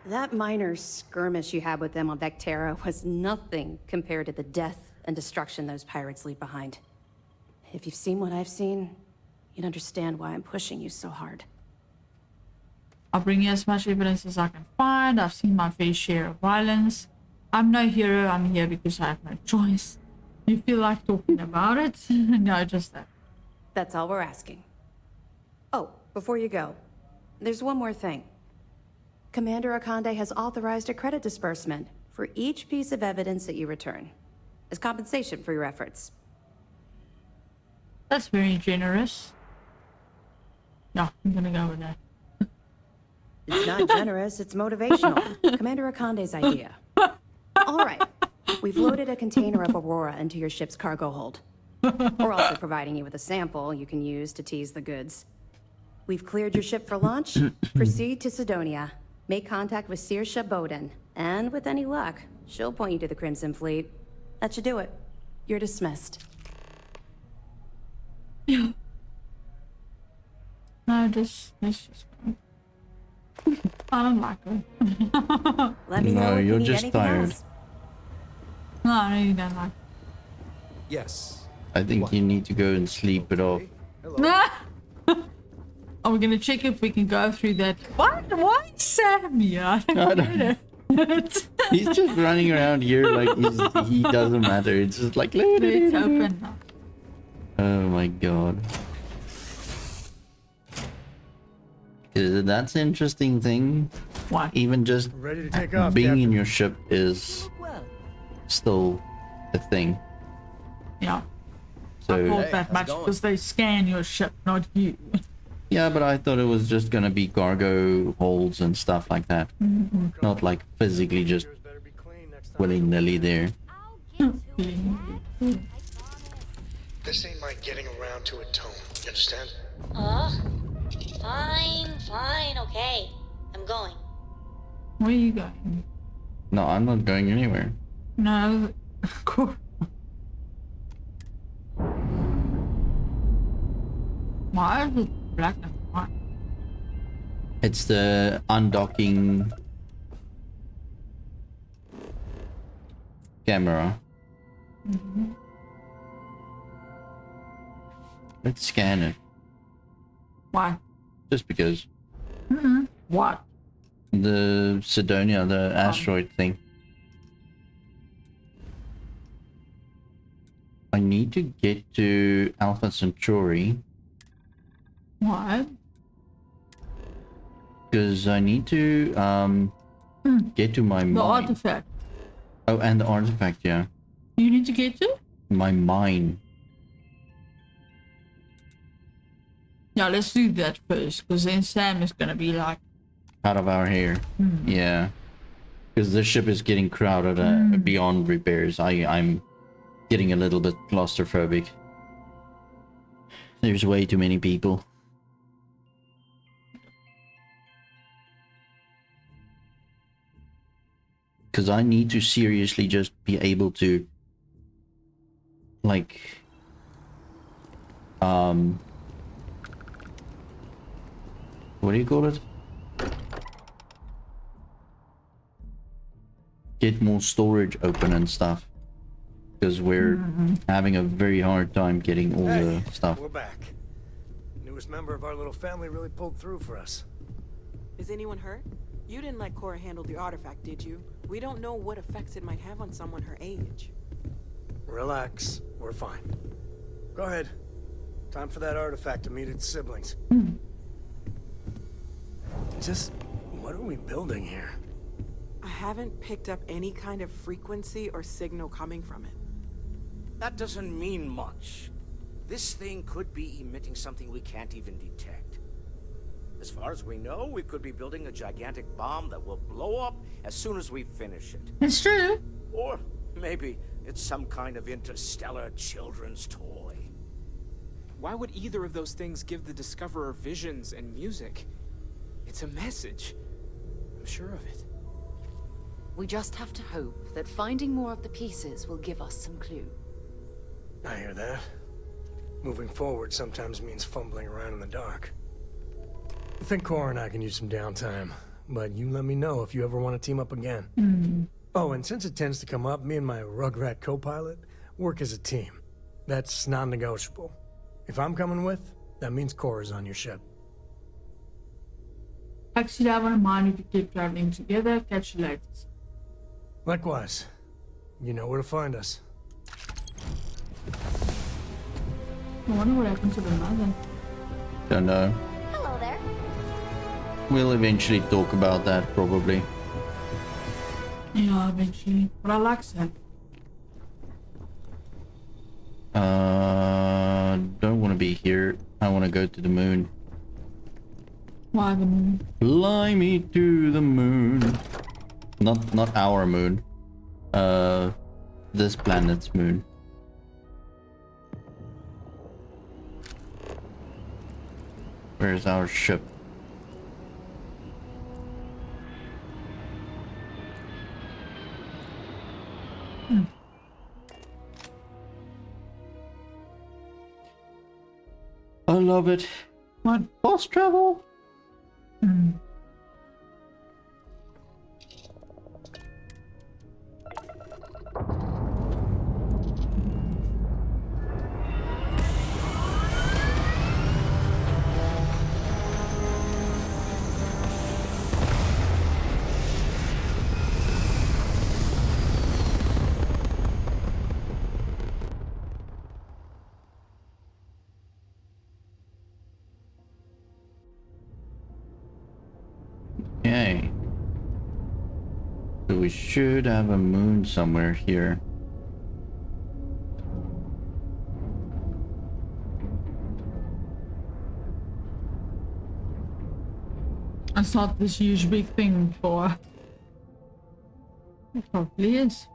That minor skirmish you had with them on Vectera was nothing compared to the death and destruction those pirates leave behind. If you've seen what I've seen, you'd understand why I'm pushing you so hard. I'll bring you as much evidence as I can find. I've seen my fair share of violence. I'm no hero. I'm here because I have no choice. You feel like talking about it? No, just that. That's all we're asking. Oh, before you go, there's one more thing. Commander Akande has authorized a credit disbursement for each piece of evidence that you return, as compensation for your efforts. That's very generous. No, I'm gonna go with that. It's not generous, it's motivational. Commander Akande's idea. All right, we've loaded a container of Aurora into your ship's cargo hold. We're also providing you with a sample you can use to tease the goods. We've cleared your ship for launch. Proceed to Sidonia. Make contact with Saoirse Bowden. And with any luck, she'll point you to the Crimson Fleet. That should do it. You're dismissed. Yeah. No, let's just go. I don't like it. Let me know No, if you you're need just anything tired. else. No, I really don't like Yes. I think you need to go and sleep it off. it. Are we gonna check if we can go through that? What? Why Sam here? I don't get it. He's just running around here like he doesn't matter. It's just like Let's open now. Oh my god. That's an interesting thing. What? Even just Ready to take off, being Captain. in your ship is still a thing. Yeah. So I thought that much because they scan your ship, not you. yeah, but I thought it was just gonna be cargo holds and stuff like that. Not like physically just willy-nilly there. This ain't like getting around to a tome. You understand? Fine, okay. I'm going. Where are you going? No, I'm not going anywhere. No, of course. Why is it black and white? It's the undocking camera. Let's scan it. Why? Just because. What? The Sidonia, the asteroid thing. I need to get to Alpha Centauri. What? Because I need to get to my The mine. artifact. Oh, and the artifact, yeah. You need to get to? My mine. Yeah, let's do that first, because then Sam is gonna be like, Out of our hair. Yeah. Because the ship is getting crowded beyond repairs. I'm getting a little bit claustrophobic. There's way too many people. Because I need to seriously just be able to, like, what do you call it? Get more storage open and stuff. Because we're having a very hard time getting all the stuff. We're back. Newest member of our little family really pulled through for us. Is anyone hurt? You didn't let Cora handle the artifact, did you? We don't know what effects it might have on someone her age. Relax. We're fine. Go ahead. Time for that artifact to meet its siblings. Just what are we building here? I haven't picked up any kind of frequency or signal coming from it. That doesn't mean much. This thing could be emitting something we can't even detect. As far as we know, we could be building a gigantic bomb that will blow up as soon as we finish it. It's true. Or maybe it's some kind of interstellar children's toy. Why would either of those things give the Discoverer visions and music? It's a message. I'm sure of it. We just have to hope that finding more of the pieces will give us some clue. I hear that. Moving forward sometimes means fumbling around in the dark. I think Cora and I can use some downtime, but you let me know if you ever want to team up again. Oh, and since it tends to come up, me and my Rugrat co-pilot work as a team. That's non-negotiable. If I'm coming with, that means Cora's on your ship. Actually, I wouldn't mind if you keep traveling together. Catch you later. Likewise. You know where to find us. I wonder what happened to the mother. Don't know. Hello there. We'll eventually talk about that, probably. Yeah, eventually. But I like that. Don't want to be here. I want to go to the moon. Why the moon? Fly me to the moon. Not our moon. This planet's moon. Where's our ship? I love it. What? Fast travel. Okay. So we should have a moon somewhere here. It's not this huge big thing for. It probably is.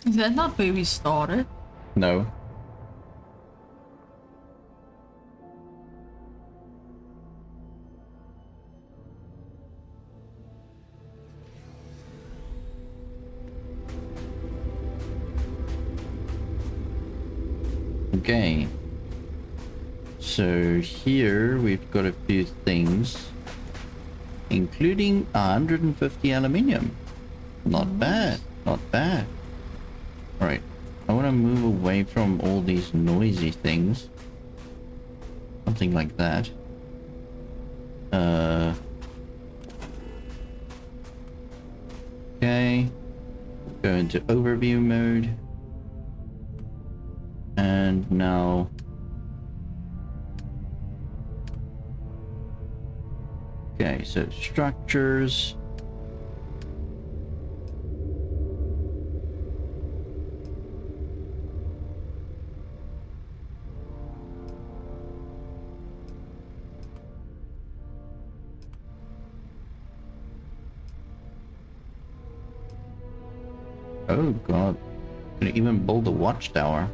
Is that not where we started? No. Okay. So here we've got a few things, including 150 aluminium. Not bad, not bad. Alright, I want to move away from all these noisy things. Something like that. Okay. Go into overview mode. And now... Okay, so structures. Oh god, can even build a watchtower.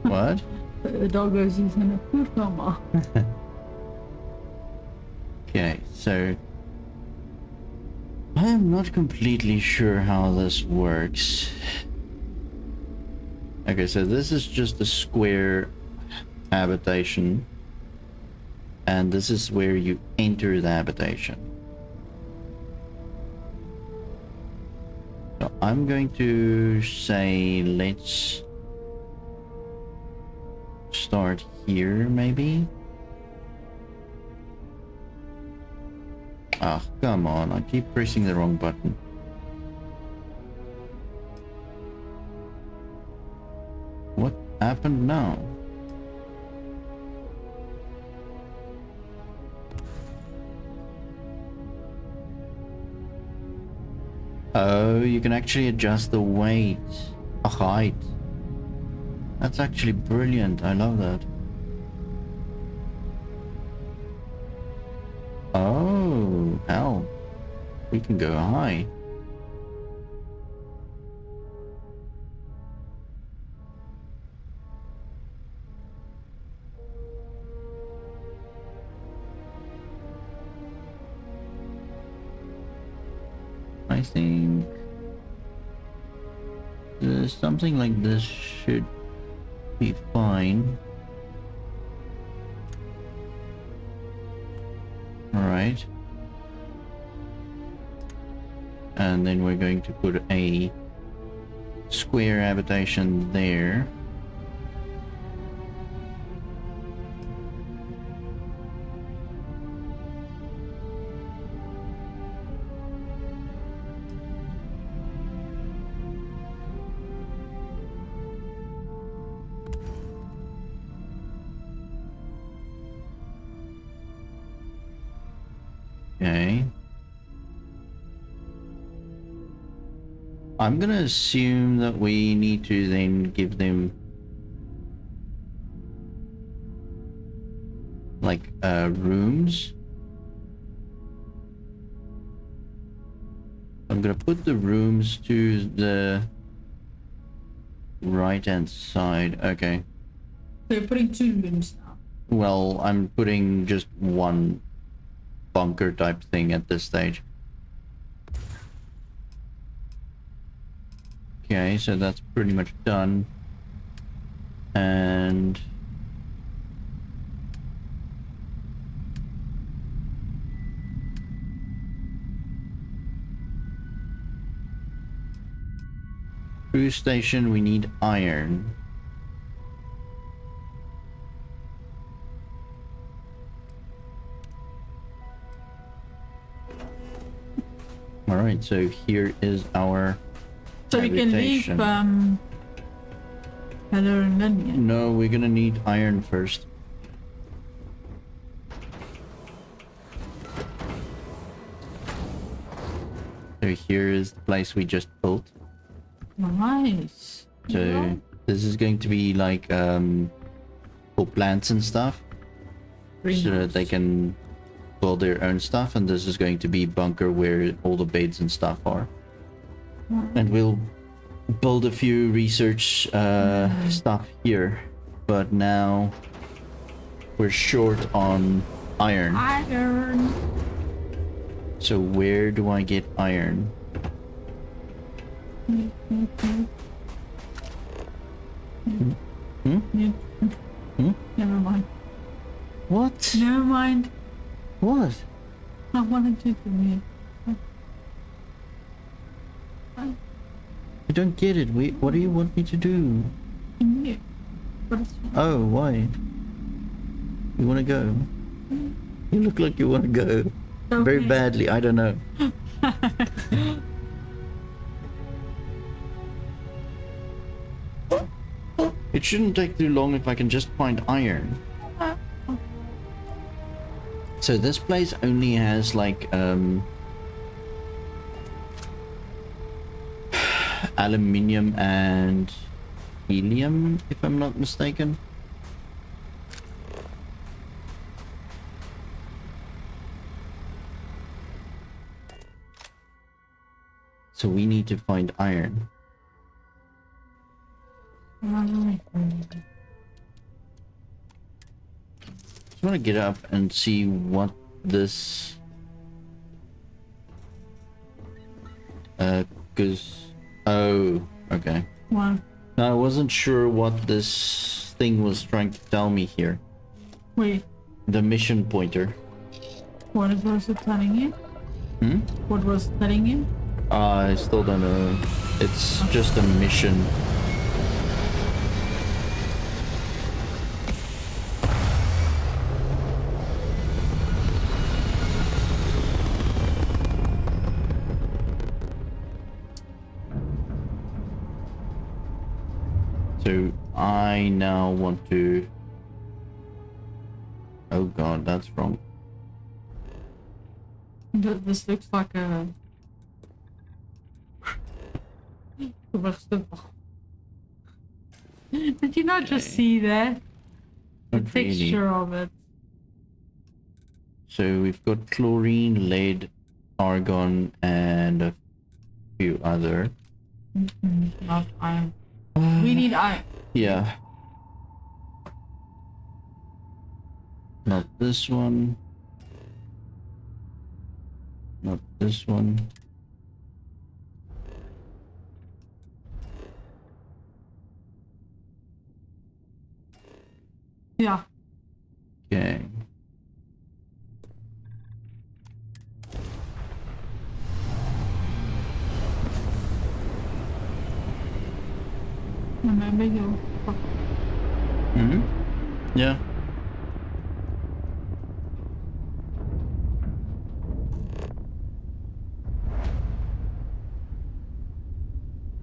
What? The dog goes, he's in a food coma. Okay, so I am not completely sure how this works. Okay, so this is just a square habitation, and this is where you enter the habitation. So I'm going to say let's start here, maybe. Ah, come on, I keep pressing the wrong button. What happened now? Oh, you can actually adjust the weight, height. That's actually brilliant. I love that. Oh, hell. We can go high. I think something like this should be fine. Alright. And then we're going to put a square habitation there. Okay. I'm gonna assume that we need to then give them like rooms. I'm gonna put the rooms to the right hand side. Okay. So you're putting 2 rooms now. Well, I'm putting just one bunker type thing at this stage. Okay, so that's pretty much done. And crew station, we need iron. Alright, so here is our So we can leave Heather and Lynn, yeah? No, we're gonna need iron first. So here is the place we just built. Nice. So Yeah. this is going to be like for plants and stuff. So that they can build their own stuff, and this is going to be bunker where all the beds and stuff are. And we'll build a few research stuff here, but now we're short on iron. Iron. So where do I get iron? Hmm? Never mind. What? Never mind. What? I wanted to do it. I don't get it. What do you want me to do? Yeah. But it's fine. Oh, why? You want to go? You look like you want to go. Okay. Very badly, I don't know. It shouldn't take too long if I can just find iron. So this place only has like aluminium and helium, if I'm not mistaken. So we need to find iron. Just want to get up and see what this oh, okay. What? No, I wasn't sure what this thing was trying to tell me here. Wait, The mission pointer. what was it telling you? Hmm? What was it telling you? I still don't know. It's just a mission. So I now want to... Oh god, that's wrong. This looks like a... Did you not just see that? The Not really. texture of it. So we've got chlorine, lead, argon, and a few other. Not iron. We need iron. Yeah. Not this one. Not this one. Yeah. Okay. Remember you. Hmm? Yeah.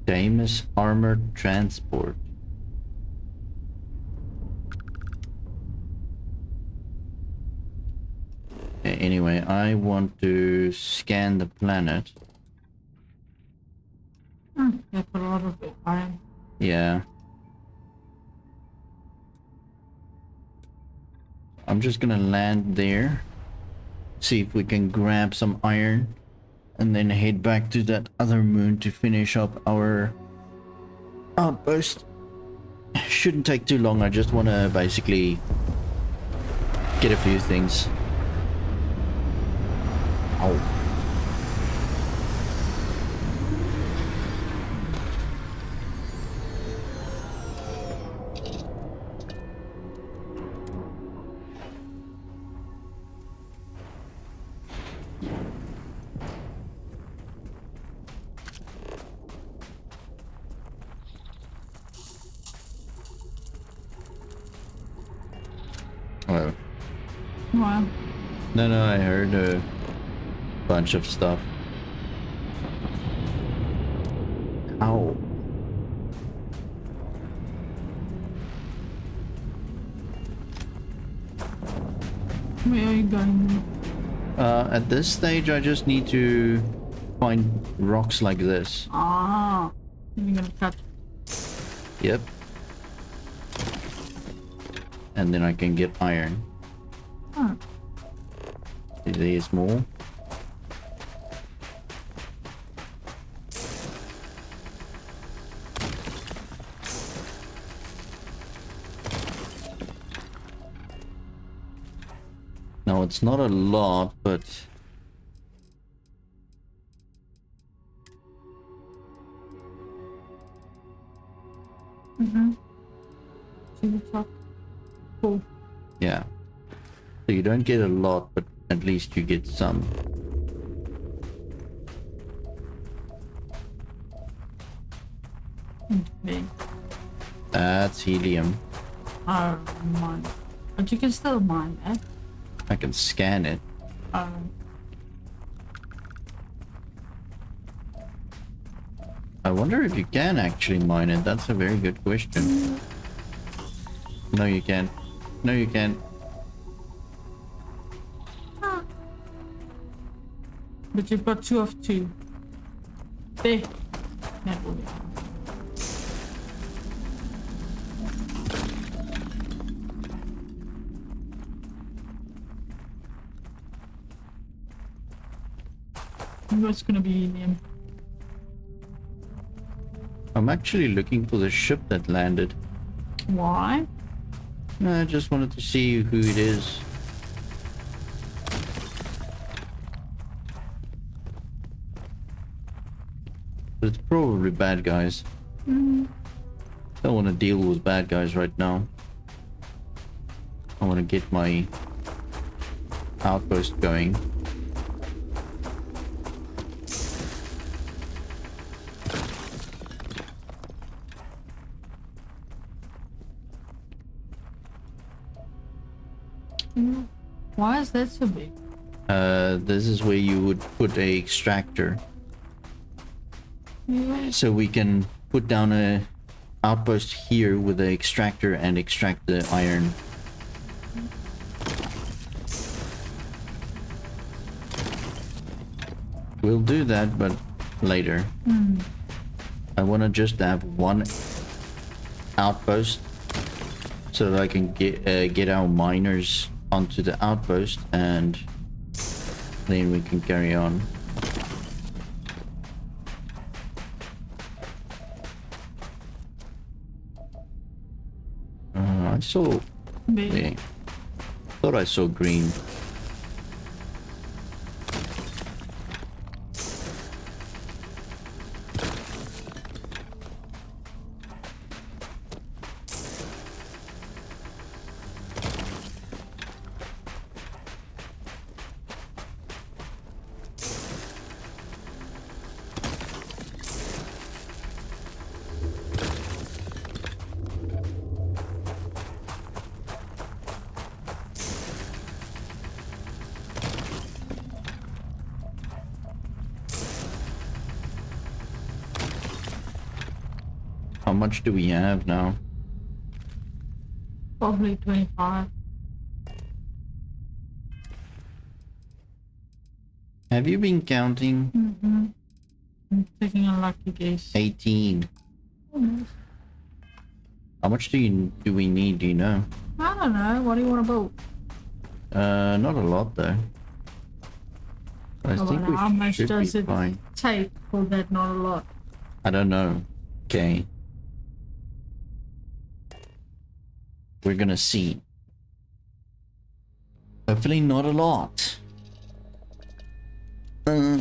Famous armored transport. Okay, anyway, I want to scan the planet. That's a lot of iron. Yeah. I'm just gonna land there. See if we can grab some iron. And then head back to that other moon to finish up our outpost. Shouldn't take too long. I just want to basically get a few things. Ow. Oh. Wow. No, I heard a bunch of stuff. Ow. Where are you going? At this stage, I just need to find rocks like this. Ah. You're gonna cut. Yep. And then I can get iron. Huh. There's more. Now it's not a lot, but See the top. Cool. yeah. So you don't get a lot, but at least you get some. Okay. That's helium. Oh, mine. But you can still mine it. I can scan it. I wonder if you can actually mine it. That's a very good question. No, you can't. No, you can't. But you've got 2 of 2. There. That will be. What's gonna be in him? I'm actually looking for the ship that landed. Why? I just wanted to see who it is. But it's probably bad guys. Don't want to deal with bad guys right now. I want to get my outpost going. Why is that so big? This is where you would put a extractor. Yeah. So we can put down a outpost here with the extractor and extract the iron. We'll do that, but later. I want to just have one outpost so that I can get our miners onto the outpost, and then we can carry on. I saw... Wait, thought I saw green. How much do we have now? Probably 25. Have you been counting? Mm-hmm. I'm taking a lucky guess. 18. Almost. How much do we need, do you know? I don't know. What do you want to build? Not a lot though. I think we How much should does be it fine. take for that? Not a lot. I don't know. Okay. We're gonna see. Hopefully not a lot. No.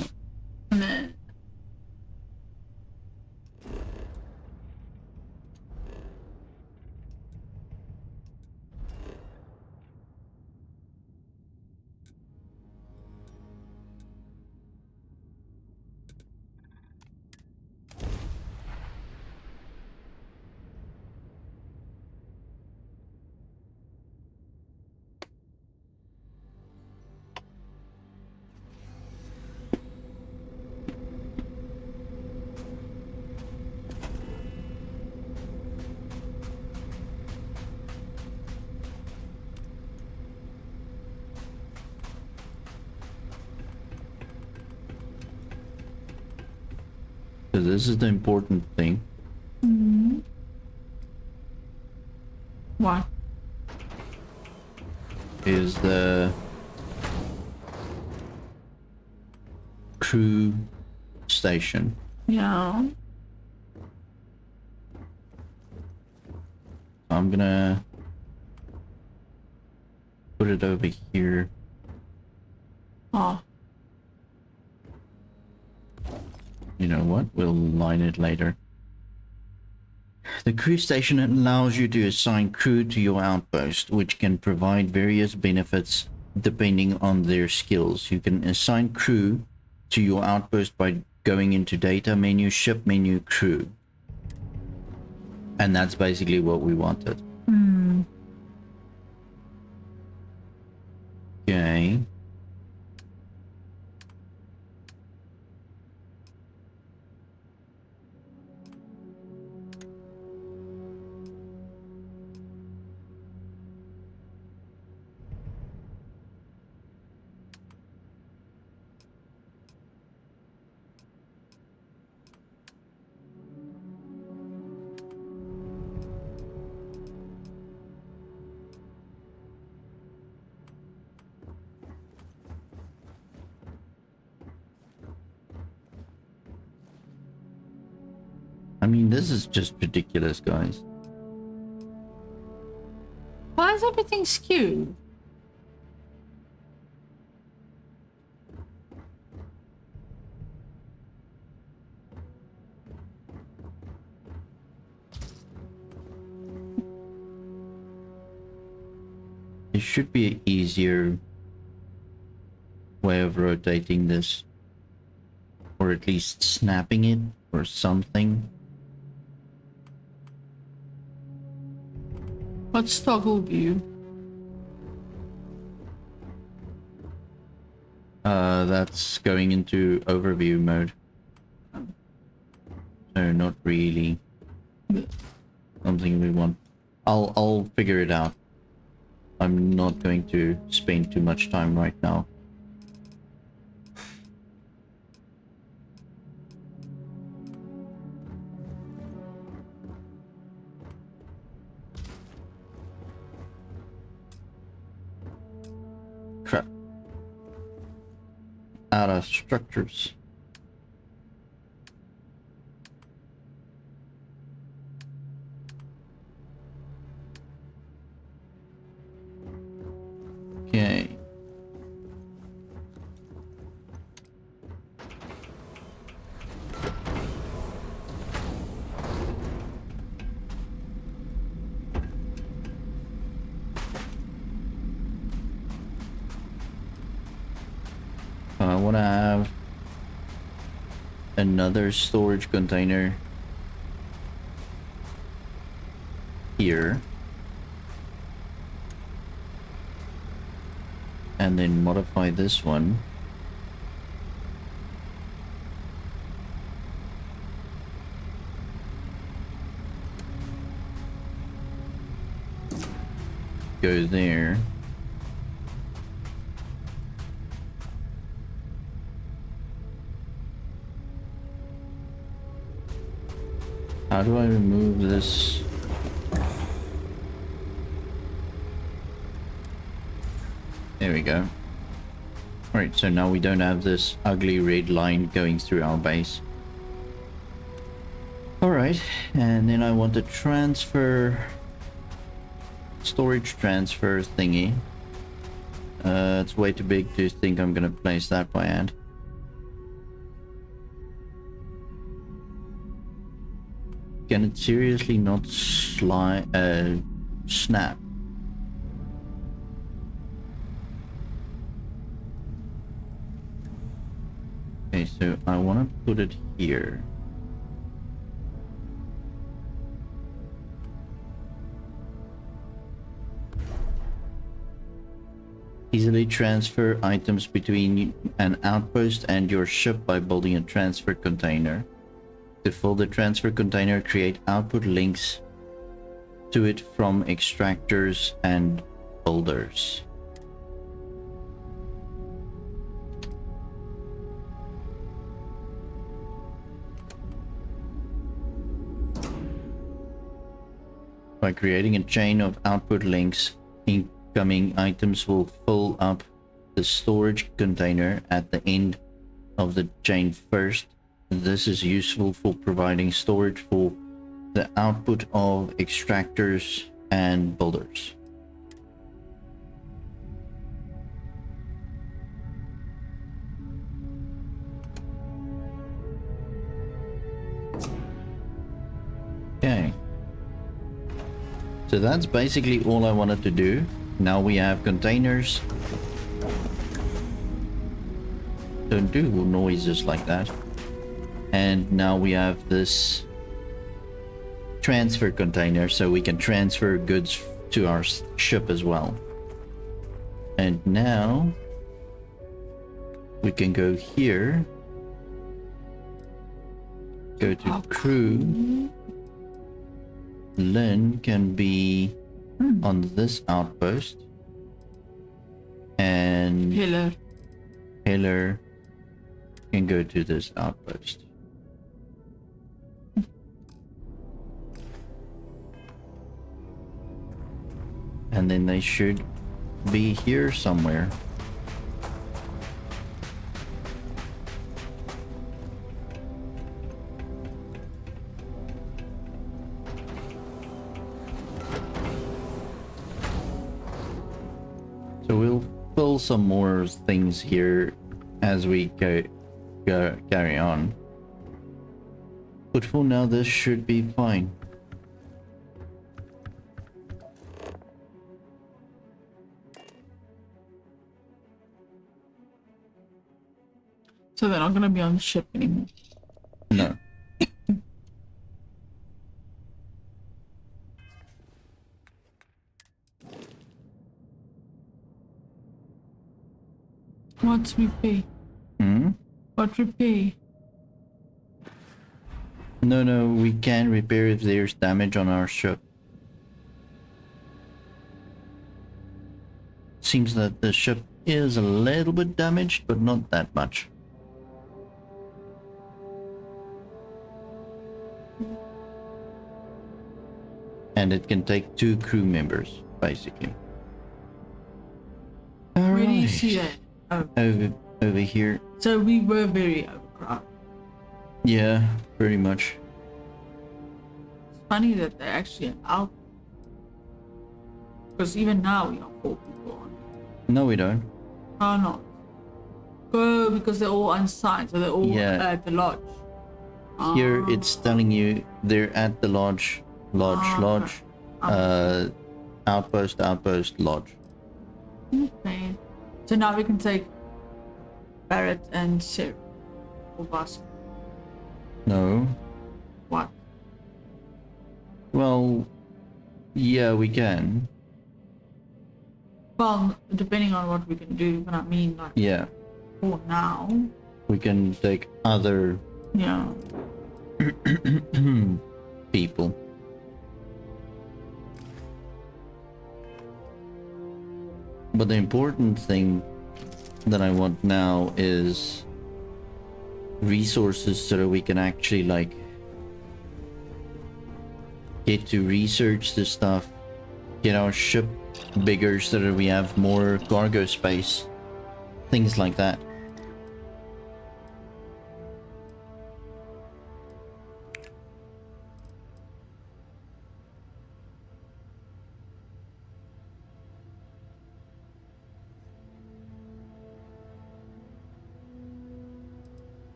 So this is the important thing. Mm-hmm. What? Is the crew station. Yeah. I'm gonna put it over here. Oh. You know what? We'll line it later. The crew station allows you to assign crew to your outpost, which can provide various benefits depending on their skills. You can assign crew to your outpost by going into data menu, ship menu, crew. And that's basically what we wanted. Hmm. Okay. I mean, this is just ridiculous, guys. Why is everything skewed? It should be an easier way of rotating this. Or at least snapping it or something. What's toggle view? That's going into overview mode. So not really something we want. I'll figure it out. I'm not going to spend too much time right now. Crap. Out of structures. Okay. I want to have another storage container here. And then modify this one. go there. How do I remove this? There we go. Alright, so now we don't have this ugly red line going through our base. Alright, and then I want to transfer... storage transfer thingy. It's way too big to think I'm gonna place that by hand. Can it seriously not snap? Okay, so I want to put it here. Easily transfer items between an outpost and your ship by building a transfer container. To fill the transfer container, create output links to it from extractors and builders. By creating a chain of output links, incoming items will fill up the storage container at the end of the chain first. This is useful for providing storage for the output of extractors and builders. Okay. So that's basically all I wanted to do. Now we have containers. Don't do noises like that. And now we have this transfer container, so we can transfer goods to our ship as well. And now we can go here, go to crew. Lynn can be on this outpost, and Hiller can go to this outpost. And then they should be here somewhere. So we'll fill some more things here as we carry on. But for now, this should be fine. So they're not gonna be on the ship anymore. No. What's repair? What repair? No, we can repair if there's damage on our ship. Seems that the ship is a little bit damaged, but not that much. And it can take 2 crew members, basically. Where do you see that? Oh. Over here. So we were very overcrowded. Yeah, pretty much. It's funny that they're actually out. Because even now we have 4 people on. No, we don't. Oh, no. Go, because they're all unsigned, so they're all at the lodge. Here it's telling you they're at the lodge, lodge, outpost, lodge. Okay. So now we can take Barrett and Sarah. Or Vasco. No. What? Well, yeah, we can. Well, depending on what we can do, but I mean, like, yeah. For now. We can take other people. But the important thing that I want now is resources so that we can actually like get to research this stuff, get our ship bigger so that we have more cargo space, things like that.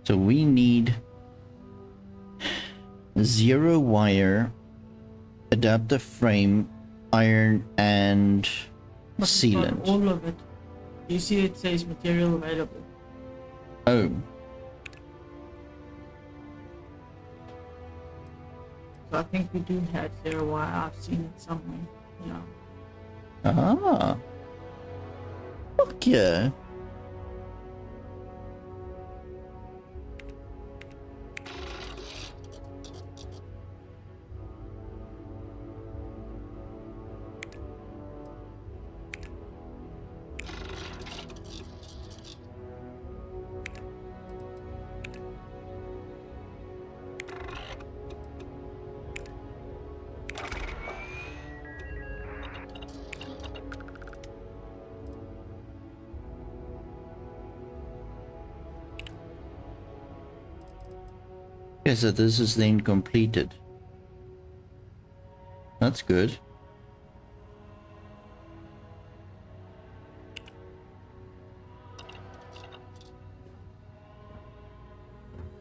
So we need 0 wire, adaptive frame, iron, and But sealant. all of it. You see it says material available. Oh. So I think we do have 0 wire. I've seen it somewhere. Yeah. Ah. Okay. Okay, so this is then completed. That's good.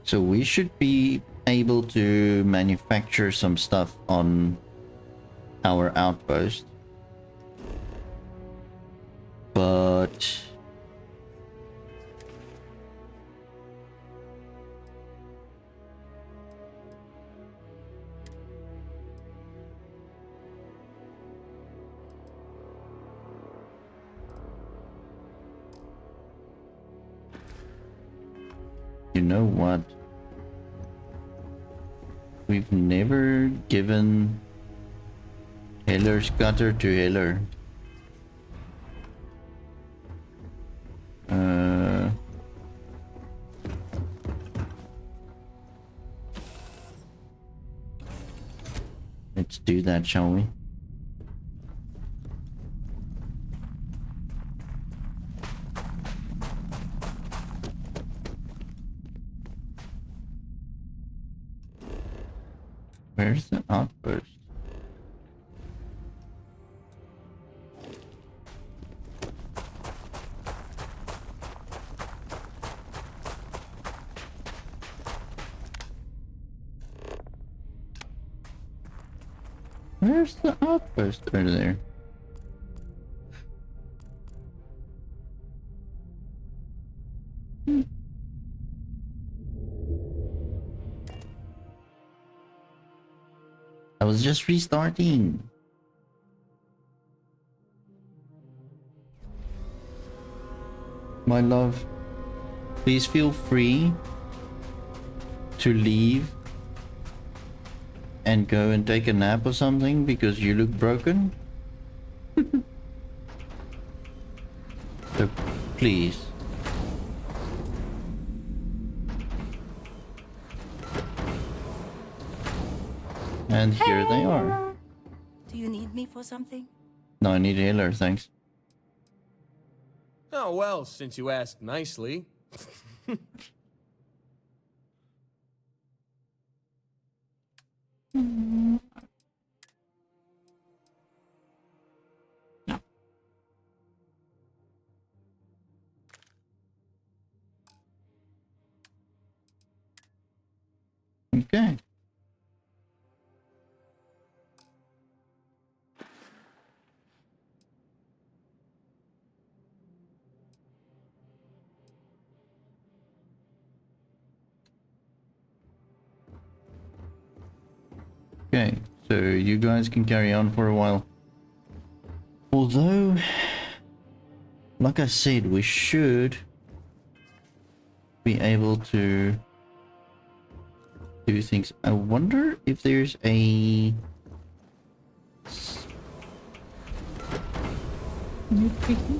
So we should be able to manufacture some stuff on our outpost. But you know what? We've never given Heller's cutter to Heller. Let's do that, shall we? Where's the outpost? Where's the outpost over there? I was just restarting. My love, please feel free to leave and go and take a nap or something because you look broken. So please. And here they are. Do you need me for something? No, I need a healer, thanks. Oh, well, since you asked nicely. Okay. Okay, so you guys can carry on for a while. Although, like I said, we should be able to do things. I wonder if there's a Nitpicky.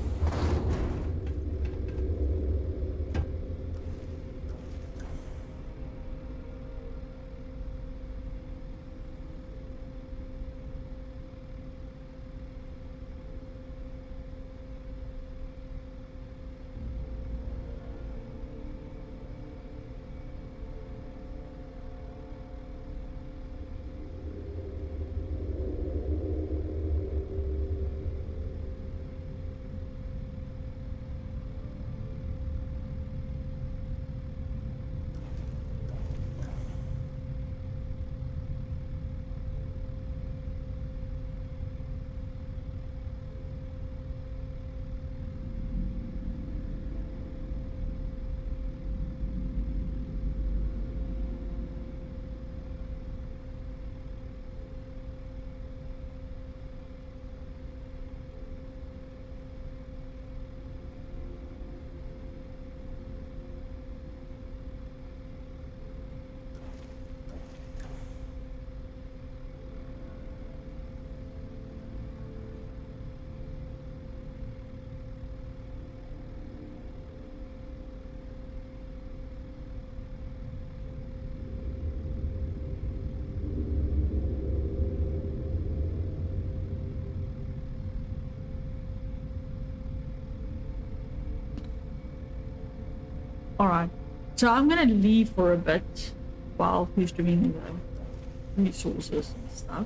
Alright, so I'm gonna leave for a bit while he's doing the resources and stuff.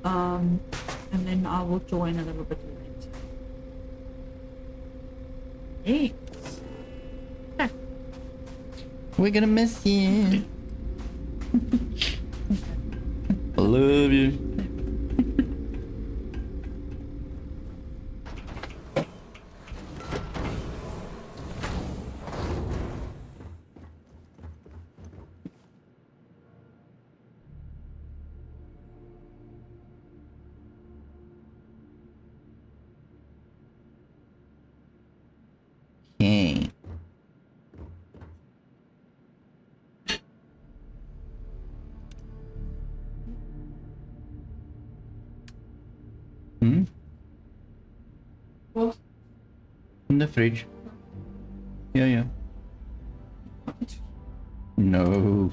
And then I will join a little bit later. Hey. We're gonna miss you. I love you. Okay. Hmm? What? In the fridge. Yeah, yeah. No.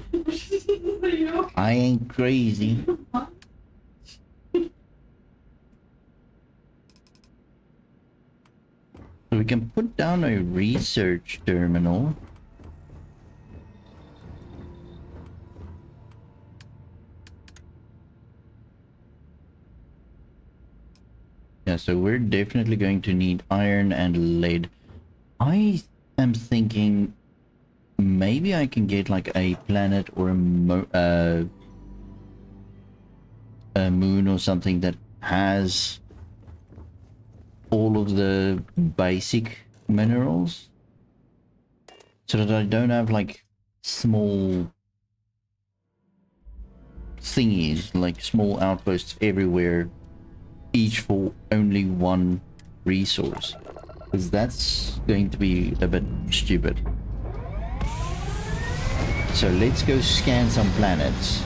I ain't crazy. So we can put down a research terminal. Yeah, so we're definitely going to need iron and lead. I am thinking maybe I can get like a planet or a moon or something that has all of the basic minerals, so that I don't have like small thingies, like small outposts everywhere, each for only one resource, because that's going to be a bit stupid. So let's go scan some planets.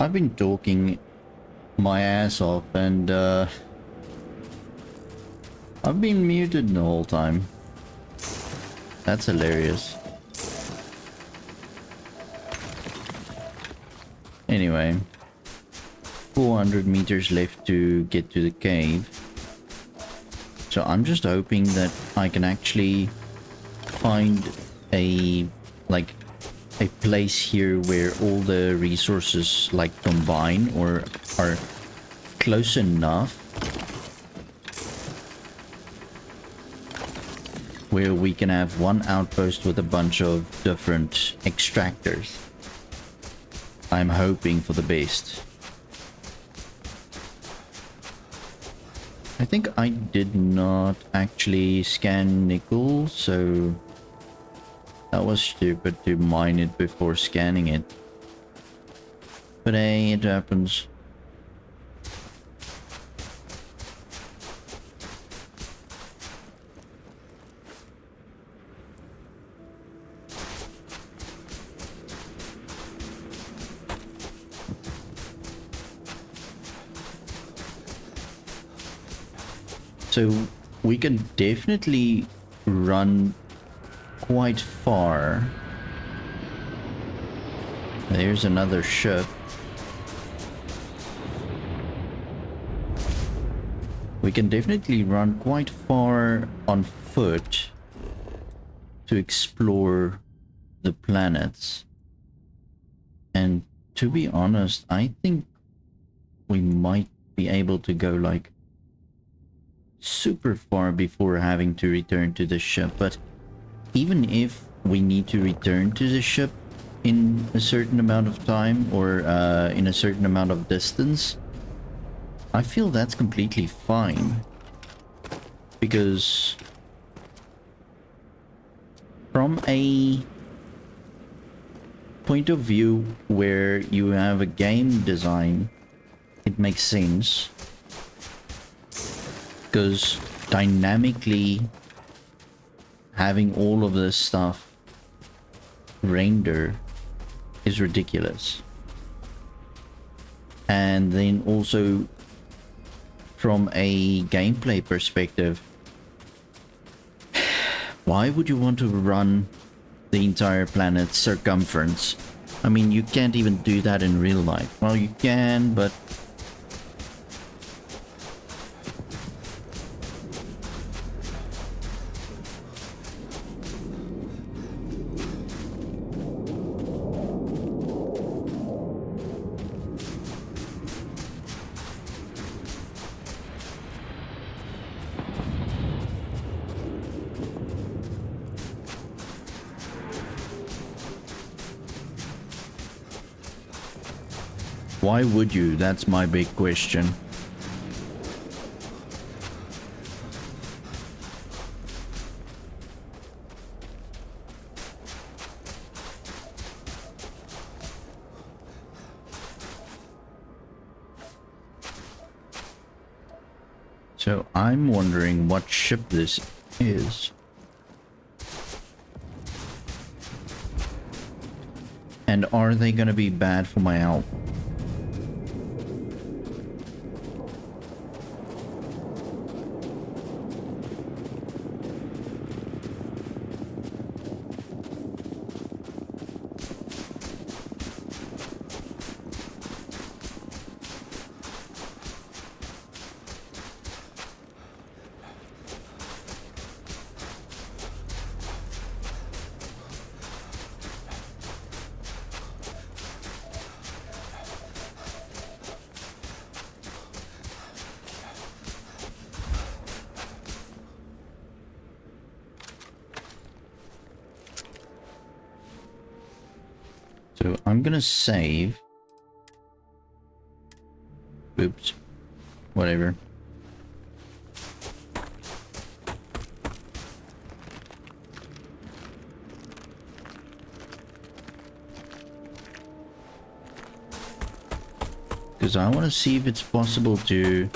I've been talking my ass off and I've been muted the whole time. That's hilarious. Anyway, 400 meters left to get to the cave. So I'm just hoping that I can actually find a place here where all the resources like combine or are close enough where we can have one outpost with a bunch of different extractors. I'm hoping for the best. I think I did not actually scan nickel, so that was stupid to mine it before scanning it. But hey, it happens. So we can definitely run quite far. There's another ship. We can definitely run quite far on foot to explore the planets. And to be honest, I think we might be able to go like super far before having to return to the ship. But even if we need to return to the ship in a certain amount of time or in a certain amount of distance, I feel that's completely fine. Because from a point of view where you have a game design, it makes sense. Because dynamically having all of this stuff render is ridiculous. And then also from a gameplay perspective, why would you want to run the entire planet's circumference? I mean, you can't even do that in real life. Well, you can, but why would you? That's my big question. So I'm wondering what ship this is. And are they gonna be bad for my health? So I'm gonna save. Oops. Whatever. Because I want to see if it's possible to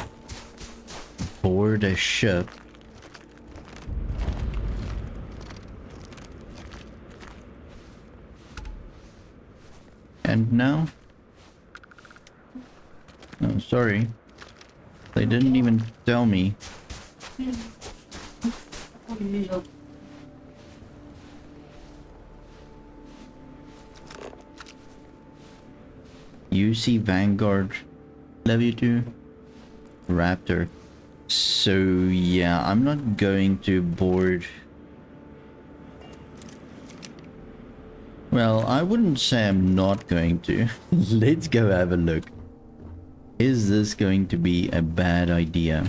board a ship and now sorry. They didn't even tell me. UC Vanguard. Love you too. Raptor. So yeah, I'm not going to board. Well, I wouldn't say I'm not going to. Let's go have a look. Is this going to be a bad idea?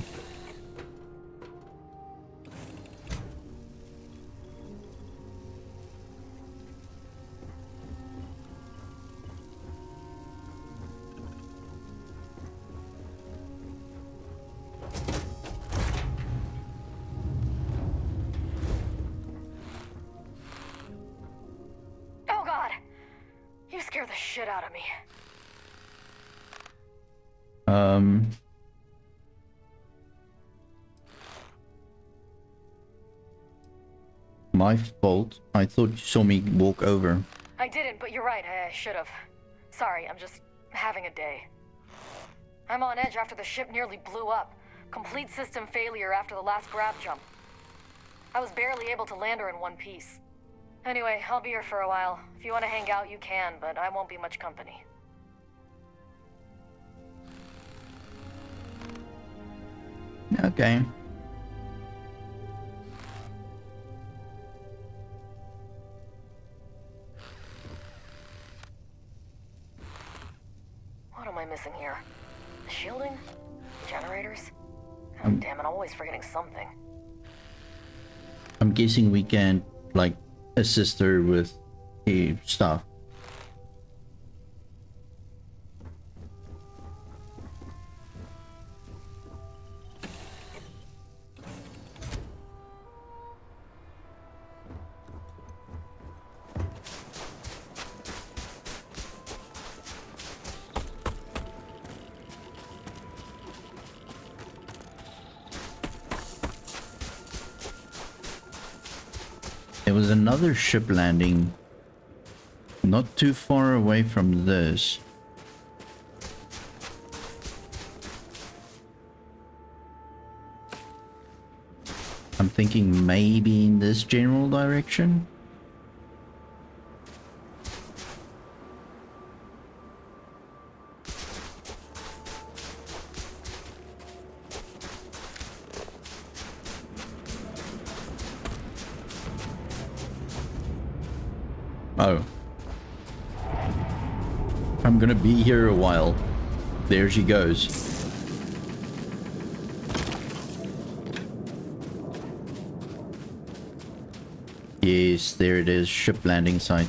Oh god! You scared the shit out of me. My fault. I thought you saw me walk over. I didn't, but you're right, I should have. Sorry, I'm just having a day. I'm on edge after the ship nearly blew up. Complete system failure after the last grab jump. I was barely able to land her in one piece. Anyway, I'll be here for a while. If you want to hang out, you can, but I won't be much company. Okay. What am I missing here? The shielding? Generators? God damn it, I'm always forgetting something. I'm guessing we can, like, assist her with stuff. There was another ship landing not too far away from this. I'm thinking maybe in this general direction. Oh. I'm gonna be here a while. There she goes. Yes, there it is. Ship landing site.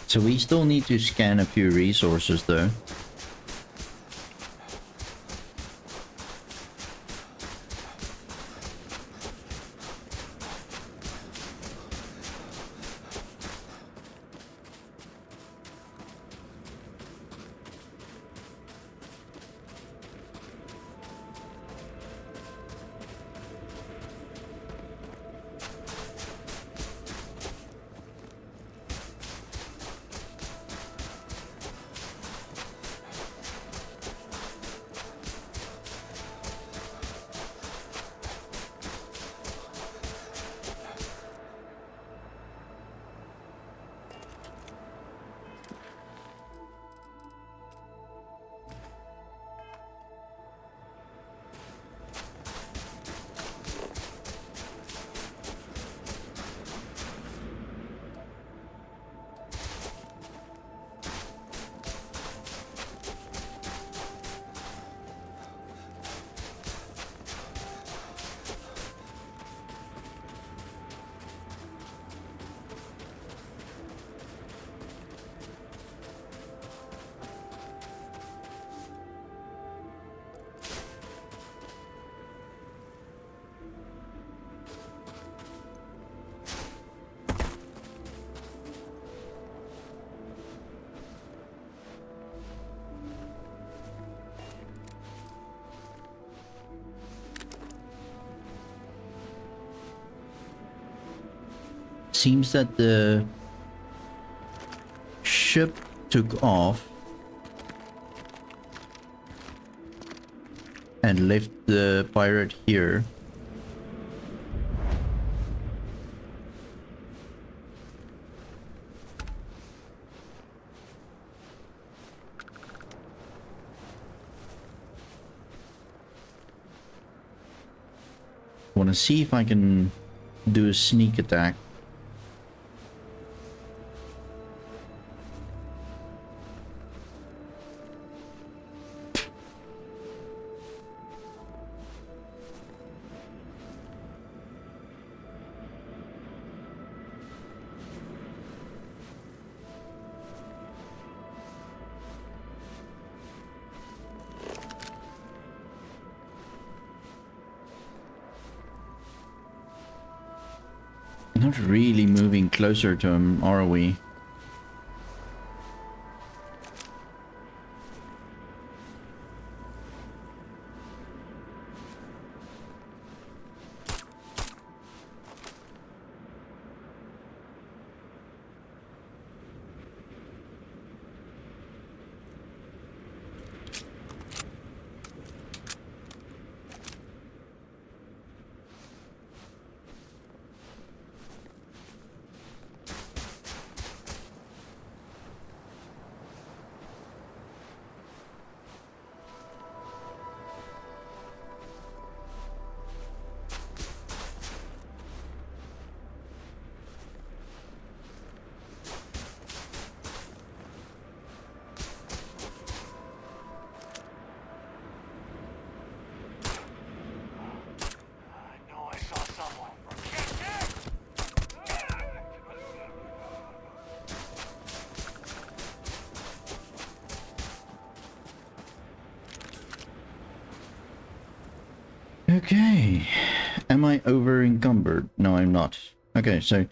So we still need to scan a few resources though. seems that the ship took off and left the pirate here. I want to see if I can do a sneak attack. Not really moving closer to him, are we? Okay, am I over encumbered? No, I'm not. Okay, so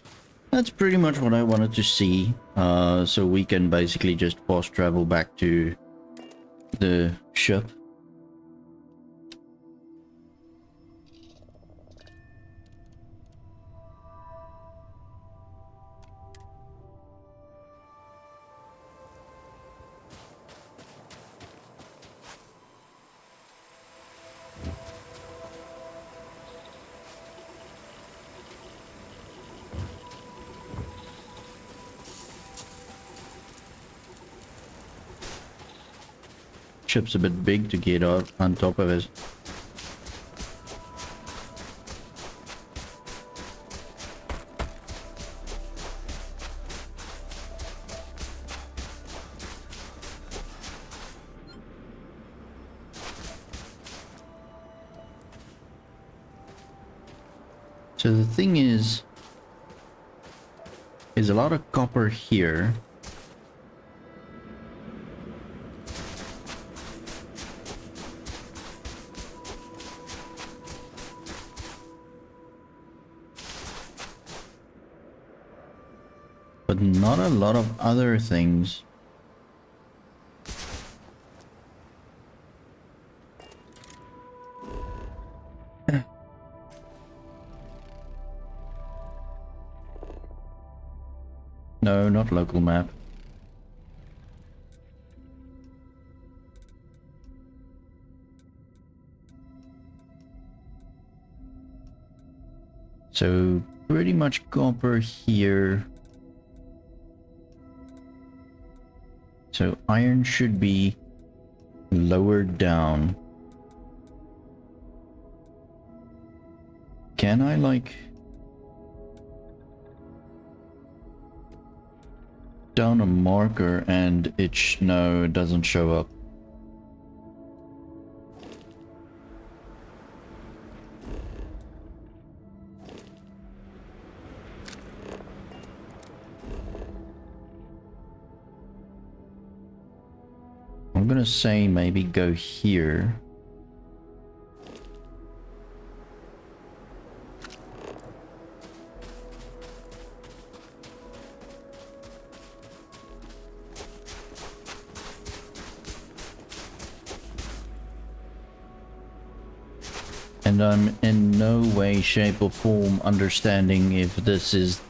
that's pretty much what I wanted to see. So we can basically just fast travel back to the ship. Ship's a bit big to get out on top of it. So the thing is, there's a lot of copper here. But not a lot of other things. No, not local map. So pretty much copper here. So iron should be lower down. Can I like down a marker and no, it doesn't show up. I'm gonna say maybe go here. And I'm in no way, shape or form understanding if this is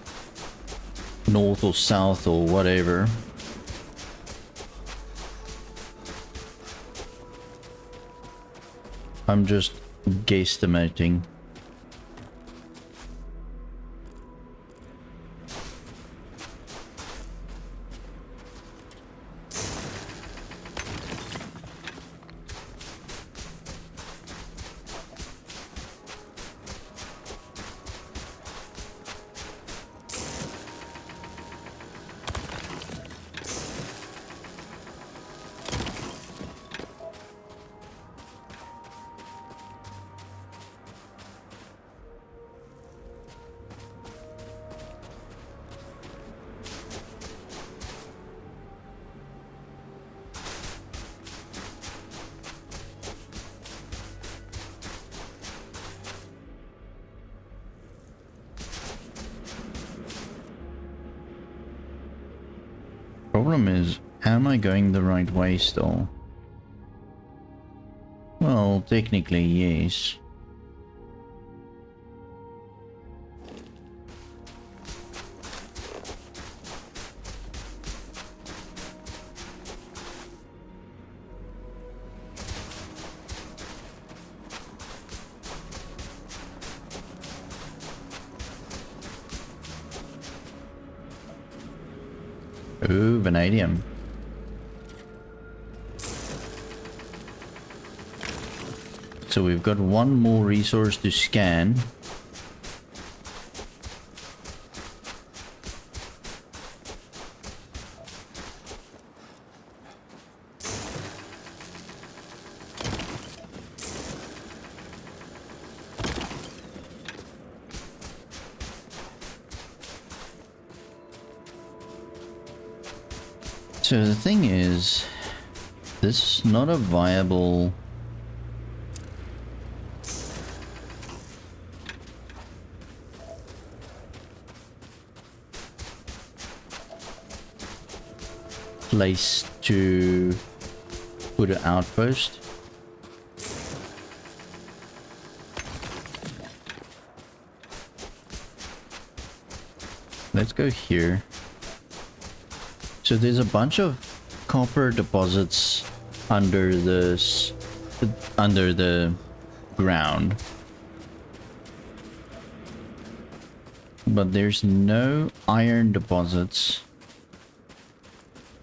north or south or whatever. I'm just guesstimating. Problem is, am I going the right way still? Well, technically, yes. Ooh, vanadium. So we've got one more resource to scan. So the thing is, this is not a viable place to put an outpost. Let's go here. So there's a bunch of copper deposits under the ground, but there's no iron deposits.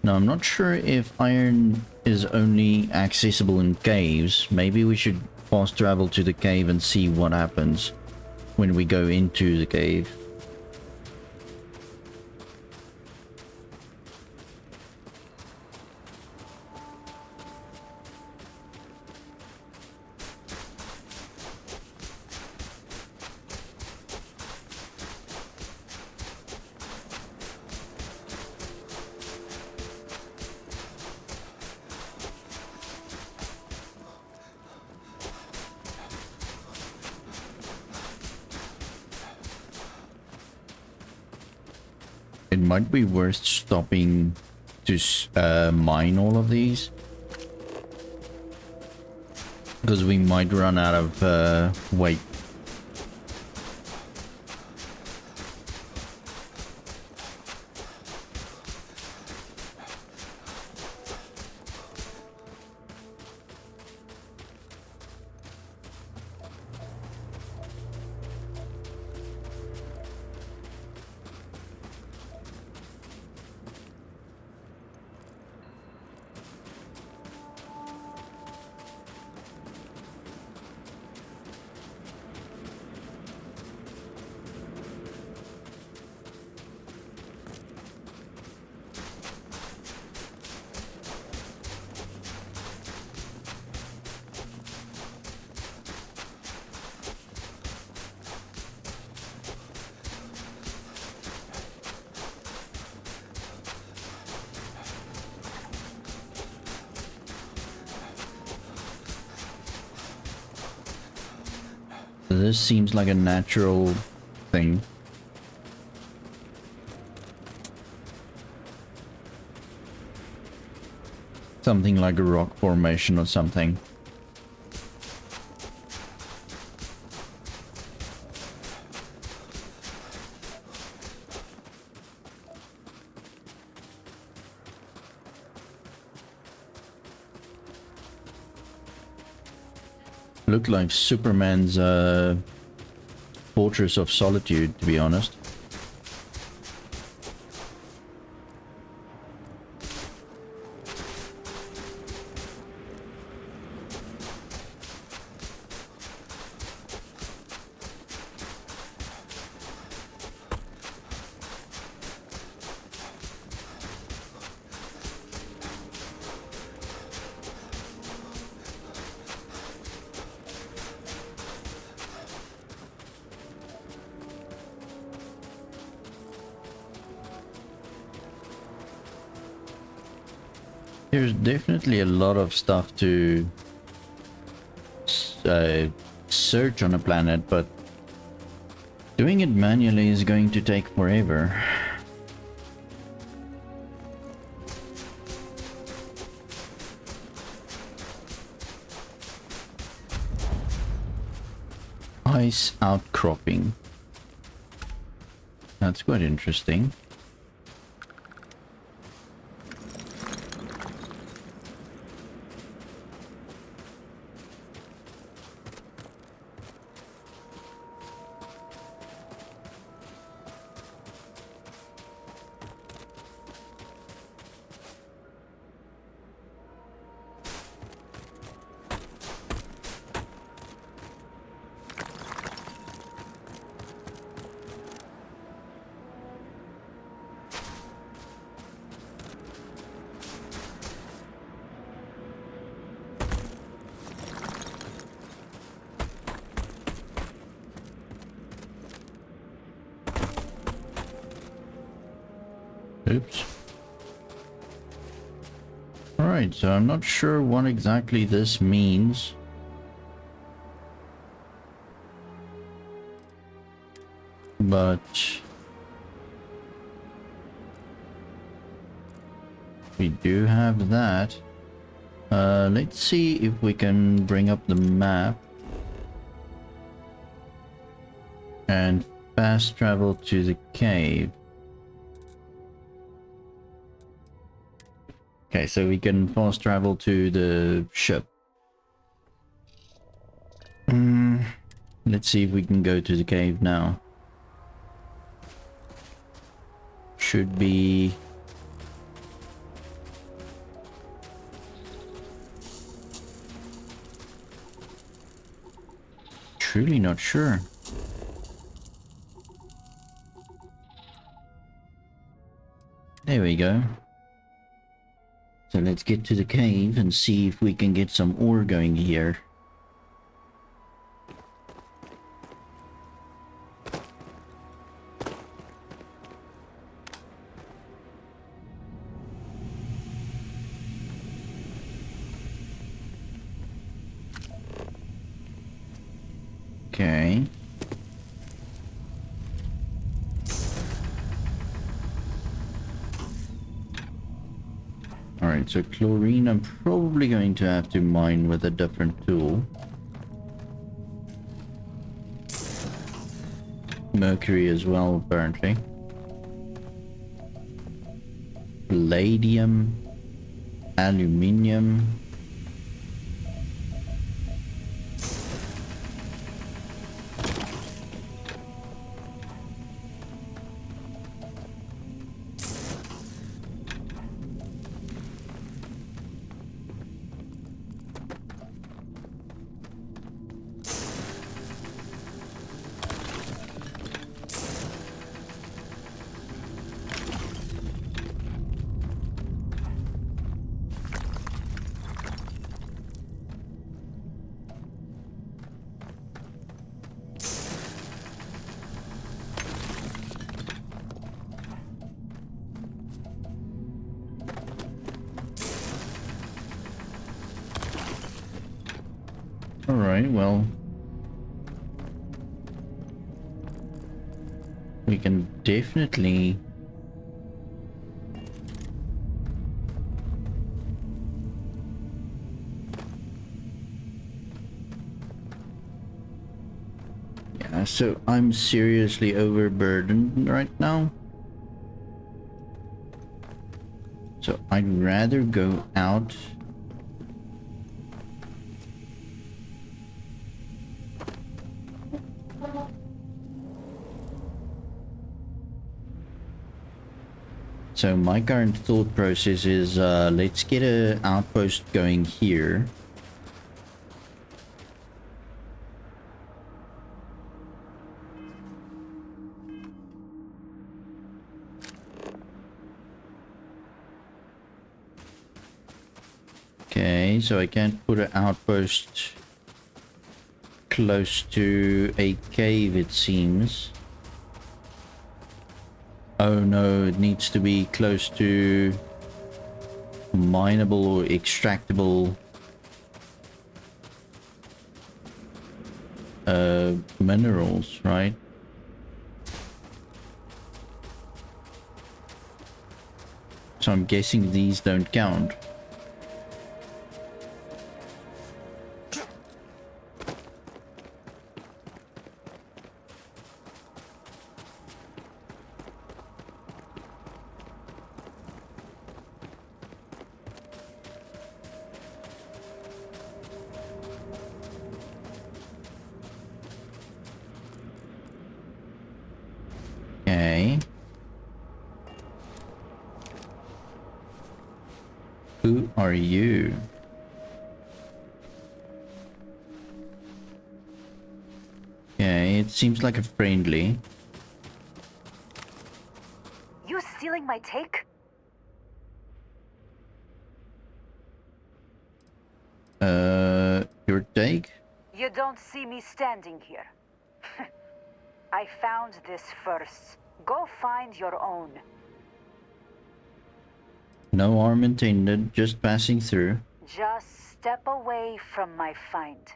Now I'm not sure if iron is only accessible in caves. Maybe we should fast travel to the cave and see what happens when we go into the cave. It might be worth stopping to mine all of these, because we might run out of weight. This seems like a natural thing. Something like a rock formation or something. Looked like Superman's Fortress of Solitude, to be honest. There's definitely a lot of stuff to search on a planet, but doing it manually is going to take forever. Ice outcropping. That's quite interesting. Oops. Alright, so I'm not sure what exactly this means. But we do have that. Let's see if we can bring up the map and fast travel to the cave. Okay, so we can fast travel to the ship. Let's see if we can go to the cave now. Should be... Truly not sure. There we go. So let's get to the cave and see if we can get some ore going here. Okay. Alright, so chlorine I'm probably going to have to mine with a different tool. Mercury as well, apparently. Palladium. Aluminium. Alright, well, we can definitely so I'm seriously overburdened right now. So I'd rather go out So my current thought process is let's get an outpost going here. Okay, so I can't put an outpost close to a cave, it seems. Oh no, it needs to be close to mineable or extractable minerals, right? So I'm guessing these don't count. Okay. Who are you? Okay, it seems like a friendly. You stealing my take? Your take? You don't see me standing here. I found this first. Go find your own. No harm intended, just passing through. Just step away from my find.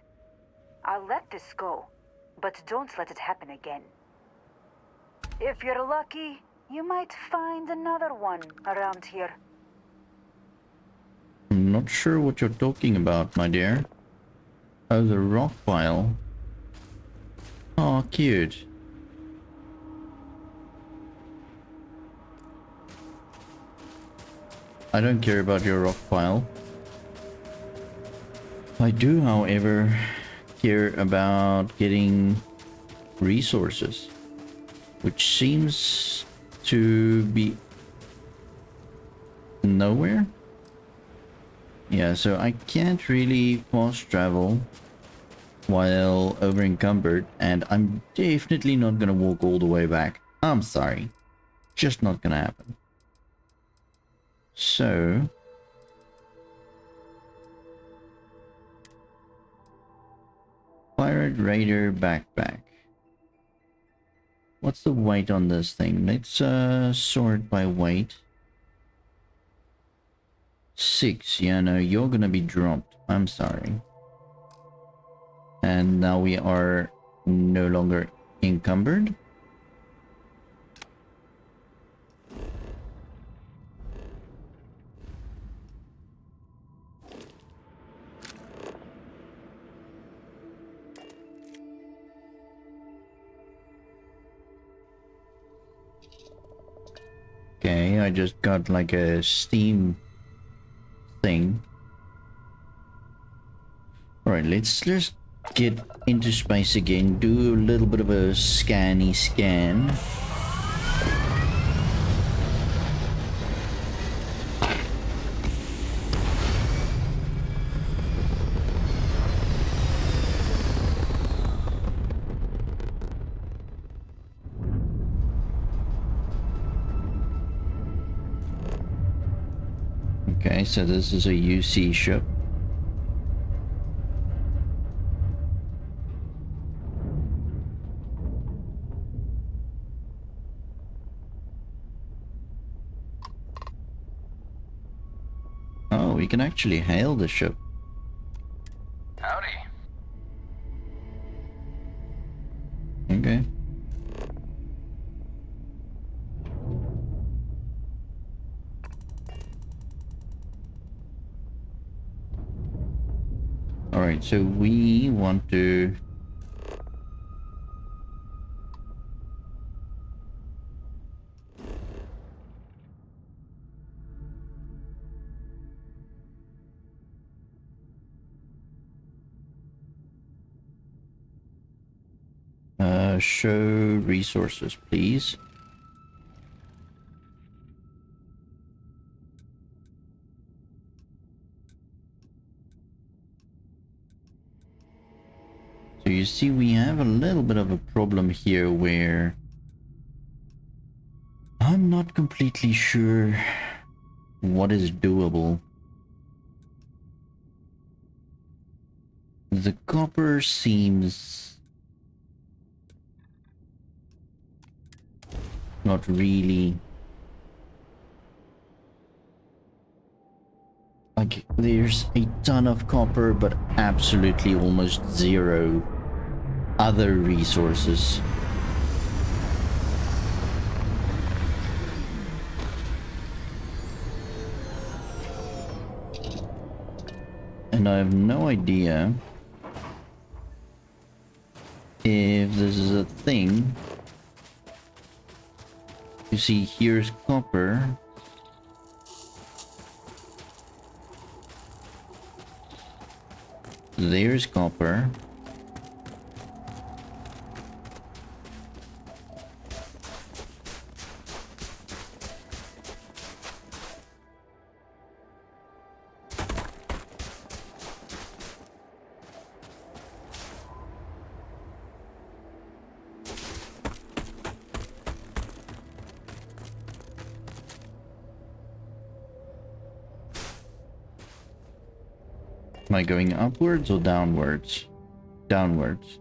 I'll let this go, but don't let it happen again. If you're lucky, you might find another one around here. I'm not sure what you're talking about, my dear. Oh, the rock pile. Oh, cute. I don't care about your rock pile. I do, however, care about getting resources, which seems to be nowhere. Yeah, so I can't really fast travel while over encumbered, and I'm definitely not gonna walk all the way back. I'm sorry, just not gonna happen. So Pirate Raider backpack. What's the weight on this thing? Let's sort by weight. 6. Yeah, no, you're gonna be dropped. I'm sorry. And now we are no longer encumbered. Okay, I just got like a Steam thing. Alright, let's just get into space again, do a little bit of a scanny scan. Okay, so this is a UC ship. Oh, we can actually hail the ship. Howdy. Okay. Alright, so we want to... show resources, please. see, we have a little bit of a problem here where I'm not completely sure what is doable. The copper seems not really like there's a ton of copper, but absolutely almost zero other resources. And I have no idea if this is a thing. You see, here's copper. There's copper. Am I going upwards or downwards? Downwards.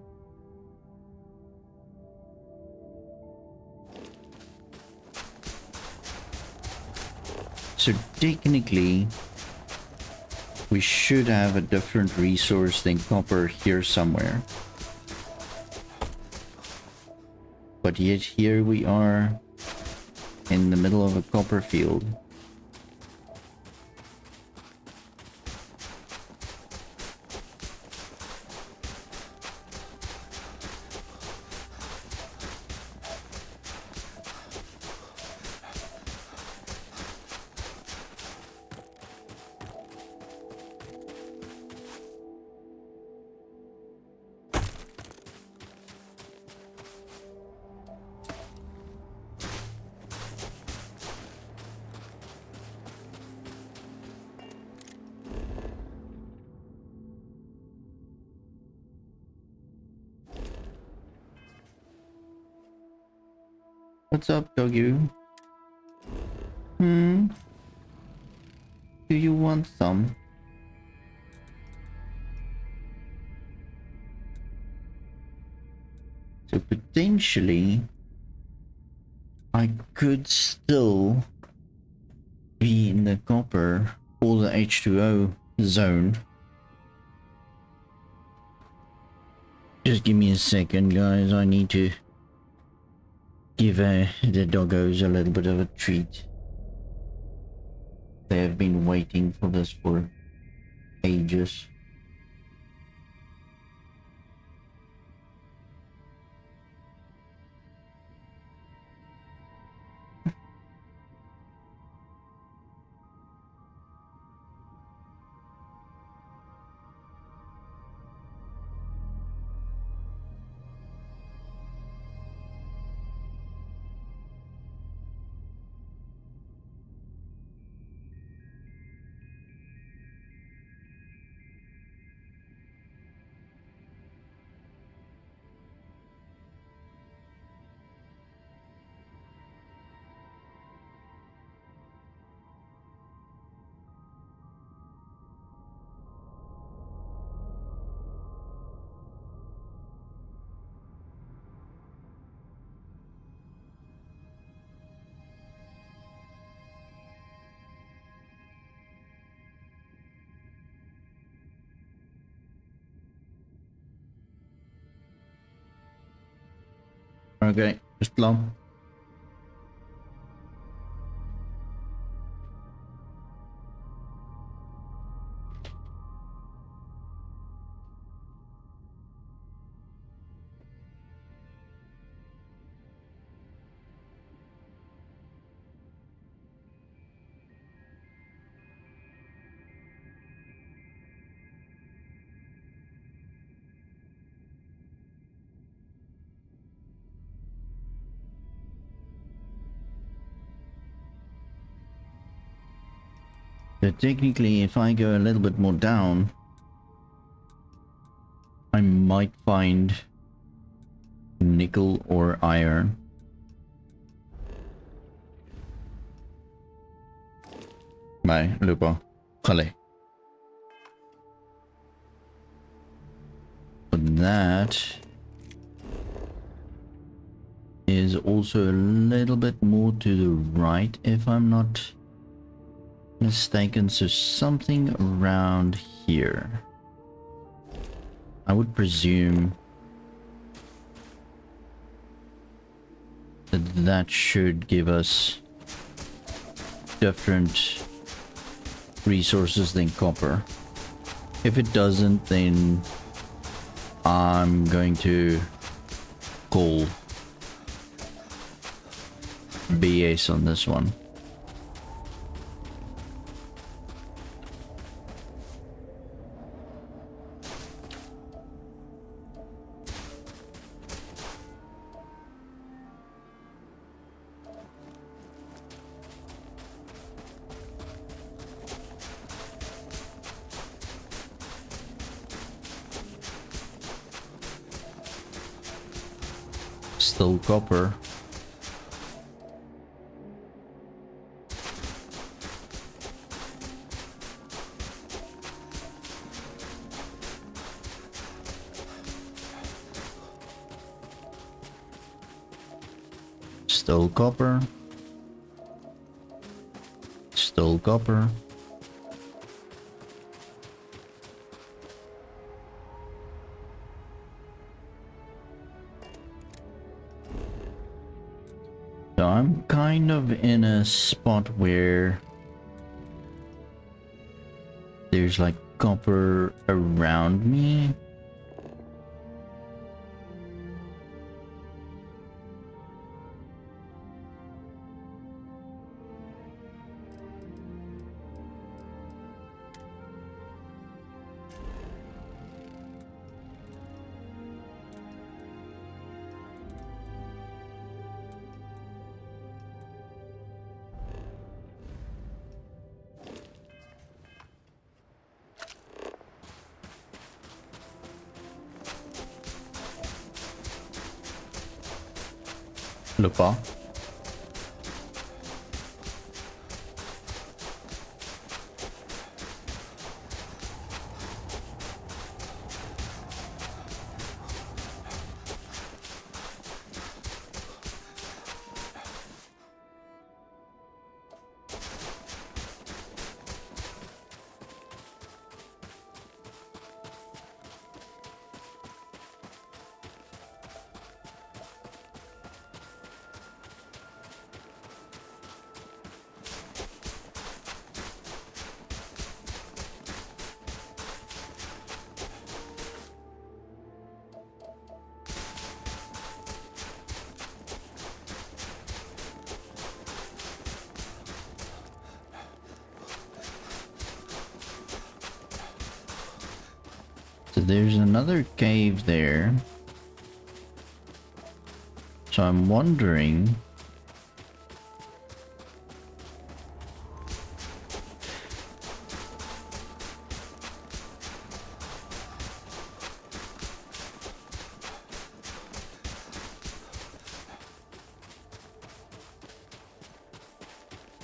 So technically, we should have a different resource than copper here somewhere. But yet here we are in the middle of a copper field. What's up, doggy? Do you want some? So potentially, I could still be in the copper or the H2O zone. Just give me a second, guys. I need to give the doggos a little bit of a treat. They have been waiting for this for ages. Okay, just long. So technically, if I go a little bit more down, I might find nickel or iron. Bye, Lupo. Khale. But that is also a little bit more to the right, if I'm not mistaken. So something around here. I would presume that that should give us different resources than copper. If it doesn't, then I'm going to call BS on this one. Still copper. Still copper. Still copper. So I'm kind of in a spot where there's like copper around me. Lupa. So there's another cave there. So I'm wondering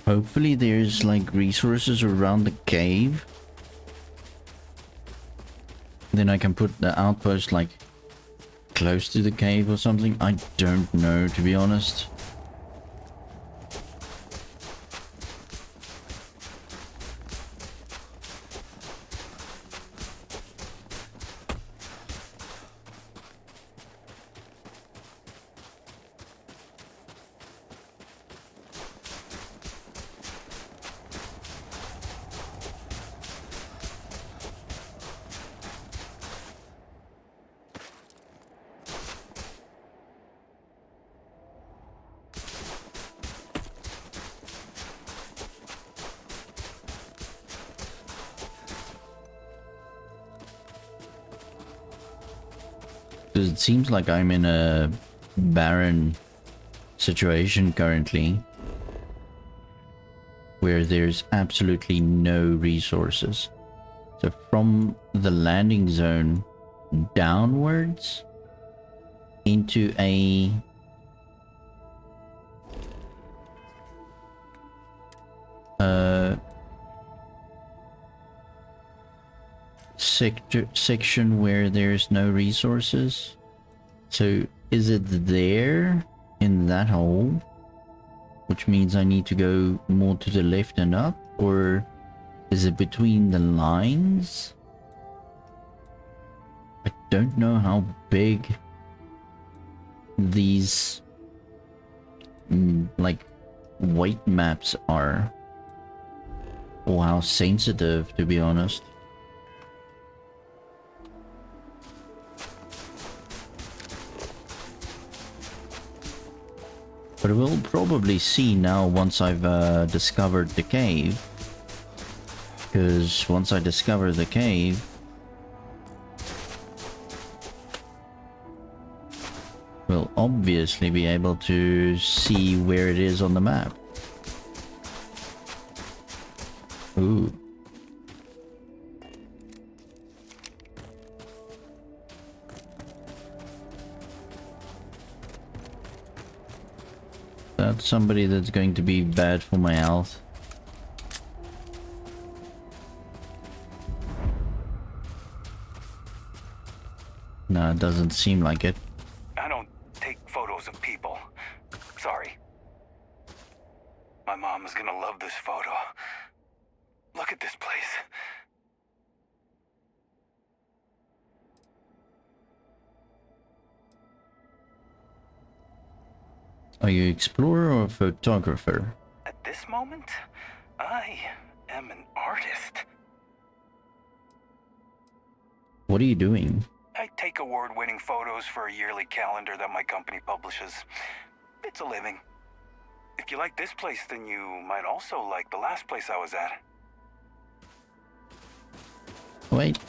hopefully there's like resources around the cave. Then I can put the outpost like close to the cave or something. I don't know, to be honest. Because it seems like I'm in a barren situation currently, where there's absolutely no resources. So from the landing zone downwards into a section where there's no resources. So is it there in that hole, which means I need to go more to the left and up, or is it between the lines? I don't know how big these like weight maps are, or how sensitive, to be honest. But we'll probably see now once I've discovered the cave. Because once I discover the cave, we'll obviously be able to see where it is on the map. Ooh. That's somebody that's going to be bad for my health. No, it doesn't seem like it. I don't take photos of people. Sorry. My mom is gonna love this photo. Look at this place. Are you explorer or photographer? At this moment, I am an artist. What are you doing? I take award-winning photos for a yearly calendar that my company publishes. It's a living. If you like this place, then you might also like the last place I was at. Wait.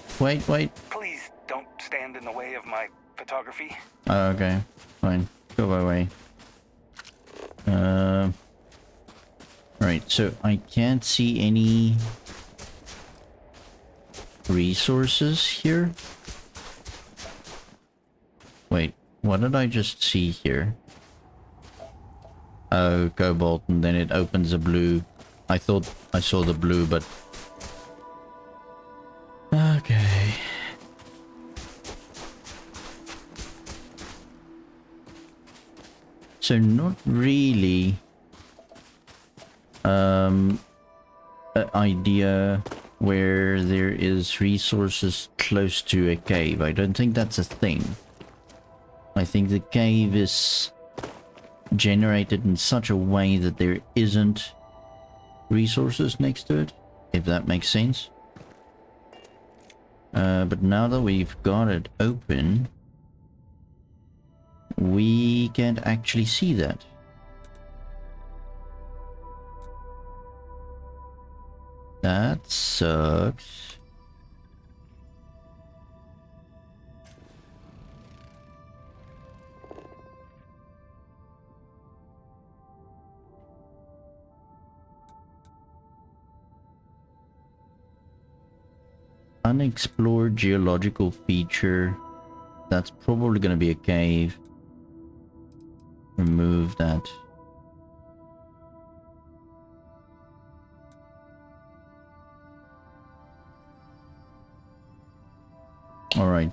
Please don't stand in the way of my photography. Okay, fine. Go my way. Right, so I can't see any resources here. Wait, what did I just see here? Oh, cobalt, and then it opens a blue. I thought I saw the blue, but... Okay. So not really an idea where there is resources close to a cave. I don't think that's a thing. I think the cave is generated in such a way that there isn't resources next to it, if that makes sense. But now that we've got it open, we can't actually see that. That sucks. Unexplored geological feature. That's probably going to be a cave. Remove that. Alright.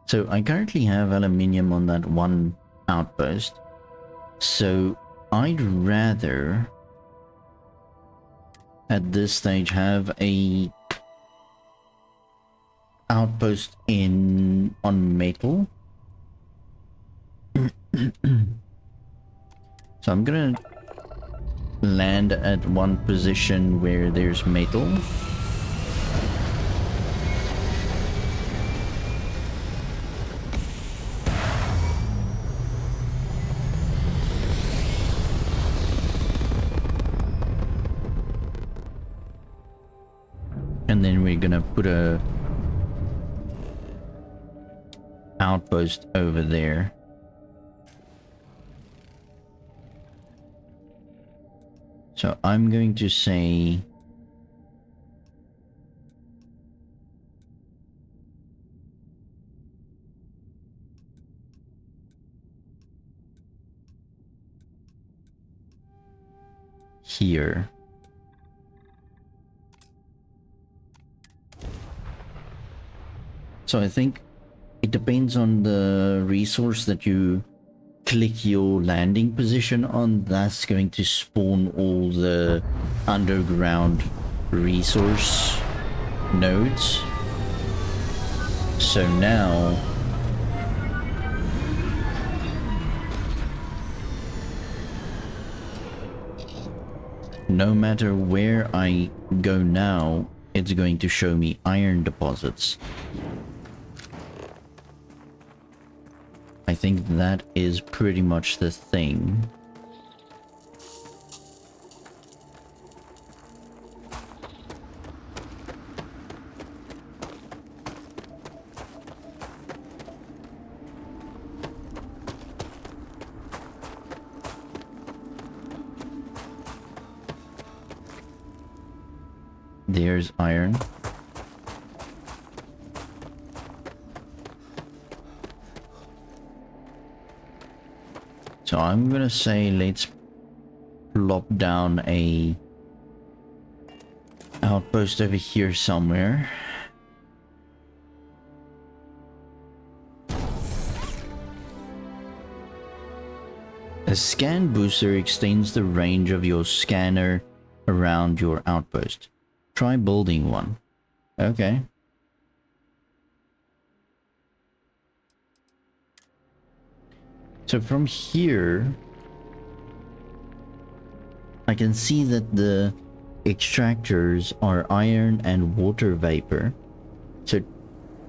So I currently have aluminium on that one outpost. So I'd rather at this stage have a outpost on metal. So I'm gonna land at one position where there's metal. And then we're gonna put a outpost over there. So I'm going to say here. So I think it depends on the resource that you click your landing position on. That's going to spawn all the underground resource nodes. So now no matter where I go now, it's going to show me iron deposits. I think that is pretty much the thing. There's iron. So I'm gonna say let's plop down a outpost over here somewhere. A scan booster extends the range of your scanner around your outpost. Try building one. Okay. So from here, I can see that the extractors are iron and water vapor. So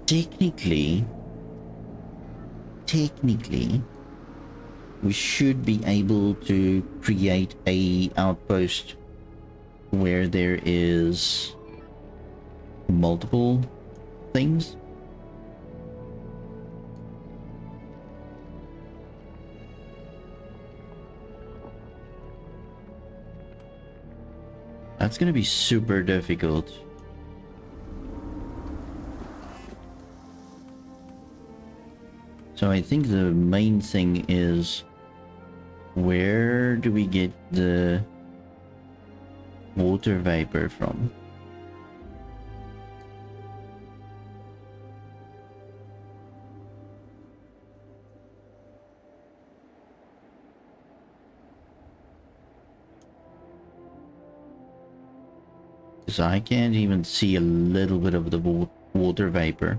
technically, we should be able to create a outpost where there is multiple things. That's gonna be super difficult. So I think the main thing is, where do we get the water vapor from? Because I can't even see a little bit of the water vapor.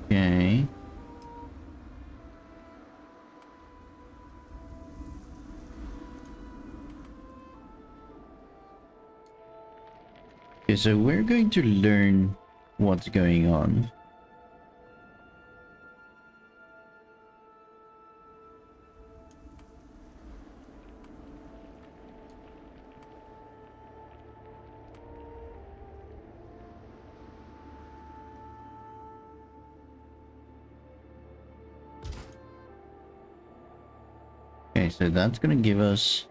Okay. Okay, so we're going to learn what's going on. Okay, so that's gonna give us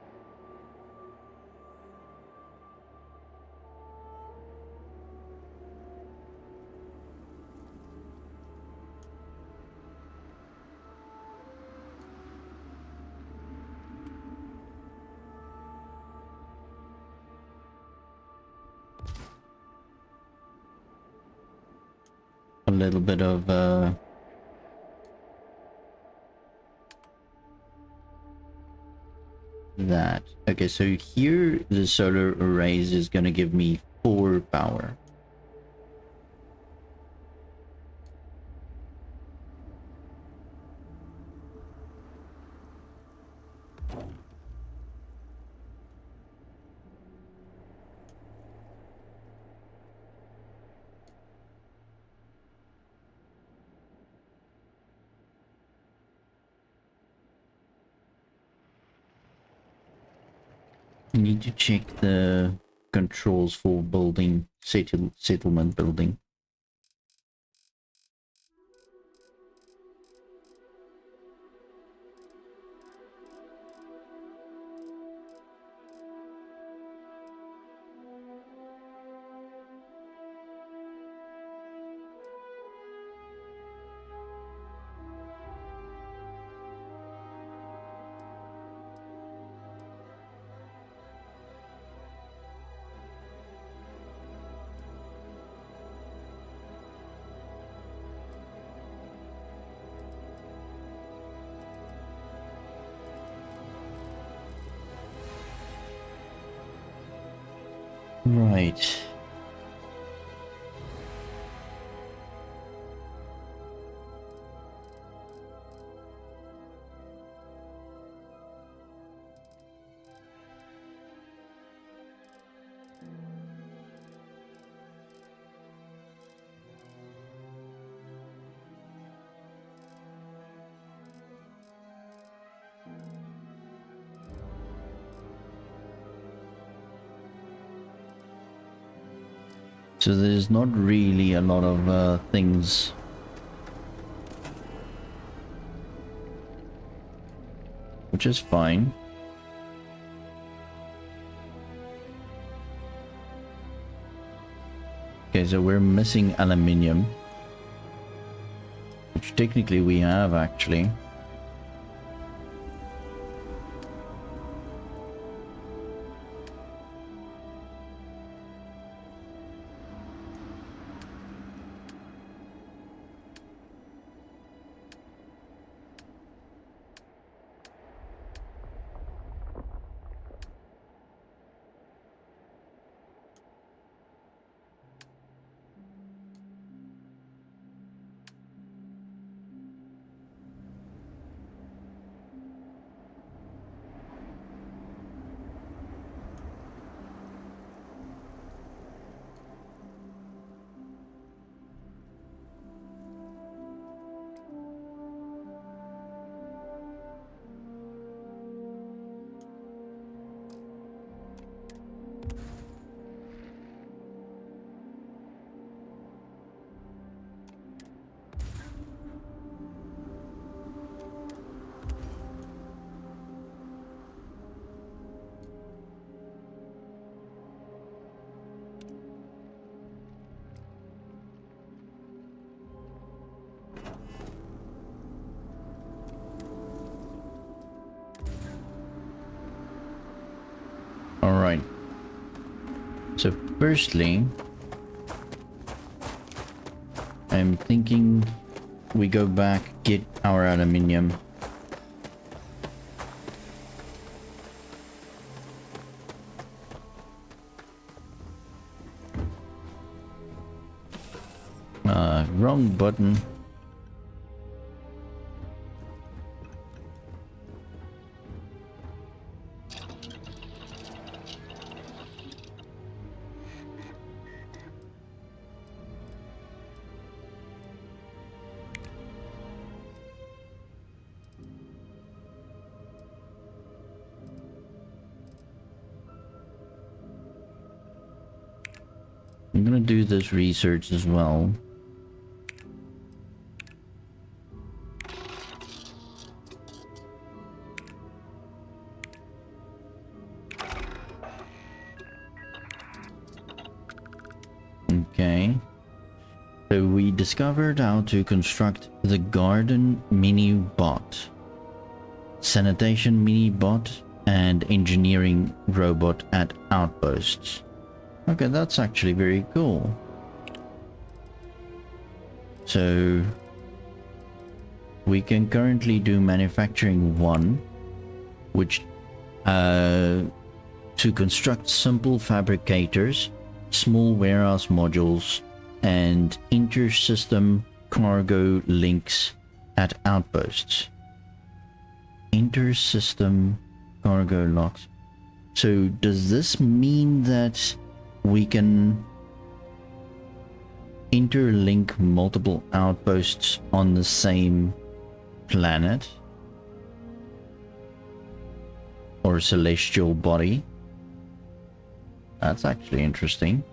a little bit of that. Okay, so here the solar arrays is gonna give me 4 power. I need to check the controls for building settlement building. Right. So there's not really a lot of things. Which is fine. Okay, so we're missing aluminium. Which technically we have actually. Alright. So firstly, I'm thinking we go back, get our aluminium. Wrong button. I'm gonna do this research as well. Okay. So we discovered how to construct the garden mini bot, sanitation mini bot, and engineering robot at outposts. Okay, that's actually very cool. So we can currently do manufacturing 1, which to construct simple fabricators, small warehouse modules, and inter-system cargo links at outposts. Inter-system cargo locks. So does this mean that we can interlink multiple outposts on the same planet or celestial body? That's actually interesting.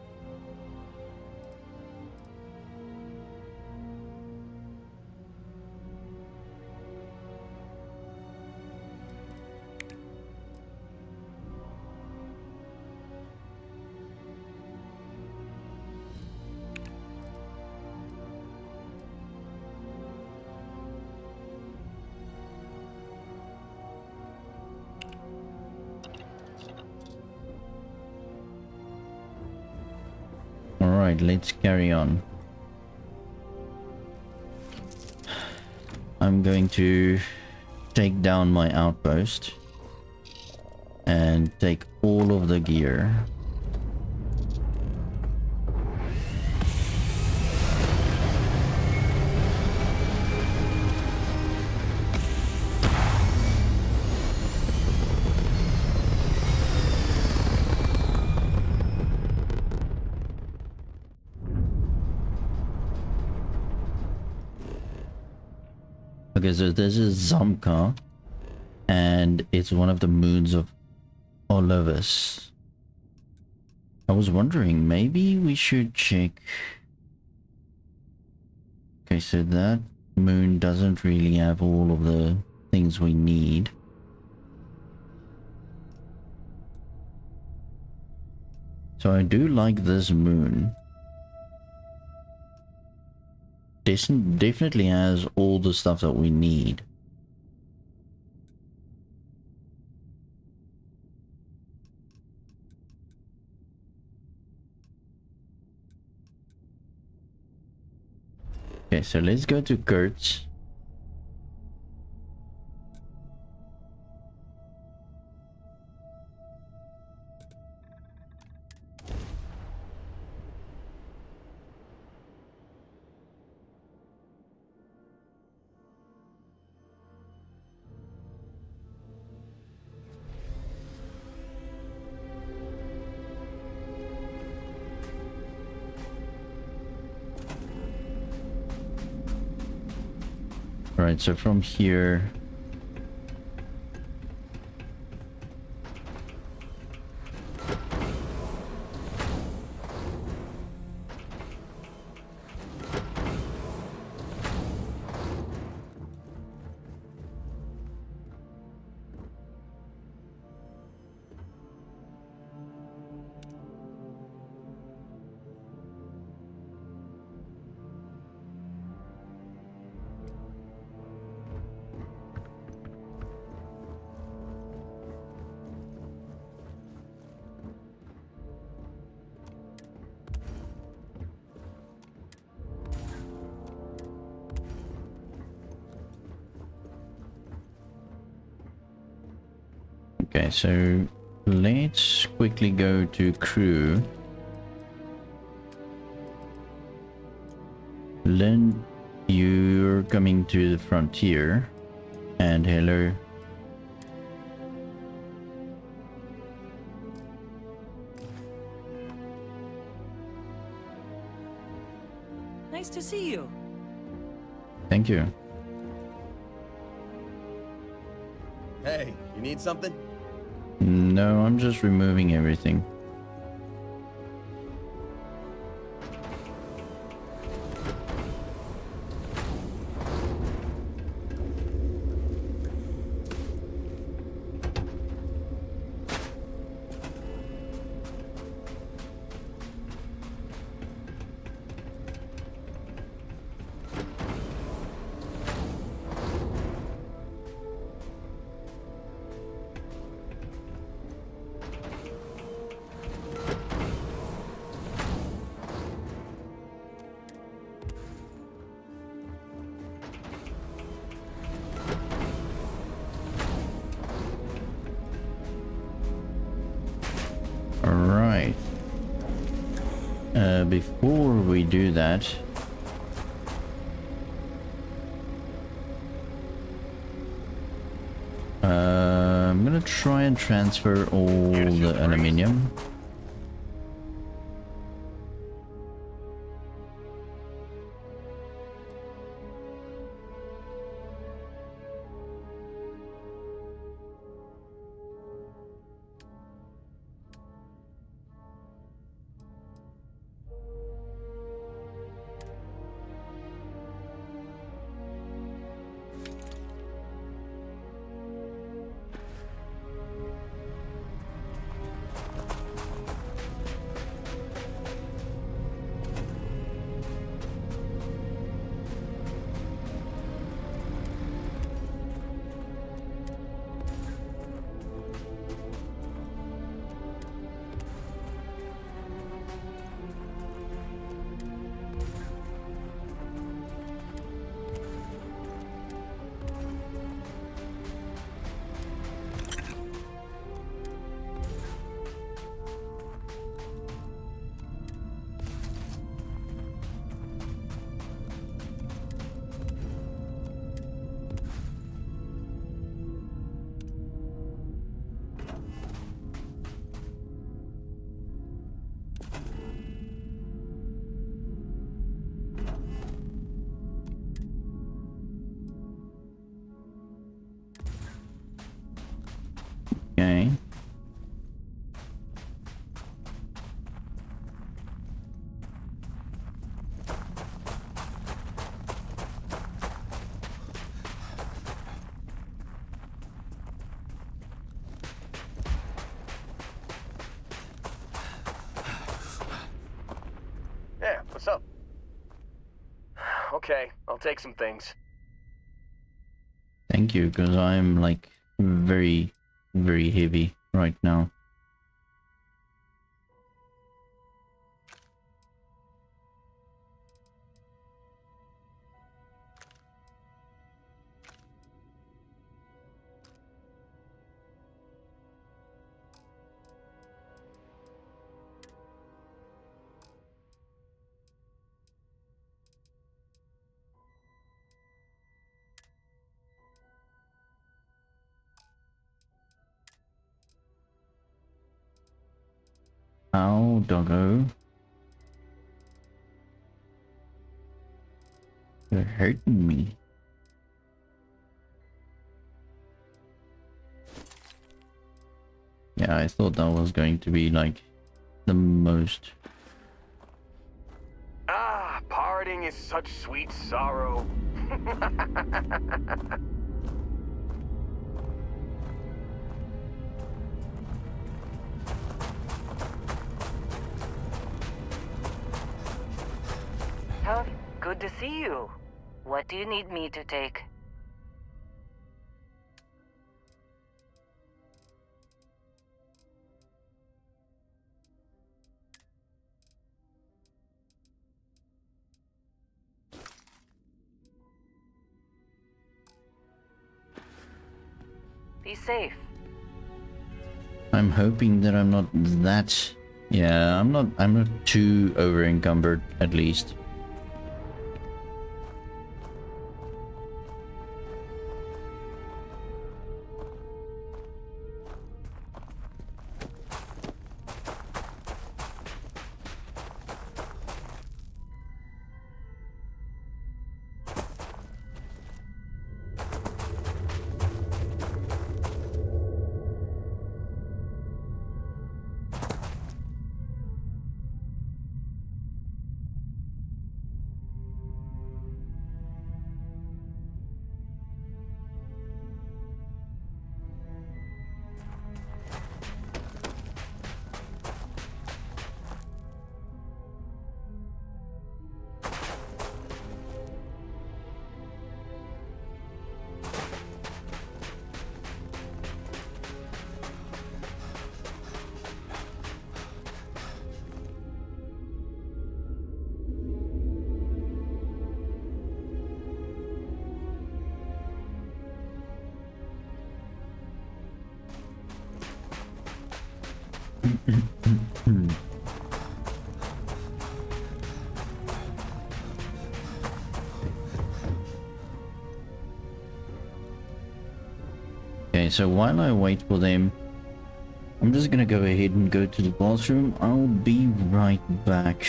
Alright, let's carry on. I'm going to take down my outpost and take all of the gear. Okay, so this is Zamka, and it's one of the moons of Olivis. I was wondering, maybe we should check. Okay, so that moon doesn't really have all of the things we need. So I do like this moon. Definitely has all the stuff that we need. Okay, so let's go to Kurtz. Right, so from here... Okay, so let's quickly go to crew. Lynn, you're coming to the frontier. And hello. Nice to see you. Thank you. Hey, you need something? No, I'm just removing everything. Alright. Before we do that... I'm gonna try and transfer all the aluminium. Okay. Yeah, what's up? Okay, I'll take some things. Thank you, because I'm like very, very heavy right now. Ow, doggo. You're hurting me. Yeah, I thought that was going to be like the most. Ah, parting is such sweet sorrow. Tough, good to see you. What do you need me to take? Be safe. I'm hoping that I'm not that. Yeah, I'm not too over encumbered at least. Okay, so while I wait for them, I'm just gonna go ahead and go to the bathroom. I'll be right back.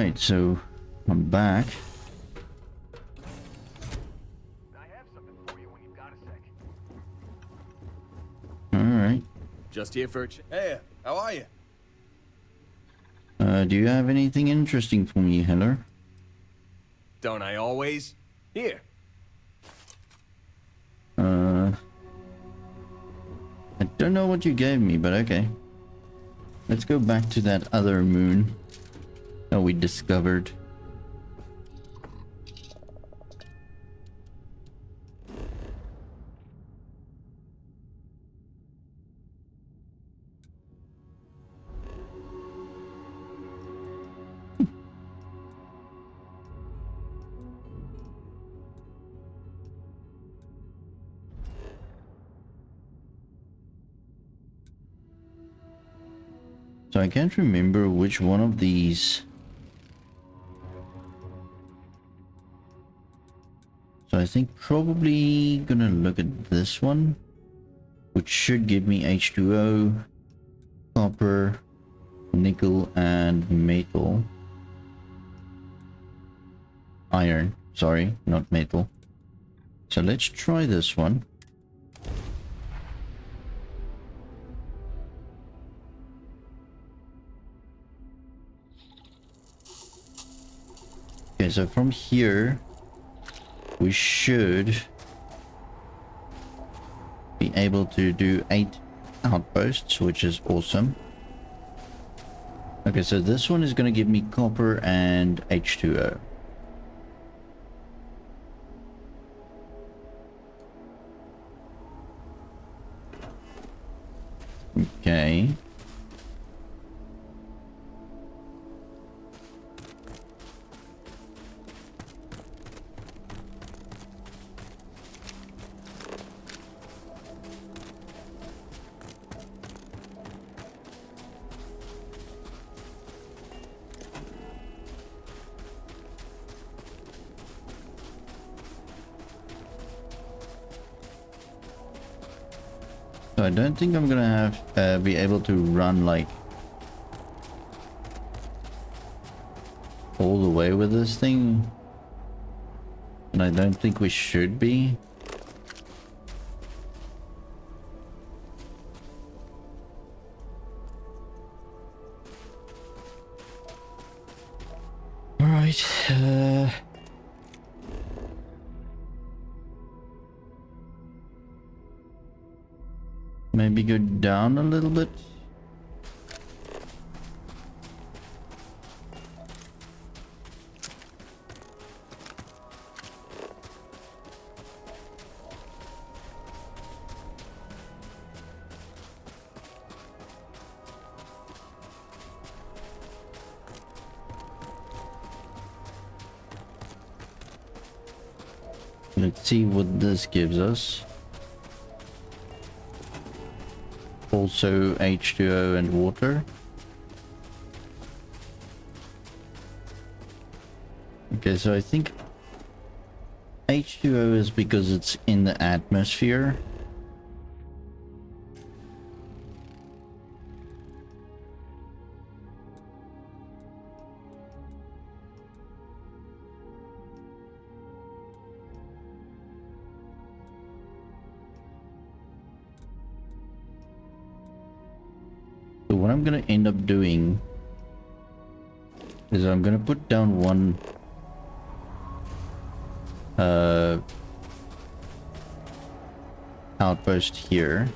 Alright, so I'm back. Alright. Just here for a Hey, how are you? Do you have anything interesting for me, Heller? Don't I always? Here. I don't know what you gave me, but okay. Let's go back to that other moon that we discovered. So I can't remember which one of these. So I think probably gonna look at this one, which should give me H2O, copper, nickel, and metal. Iron, sorry, not metal. So let's try this one. Okay, so from here, we should be able to do 8 outposts, which is awesome. Okay, so this one is going to give me copper and H2O. Okay. So I don't think I'm gonna have be able to run like all the way with this thing, and I don't think we should be. All right. Maybe go down a little bit. Let's see what this gives us. Also H2O and water. Okay, so I think H2O is because it's in the atmosphere. So what I'm gonna end up doing is I'm gonna put down one outpost here.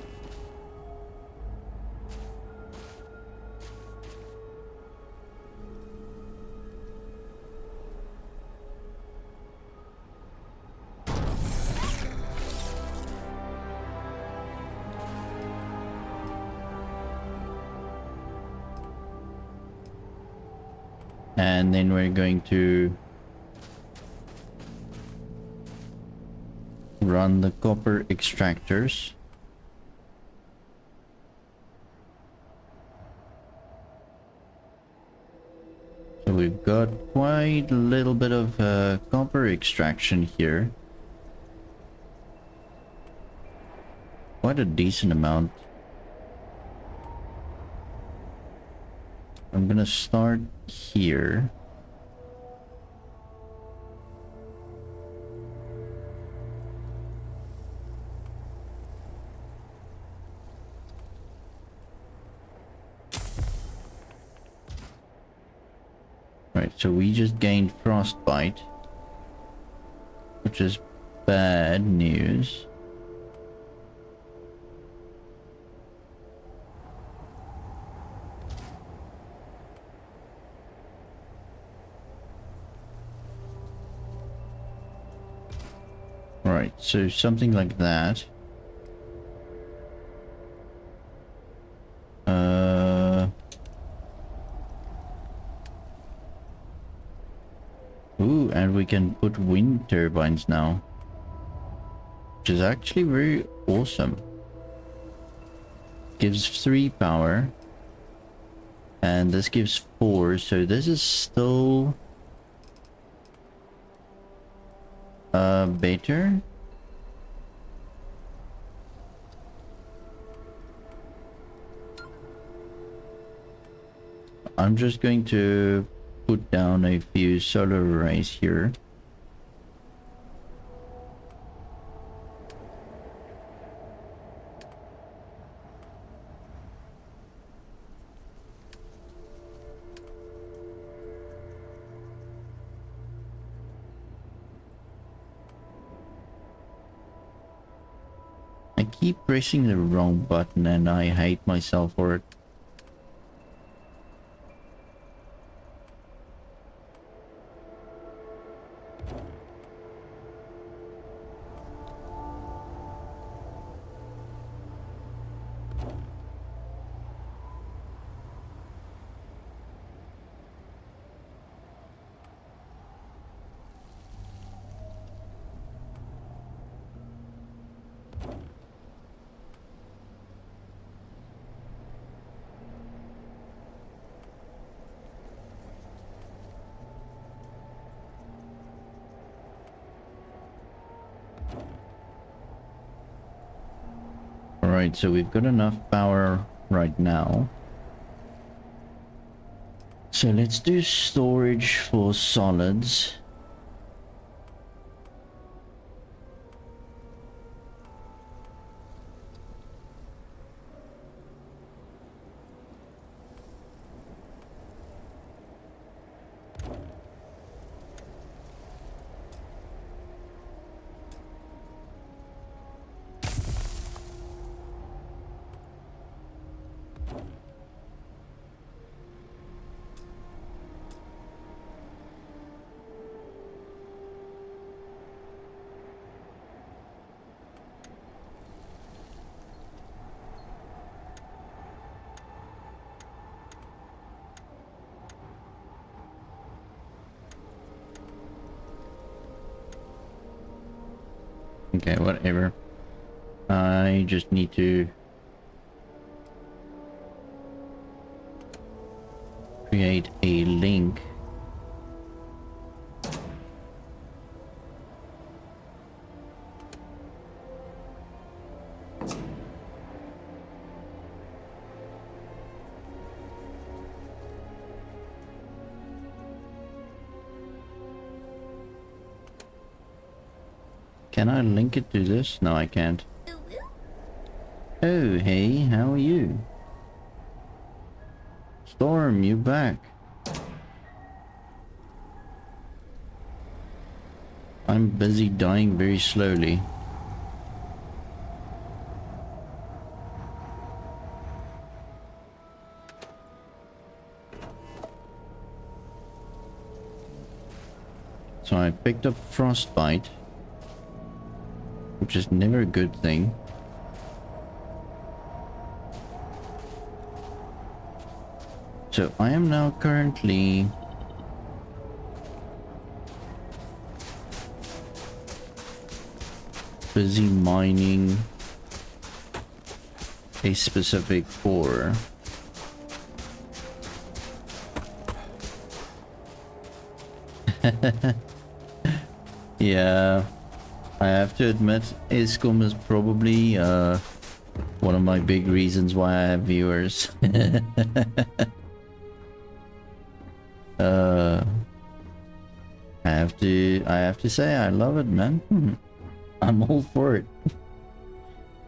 And then we're going to run the copper extractors. So we've got quite a little bit of copper extraction here. Quite a decent amount. I'm gonna start here. Right, so we just gained frostbite, which is bad news. Right, so something like that. Ooh, and we can put wind turbines now, which is actually very awesome. Gives 3 power, and this gives 4, so this is still better. I'm just going to put down a few solar arrays here. I keep pressing the wrong button and I hate myself for it. Alright, so we've got enough power right now. So let's do storage for solids. Okay, whatever. I just need to create a link. Can I link it to this? No, I can't. Oh, hey, how are you? Storm, you back? I'm busy dying very slowly. So I picked up frostbite, which is never a good thing. So I am now currently busy mining a specific ore. Yeah, I have to admit, ISCOM is probably one of my big reasons why I have viewers. I have to say I love it, man. I'm all for it.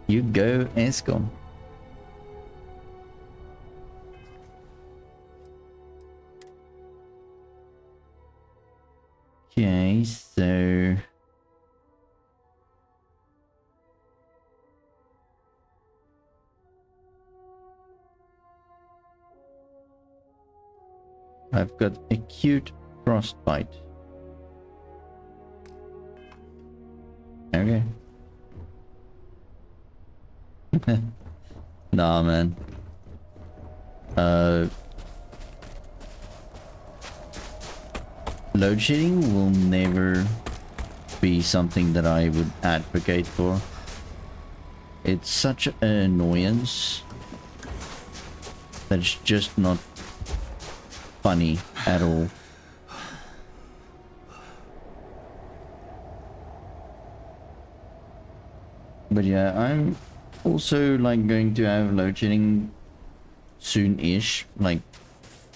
You go, ISCOM. Okay, so I've got acute frostbite. Okay. Nah, man. Load shedding will never be something that I would advocate for. It's such an annoyance that it's just not funny at all. But yeah, I'm also like going to have load shedding soon-ish, like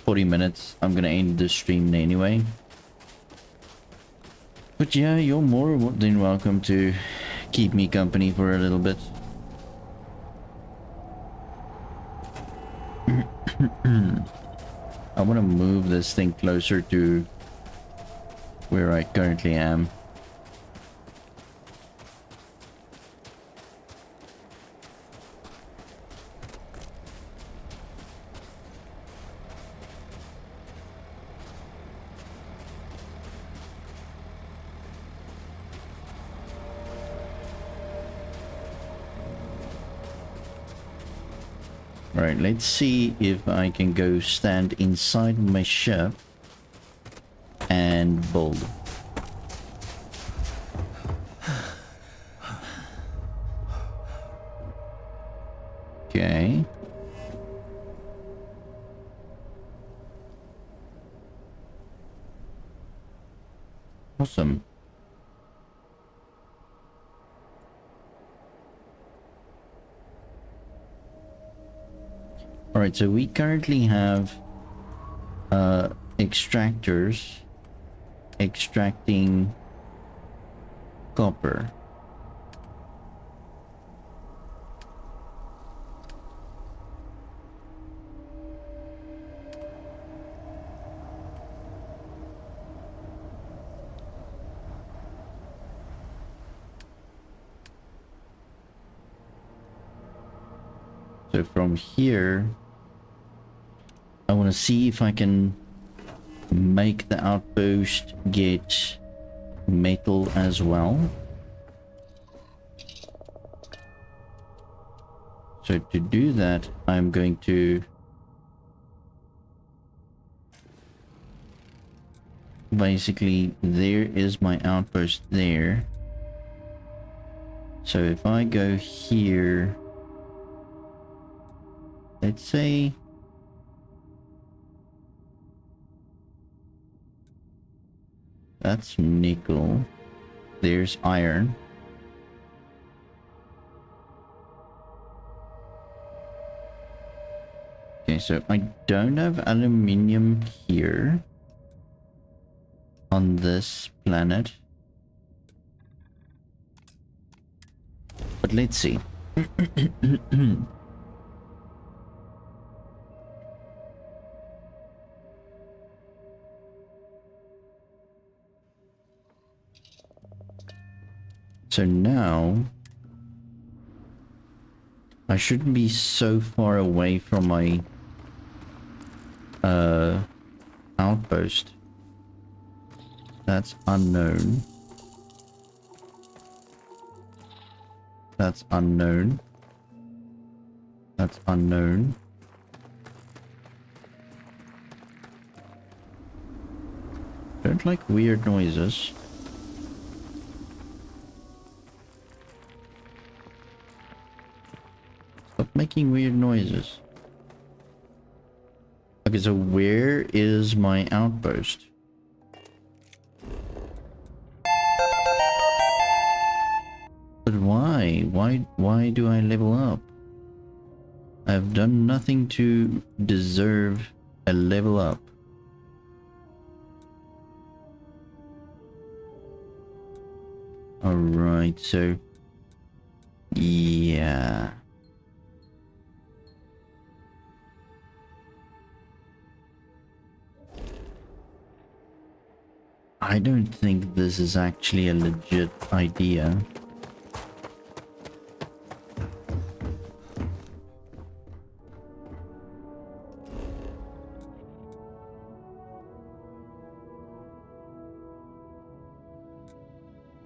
40 minutes. I'm gonna end the stream anyway. But yeah, you're more than welcome to keep me company for a little bit. I want to move this thing closer to where I currently am. Alright, let's see if I can go stand inside my ship and build. Okay. Awesome. Alright, so we currently have extractors extracting copper. So from here, I want to see if I can make the outpost get metal as well. So to do that, I'm going to basically, there is my outpost there. So if I go here, let's say that's nickel, there's iron. Okay, so I don't have aluminium here on this planet, but let's see. So now I shouldn't be so far away from my outpost. That's unknown. That's unknown. That's unknown. Don't like weird noises. Stop making weird noises. Okay, so where is my outpost? But why? Why do I level up? I've done nothing to deserve a level up. Alright, so yeah. I don't think this is actually a legit idea.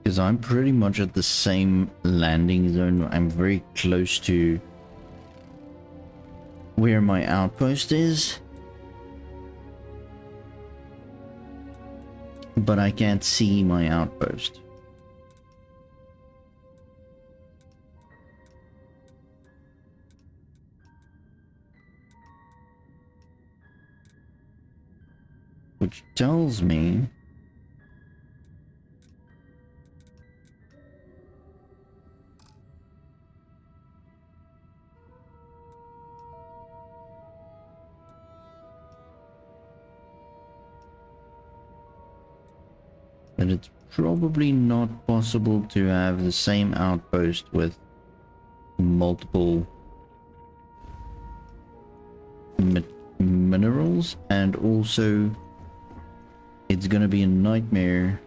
Because I'm pretty much at the same landing zone. I'm very close to where my outpost is. But I can't see my outpost. Which tells me that it's probably not possible to have the same outpost with multiple minerals, and also it's gonna be a nightmare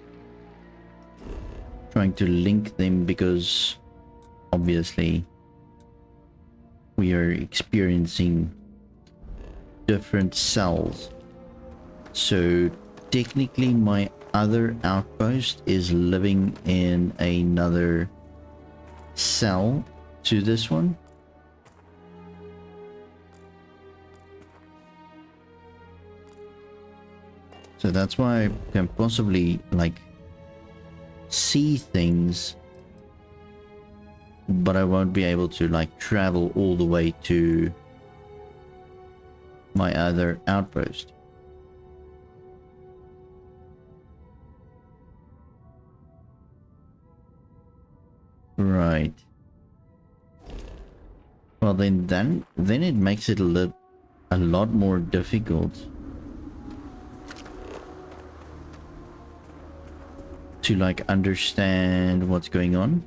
trying to link them because obviously we are experiencing different cells. So technically my other outpost is living in another cell to this one. So that's why I can possibly like see things, but I won't be able to like travel all the way to my other outpost. Right. Well, then it makes it a lot more difficult to like understand what's going on.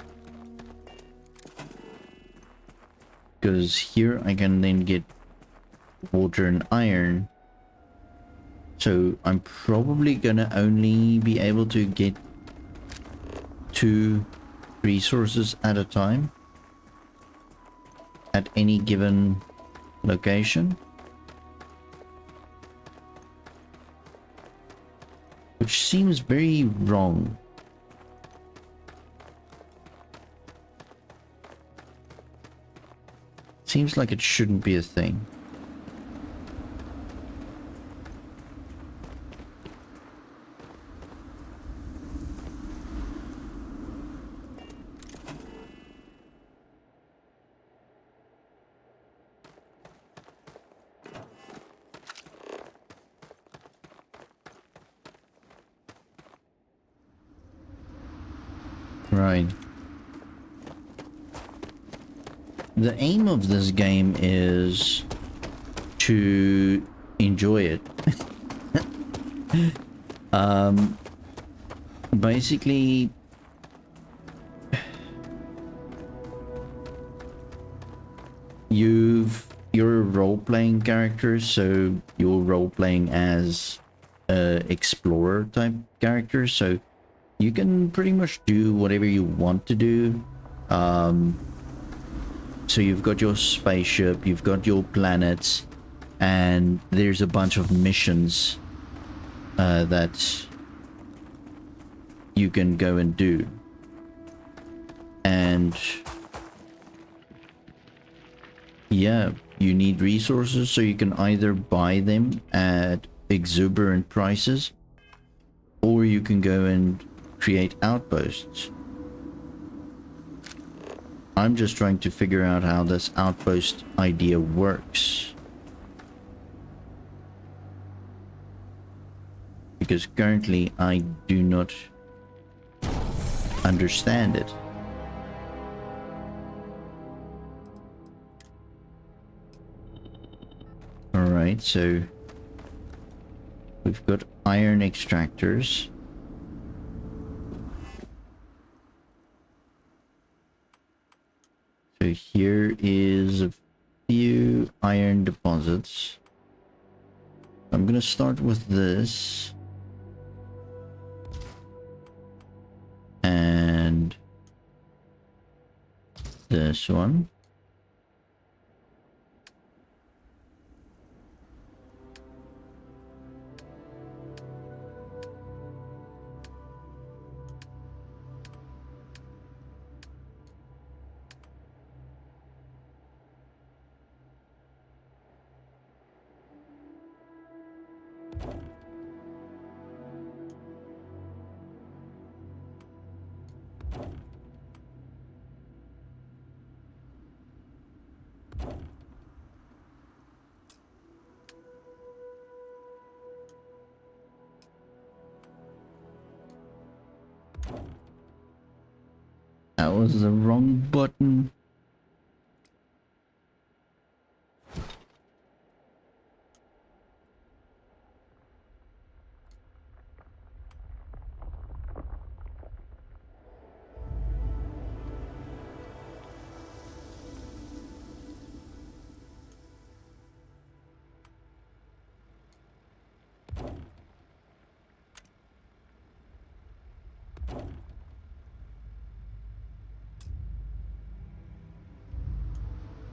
Because here I can then get water and iron. So I'm probably gonna only be able to get 2 resources at a time at any given location, which seems very wrong. Seems like it shouldn't be a thing. Right. The aim of this game is to enjoy it. Basically, you're a role-playing character, so you're role-playing as a explorer type character, so you can pretty much do whatever you want to do. So you've got your spaceship, you've got your planets, and there's a bunch of missions that you can go and do. And yeah, you need resources, so you can either buy them at exuberant prices, or you can go and create outposts. I'm just trying to figure out how this outpost idea works, because currently I do not understand it. Alright, so we've got iron extractors. So here is a few iron deposits. I'm gonna start with this. And this one. That was the wrong button.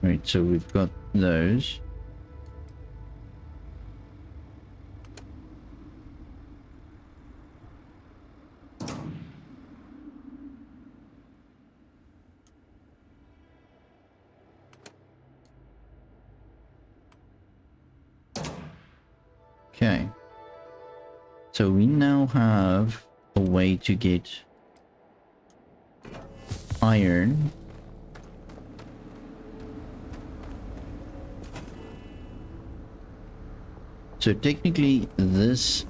Right, so we've got those. Okay. So we now have a way to get iron. So technically this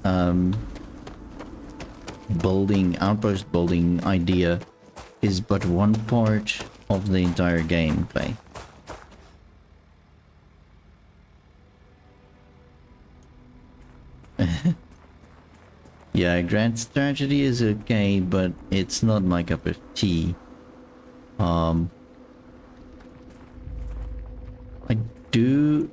outpost building idea is but one part of the entire gameplay. Yeah, grand strategy is okay, but it's not my cup of tea. I do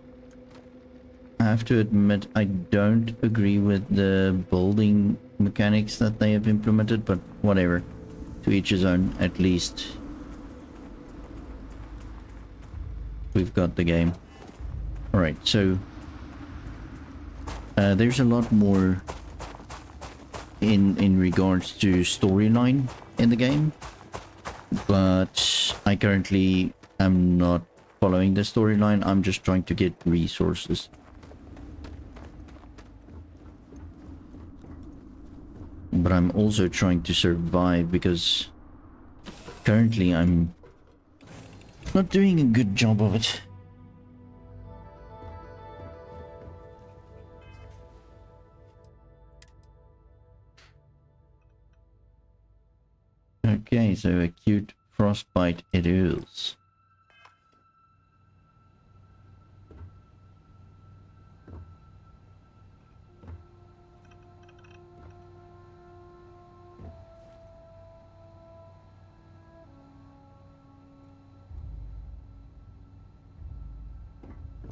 have to admit I don't agree with the building mechanics that they have implemented, but whatever. To each his own. At least we've got the game. Alright, so there's a lot more in regards to storyline in the game, but I currently am not following the storyline. I'm just trying to get resources. But I'm also trying to survive because currently I'm not doing a good job of it. Okay, so acute frostbite it is.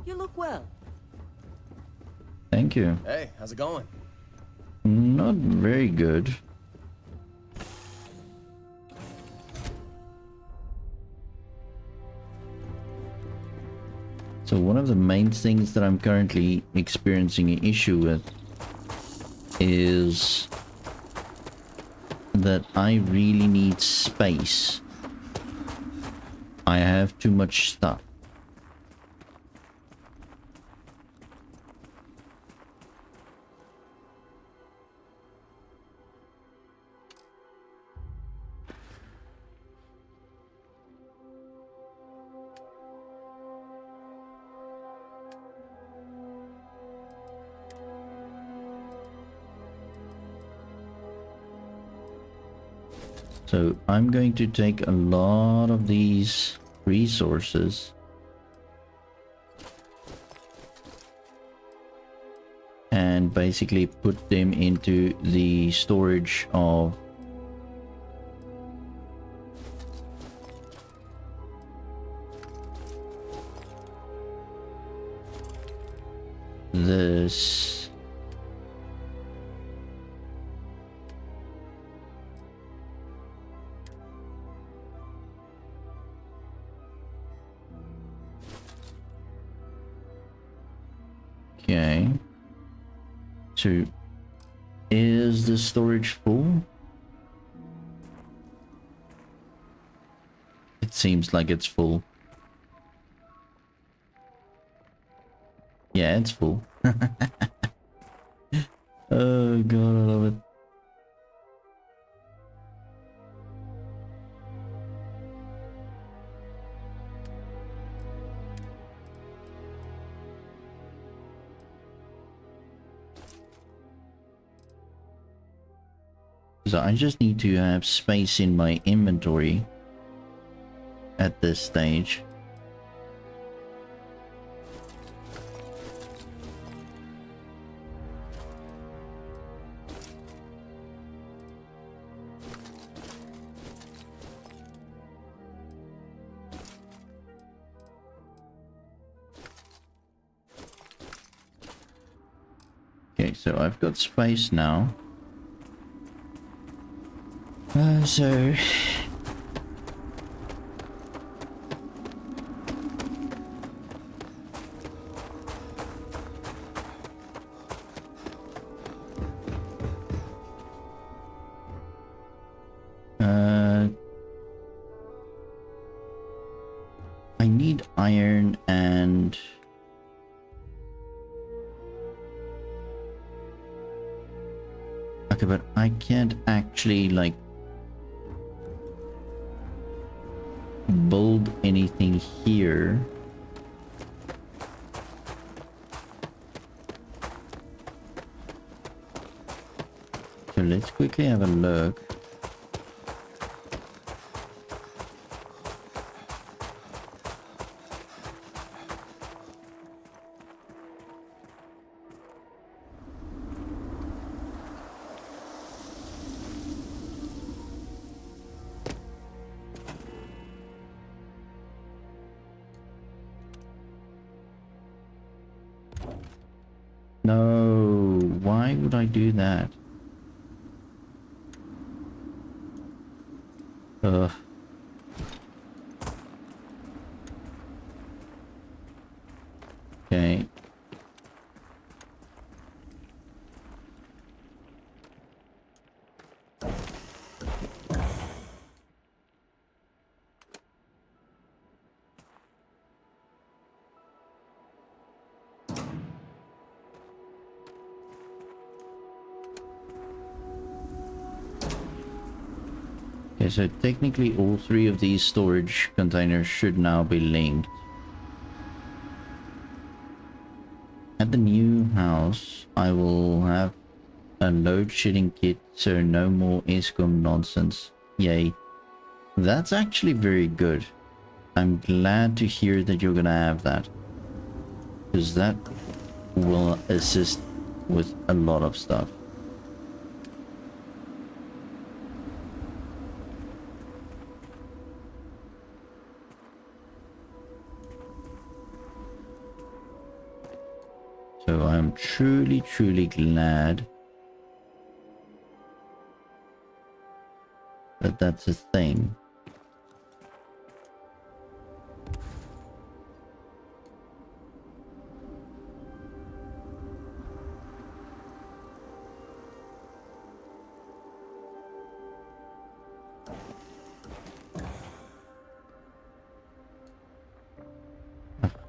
You look well. Thank you. Hey, how's it going? Not very good. So one of the main things that I'm currently experiencing an issue with is that I really need space. I have too much stuff. So I'm going to take a lot of these resources and basically put them into the storage of this. So, is the storage full? It seems like it's full. Yeah, it's full. Oh god, I love it. So I just need to have space in my inventory at this stage. Okay, so I've got space now. So... I need iron and... Okay, but I can't actually, like, build anything here. So let's quickly have a look. No, why would I do that? Ugh. Okay. Okay, so technically all three of these storage containers should now be linked. At the new house, I will have a load shedding kit, so no more ESCOM nonsense. Yay. That's actually very good. I'm glad to hear that you're gonna have that, because that will assist with a lot of stuff. So I'm truly, truly glad that that's a thing.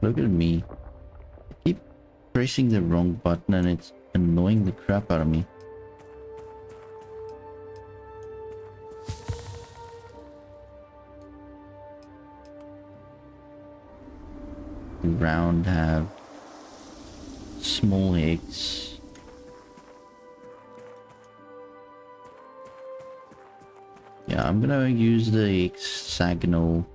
Look at me. I keep pressing the wrong button and it's annoying the crap out of me. Round have small eggs. Yeah, I'm gonna use the hexagonal.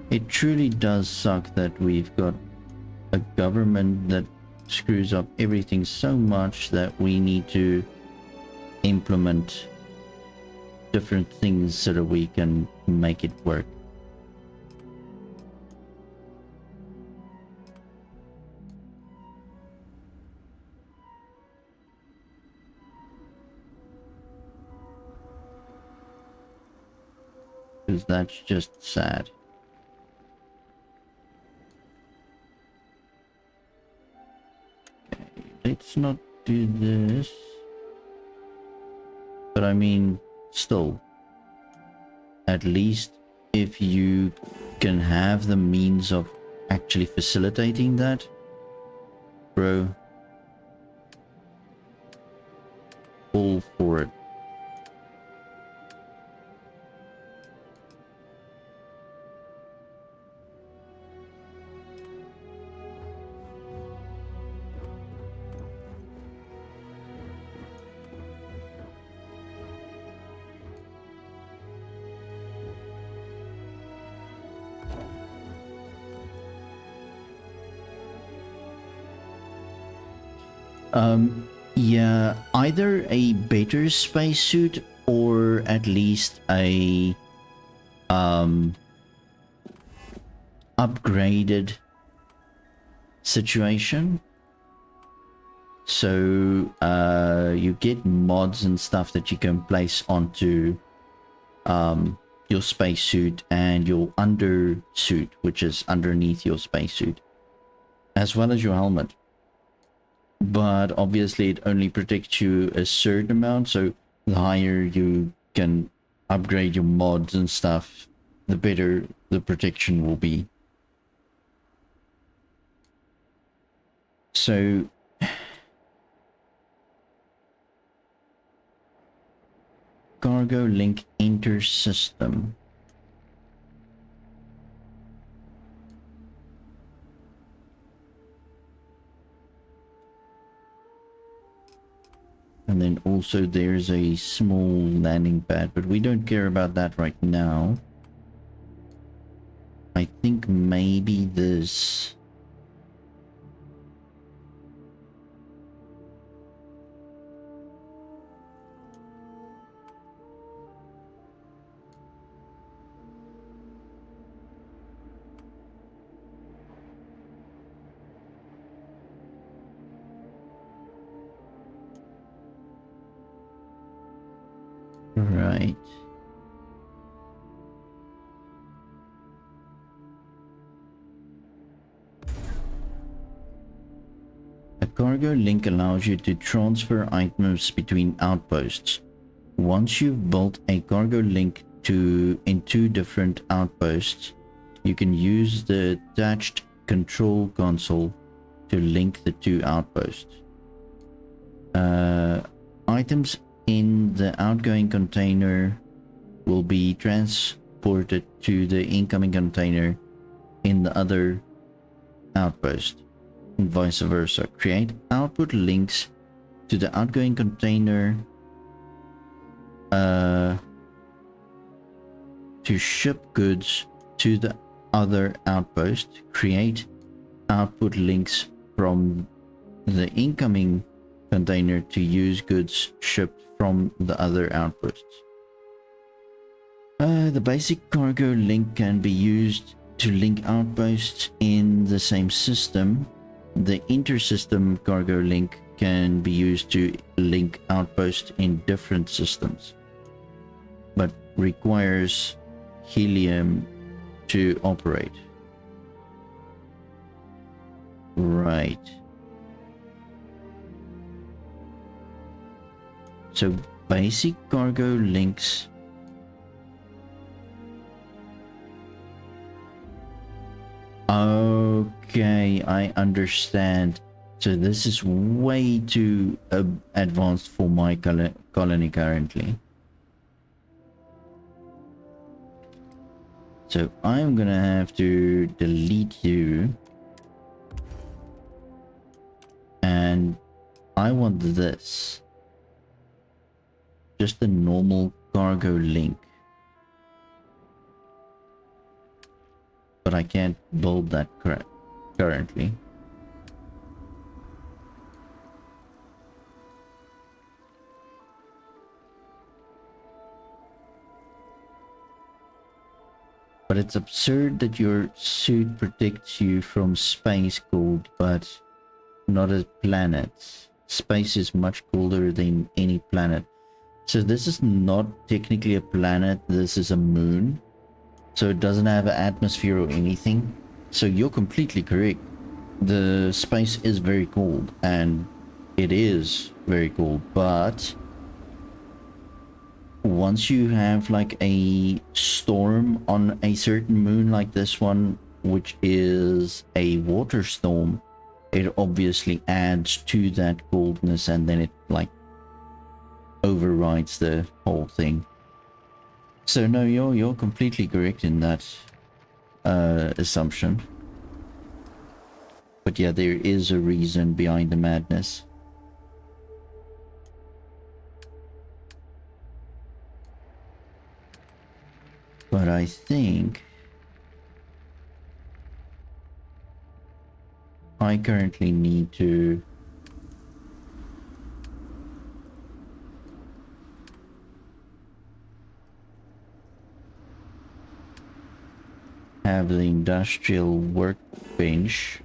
It truly does suck that we've got a government that screws up everything so much that we need to implement different things so that we can make it work. Because that's just sad. Okay, let's not do this. But I mean, still, at least if you can have the means of actually facilitating that, bro, all for it. Yeah, either a better spacesuit or at least a upgraded situation. So you get mods and stuff that you can place onto your spacesuit and your undersuit, which is underneath your spacesuit, as well as your helmet. But obviously it only protects you a certain amount, so the higher you can upgrade your mods and stuff, the better the protection will be. So cargo link inter-system. And then also there's a small landing pad, but we don't care about that right now. I think maybe this. Right. A cargo link allows you to transfer items between outposts. Once you've built a cargo link in two different outposts, you can use the attached control console to link the two outposts. Items in the outgoing container will be transported to the incoming container in the other outpost, and vice versa. Create output links to the outgoing container to ship goods to the other outpost. Create output links from the incoming container to use goods shipped from the other outposts. The basic cargo link can be used to link outposts in the same system. The inter-system cargo link can be used to link outposts in different systems, but requires helium to operate. Right. So basic cargo links okay, I understand. So this is way too advanced for my colony currently. So I'm gonna have to delete you. And I want this. Just a normal cargo link. But I can't build that currently. But it's absurd that your suit protects you from space cold, but not a planet. Space is much colder than any planet. So this is not technically a planet, this is a moon. So it doesn't have an atmosphere or anything. So you're completely correct. The space is very cold, and it is very cold, but once you have like a storm on a certain moon like this one, which is a water storm, it obviously adds to that coldness, and then it like overrides the whole thing. So no, you're completely correct in that assumption. But yeah, there is a reason behind the madness. But I think I currently need to have the industrial workbench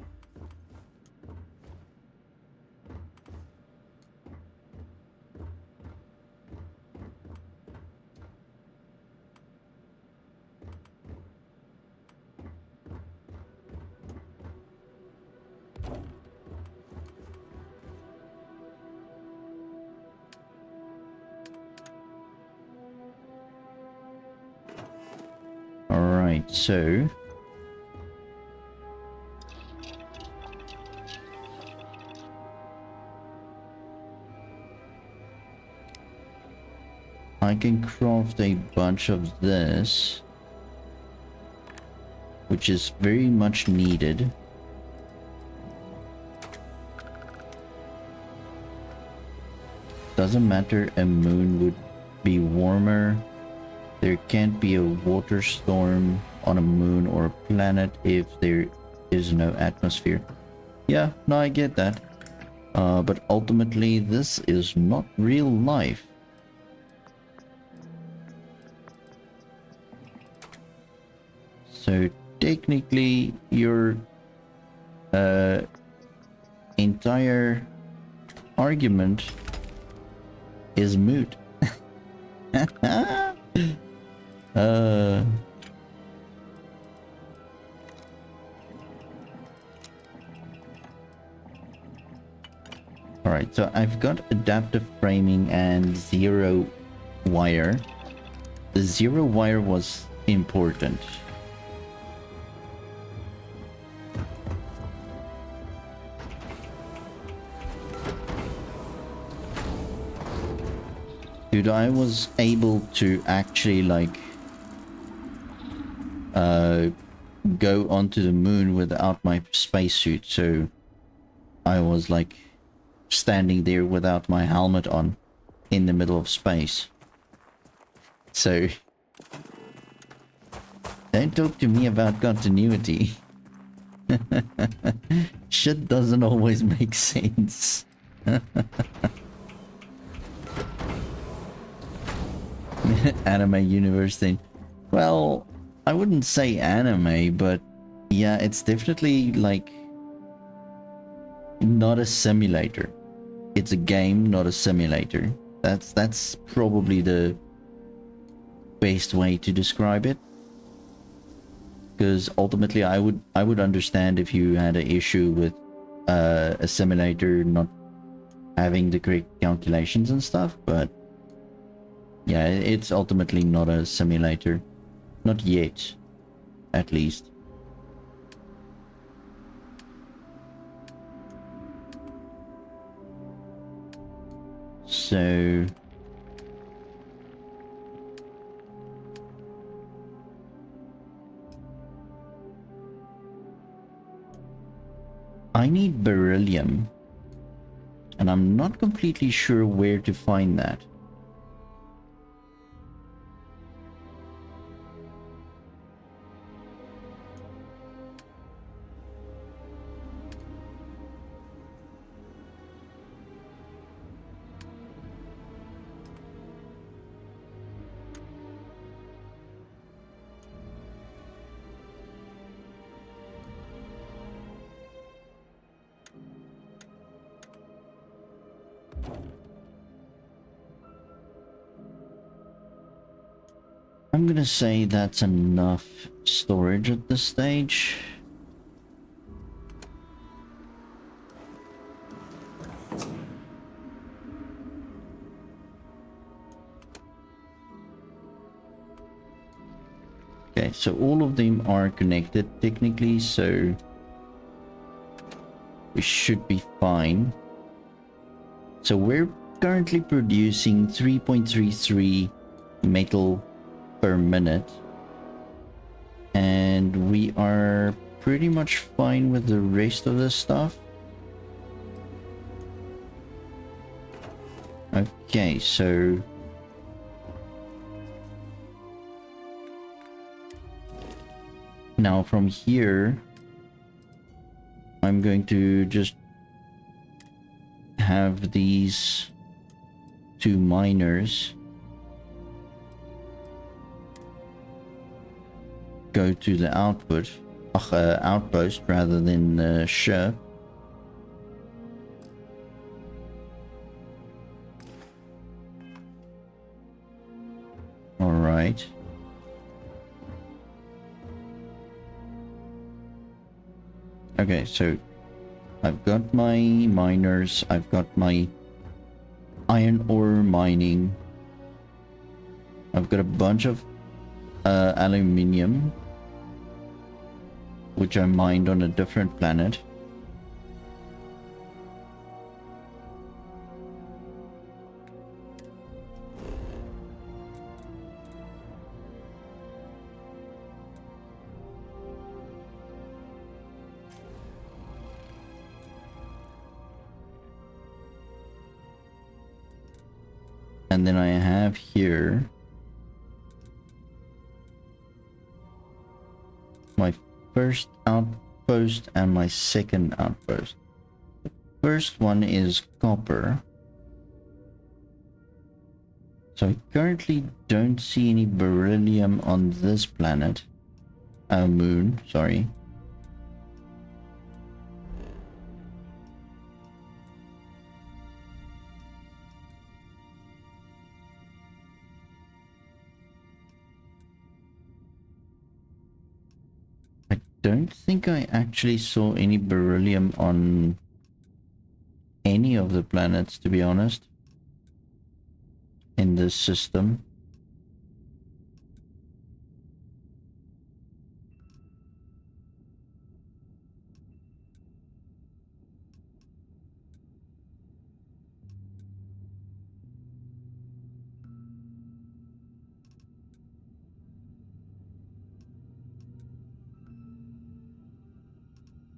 Alright, so I can craft a bunch of this, which is very much needed. Doesn't matter, a moon would be warmer. There can't be a water storm on a moon or a planet if there is no atmosphere. Yeah, no, I get that. But ultimately, this is not real life. So technically, your entire argument is moot. Alright, so I've got adaptive framing and zero wire. The zero wire was important. Dude, I was able to actually like go onto the moon without my spacesuit, so I was like standing there without my helmet on in the middle of space. So don't talk to me about continuity. Shit doesn't always make sense. Anime universe thing. Well, I wouldn't say anime, but yeah, it's definitely like not a simulator. It's a game, not a simulator. That's probably the best way to describe it. Because ultimately, I would understand if you had an issue with a simulator not having the correct calculations and stuff, but yeah, it's ultimately not a simulator. Not yet, at least. So I need beryllium, and I'm not completely sure where to find that. I'm gonna say that's enough storage at this stage. Okay, so all of them are connected technically, so we should be fine. So we're currently producing 3.33 metal per minute, and we are pretty much fine with the rest of the stuff. Okay, so now from here I'm going to just have these two miners go to the outpost rather than the ship. All right. Okay, so I've got my miners, I've got my iron ore mining, I've got a bunch of aluminium, which I mined on a different planet. And then I have here my first outpost and my second outpost. The first one is copper. So I currently don't see any beryllium on this planet. Moon, sorry. I don't think I actually saw any beryllium on any of the planets, to be honest, in this system.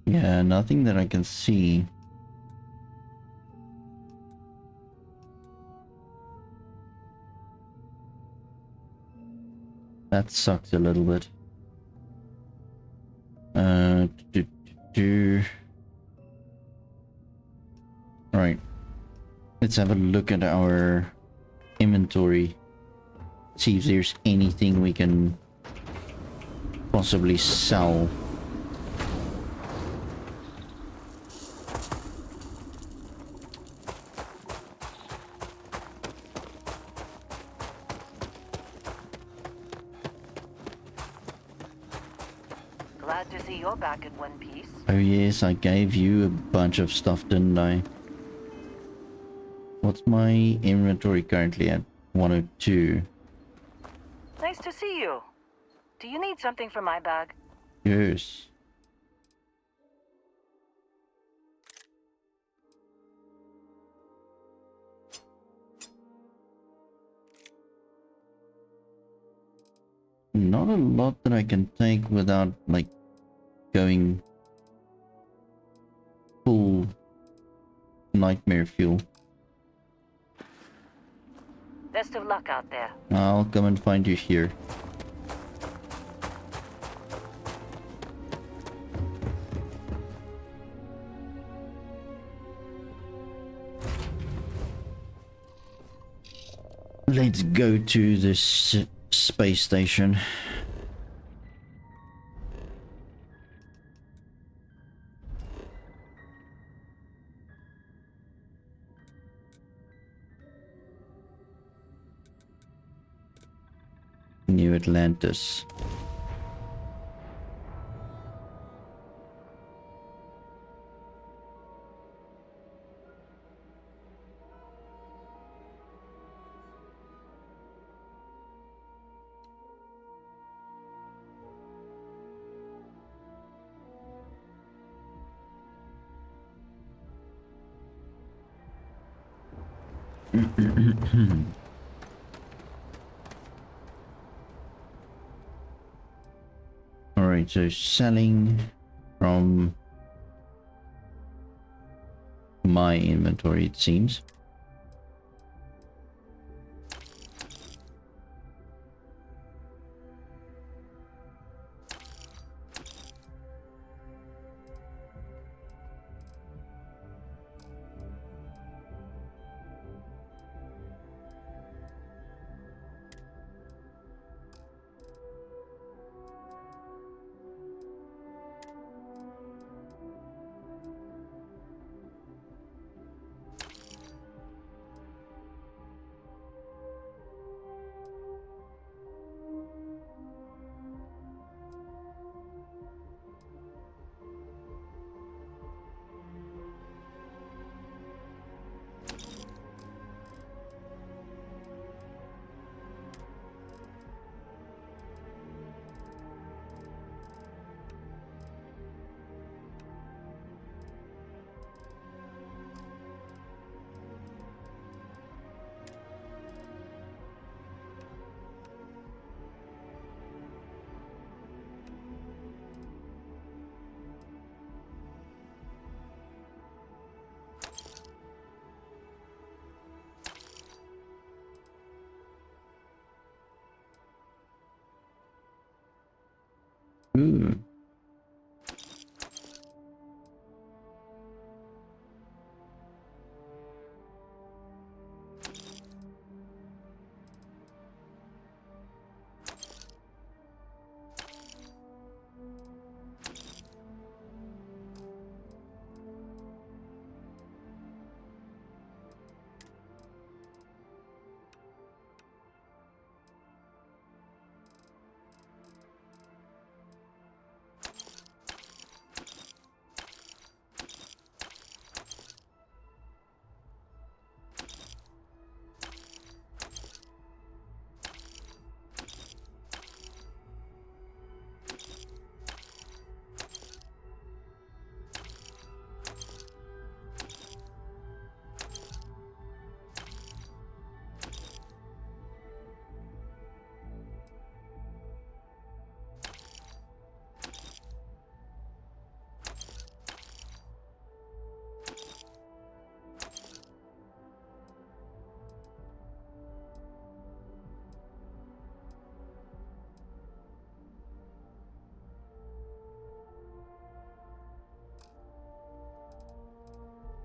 Yeah, nothing that I can see. That sucks a little bit. Right. Let's have a look at our inventory. See if there's anything we can possibly sell. Glad to see you're back in one piece. Oh yes, I gave you a bunch of stuff, didn't I? What's my inventory currently at? 102. Nice to see you. Do you need something from my bag? Yes. Not a lot that I can take without, like, going full nightmare fuel. Best of luck out there. I'll come and find you here. Let's go to this space station. New Atlantis. Alright, so selling from my inventory, it seems. Ooh.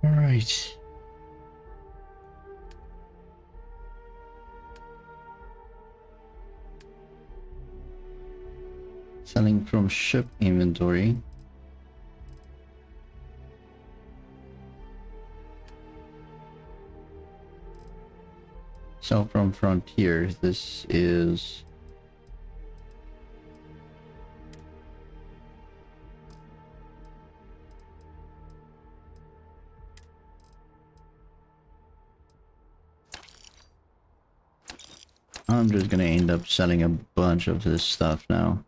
All right. Selling from ship inventory. Sell from Frontier. This is I'm just gonna end up selling a bunch of this stuff now.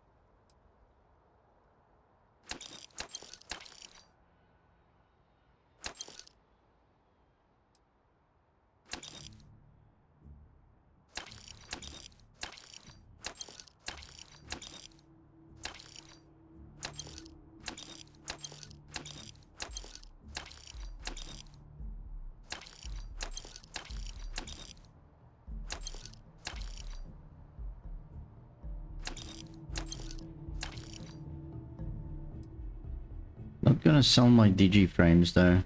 Not gonna sell my DG frames though.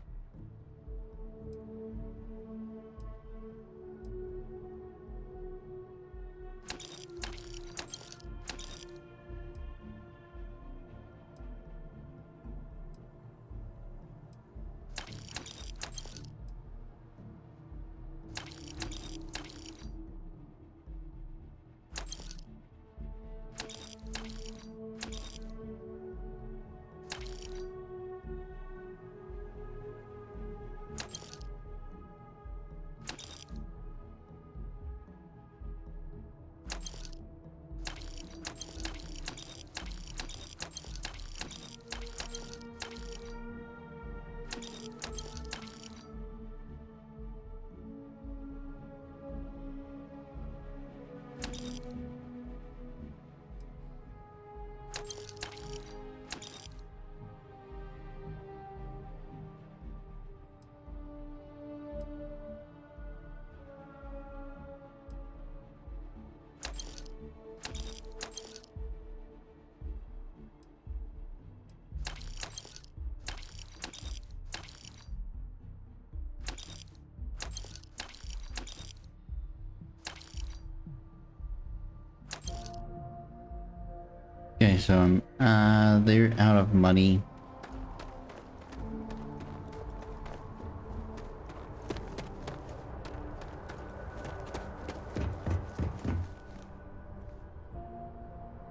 Okay, so they're out of money.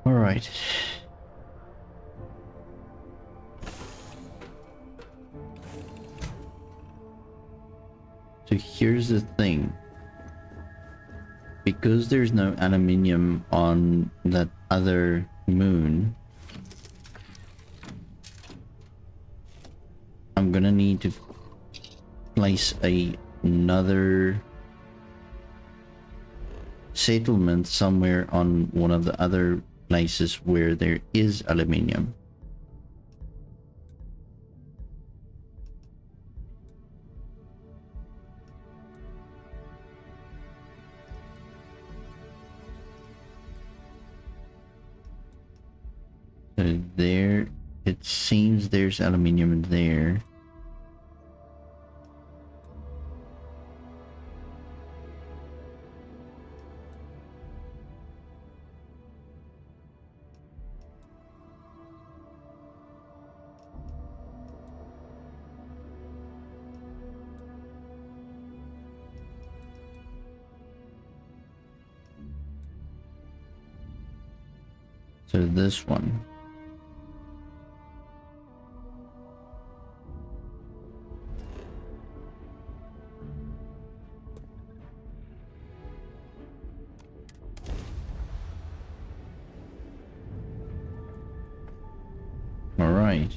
All right. So here's the thing. Because there's no aluminium on that other moon, I'm gonna need to place another settlement somewhere on one of the other places where there is aluminium. So there, it seems there's aluminium there. So this one. All right.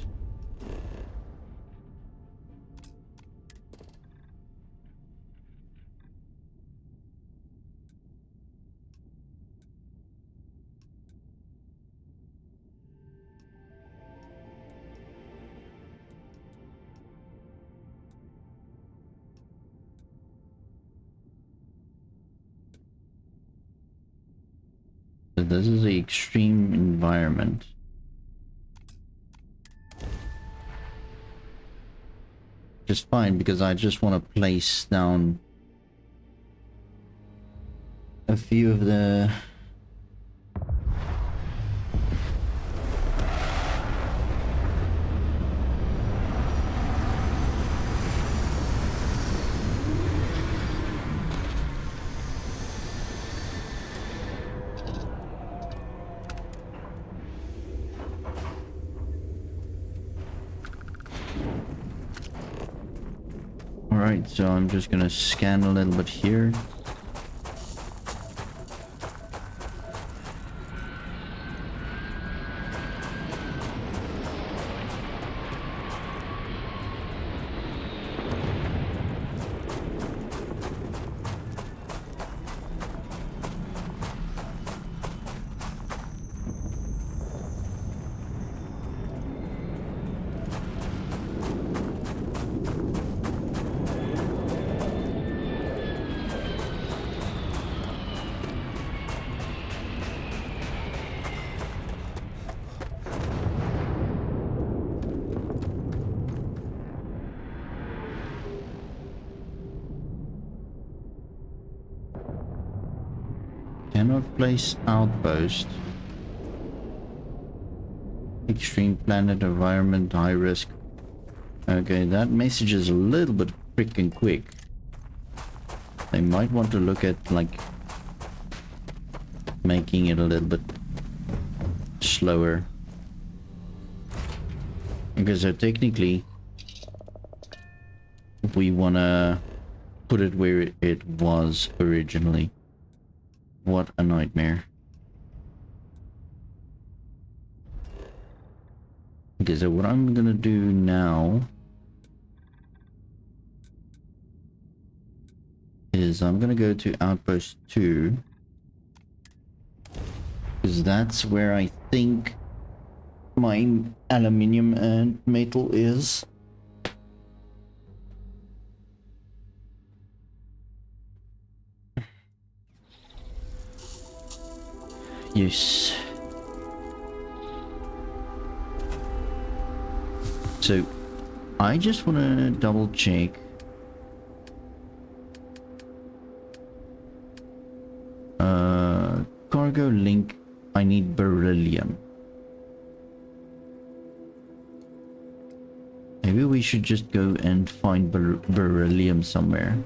So this is the extreme environment. Just fine, because I just want to place down a few of the Alright, so I'm just gonna scan a little bit here. Cannot place outpost. Extreme planet environment, high risk. Okay, that message is a little bit freaking quick. They might want to look at like making it a little bit slower. Okay, so technically we wanna put it where it was originally. What a nightmare. Okay, so what I'm gonna do now is I'm gonna go to Outpost 2, because that's where I think my aluminium and metal is. Yes. So I just want to double check. Cargo link, I need beryllium. Maybe we should just go and find beryllium somewhere.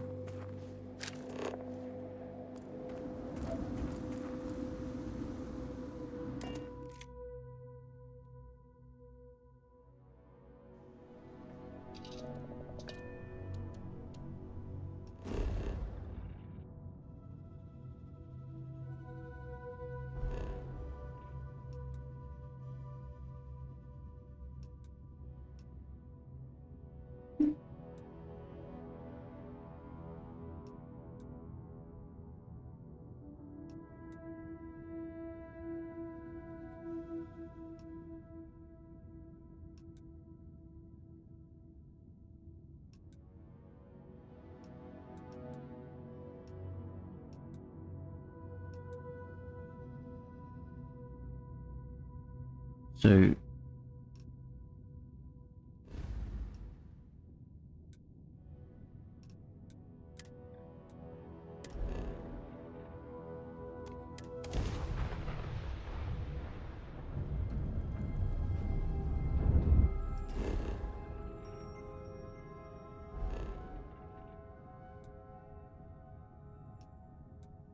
So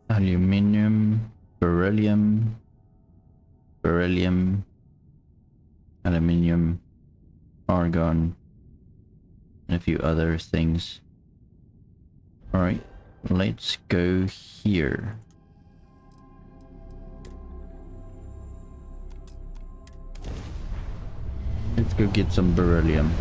aluminium, beryllium, aluminium, argon, and a few other things. Alright, let's go here. Let's go get some beryllium.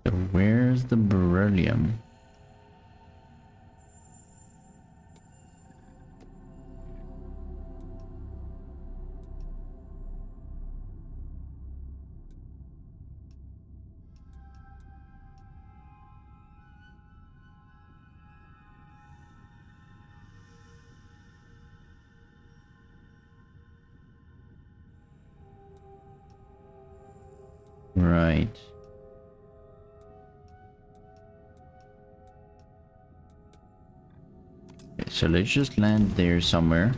So where's the beryllium? Right. Okay, so let's just land there somewhere.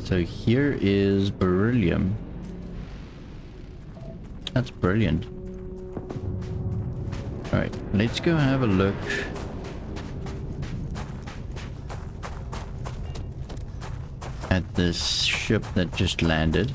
So here is beryllium. That's brilliant. Alright, let's go have a look. At this ship that just landed.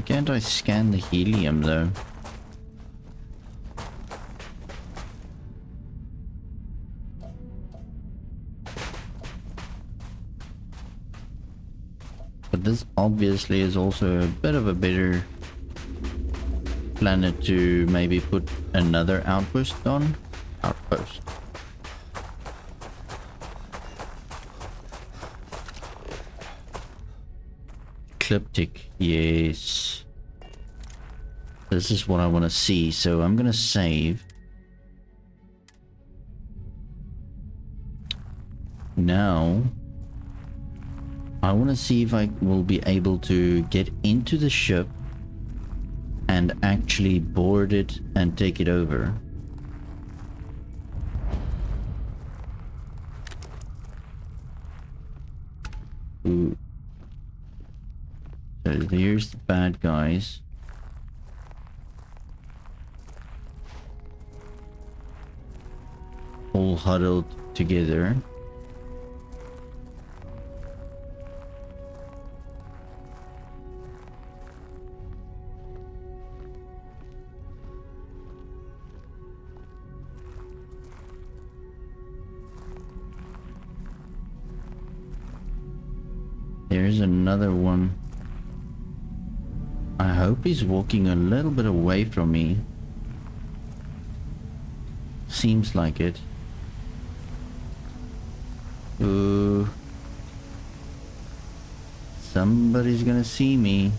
can't I scan the helium though? But this obviously is also a bit of a better planet to maybe put another outpost on. Outpost. Ecliptic, yes. This is what I want to see, so I'm gonna save. Now, I want to see if I will be able to get into the ship and actually board it and take it over. Ooh. So here's the bad guys. All huddled together. There's another one. I hope he's walking a little bit away from me. Seems like it. Ooh. Somebody's gonna see me.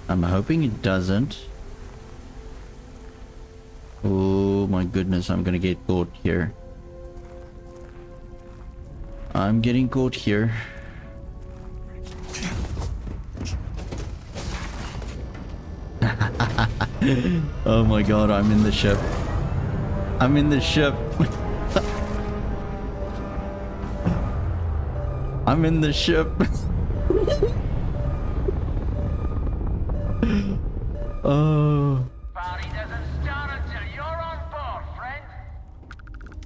I'm hoping it doesn't. Oh my goodness, I'm gonna get caught here. I'm getting caught here. Oh my god, I'm in the ship. I'm in the ship. I'm in the ship. Oh. Party doesn't start until you're on board, friend.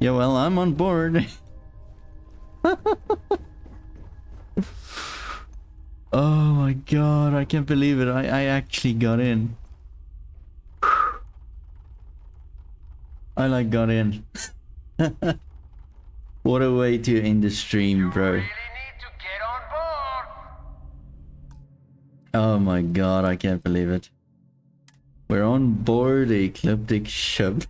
Yeah, well, I'm on board. Oh my god, I can't believe it. I actually got in. I like got in. What a way to end the stream, bro. Oh my god, I can't believe it. We're on board a ecliptic ship.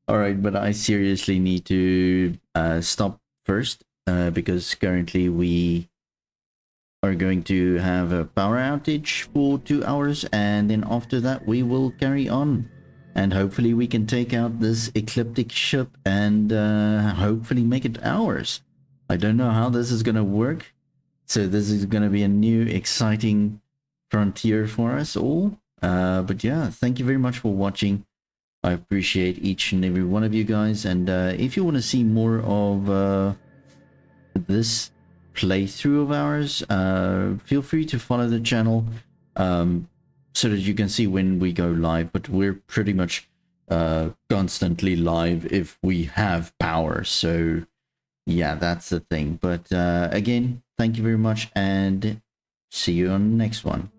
Alright, but I seriously need to stop first because currently we are going to have a power outage for 2 hours, and then after that we will carry on. And hopefully we can take out this ecliptic ship and hopefully make it ours. I don't know how this is going to work. So this is going to be a new exciting frontier for us all. But yeah, thank you very much for watching. I appreciate each and every one of you guys. And if you want to see more of this playthrough of ours, feel free to follow the channel. So that you can see when we go live, but we're pretty much constantly live if we have power. So yeah, that's the thing. But again, thank you very much and see you on the next one.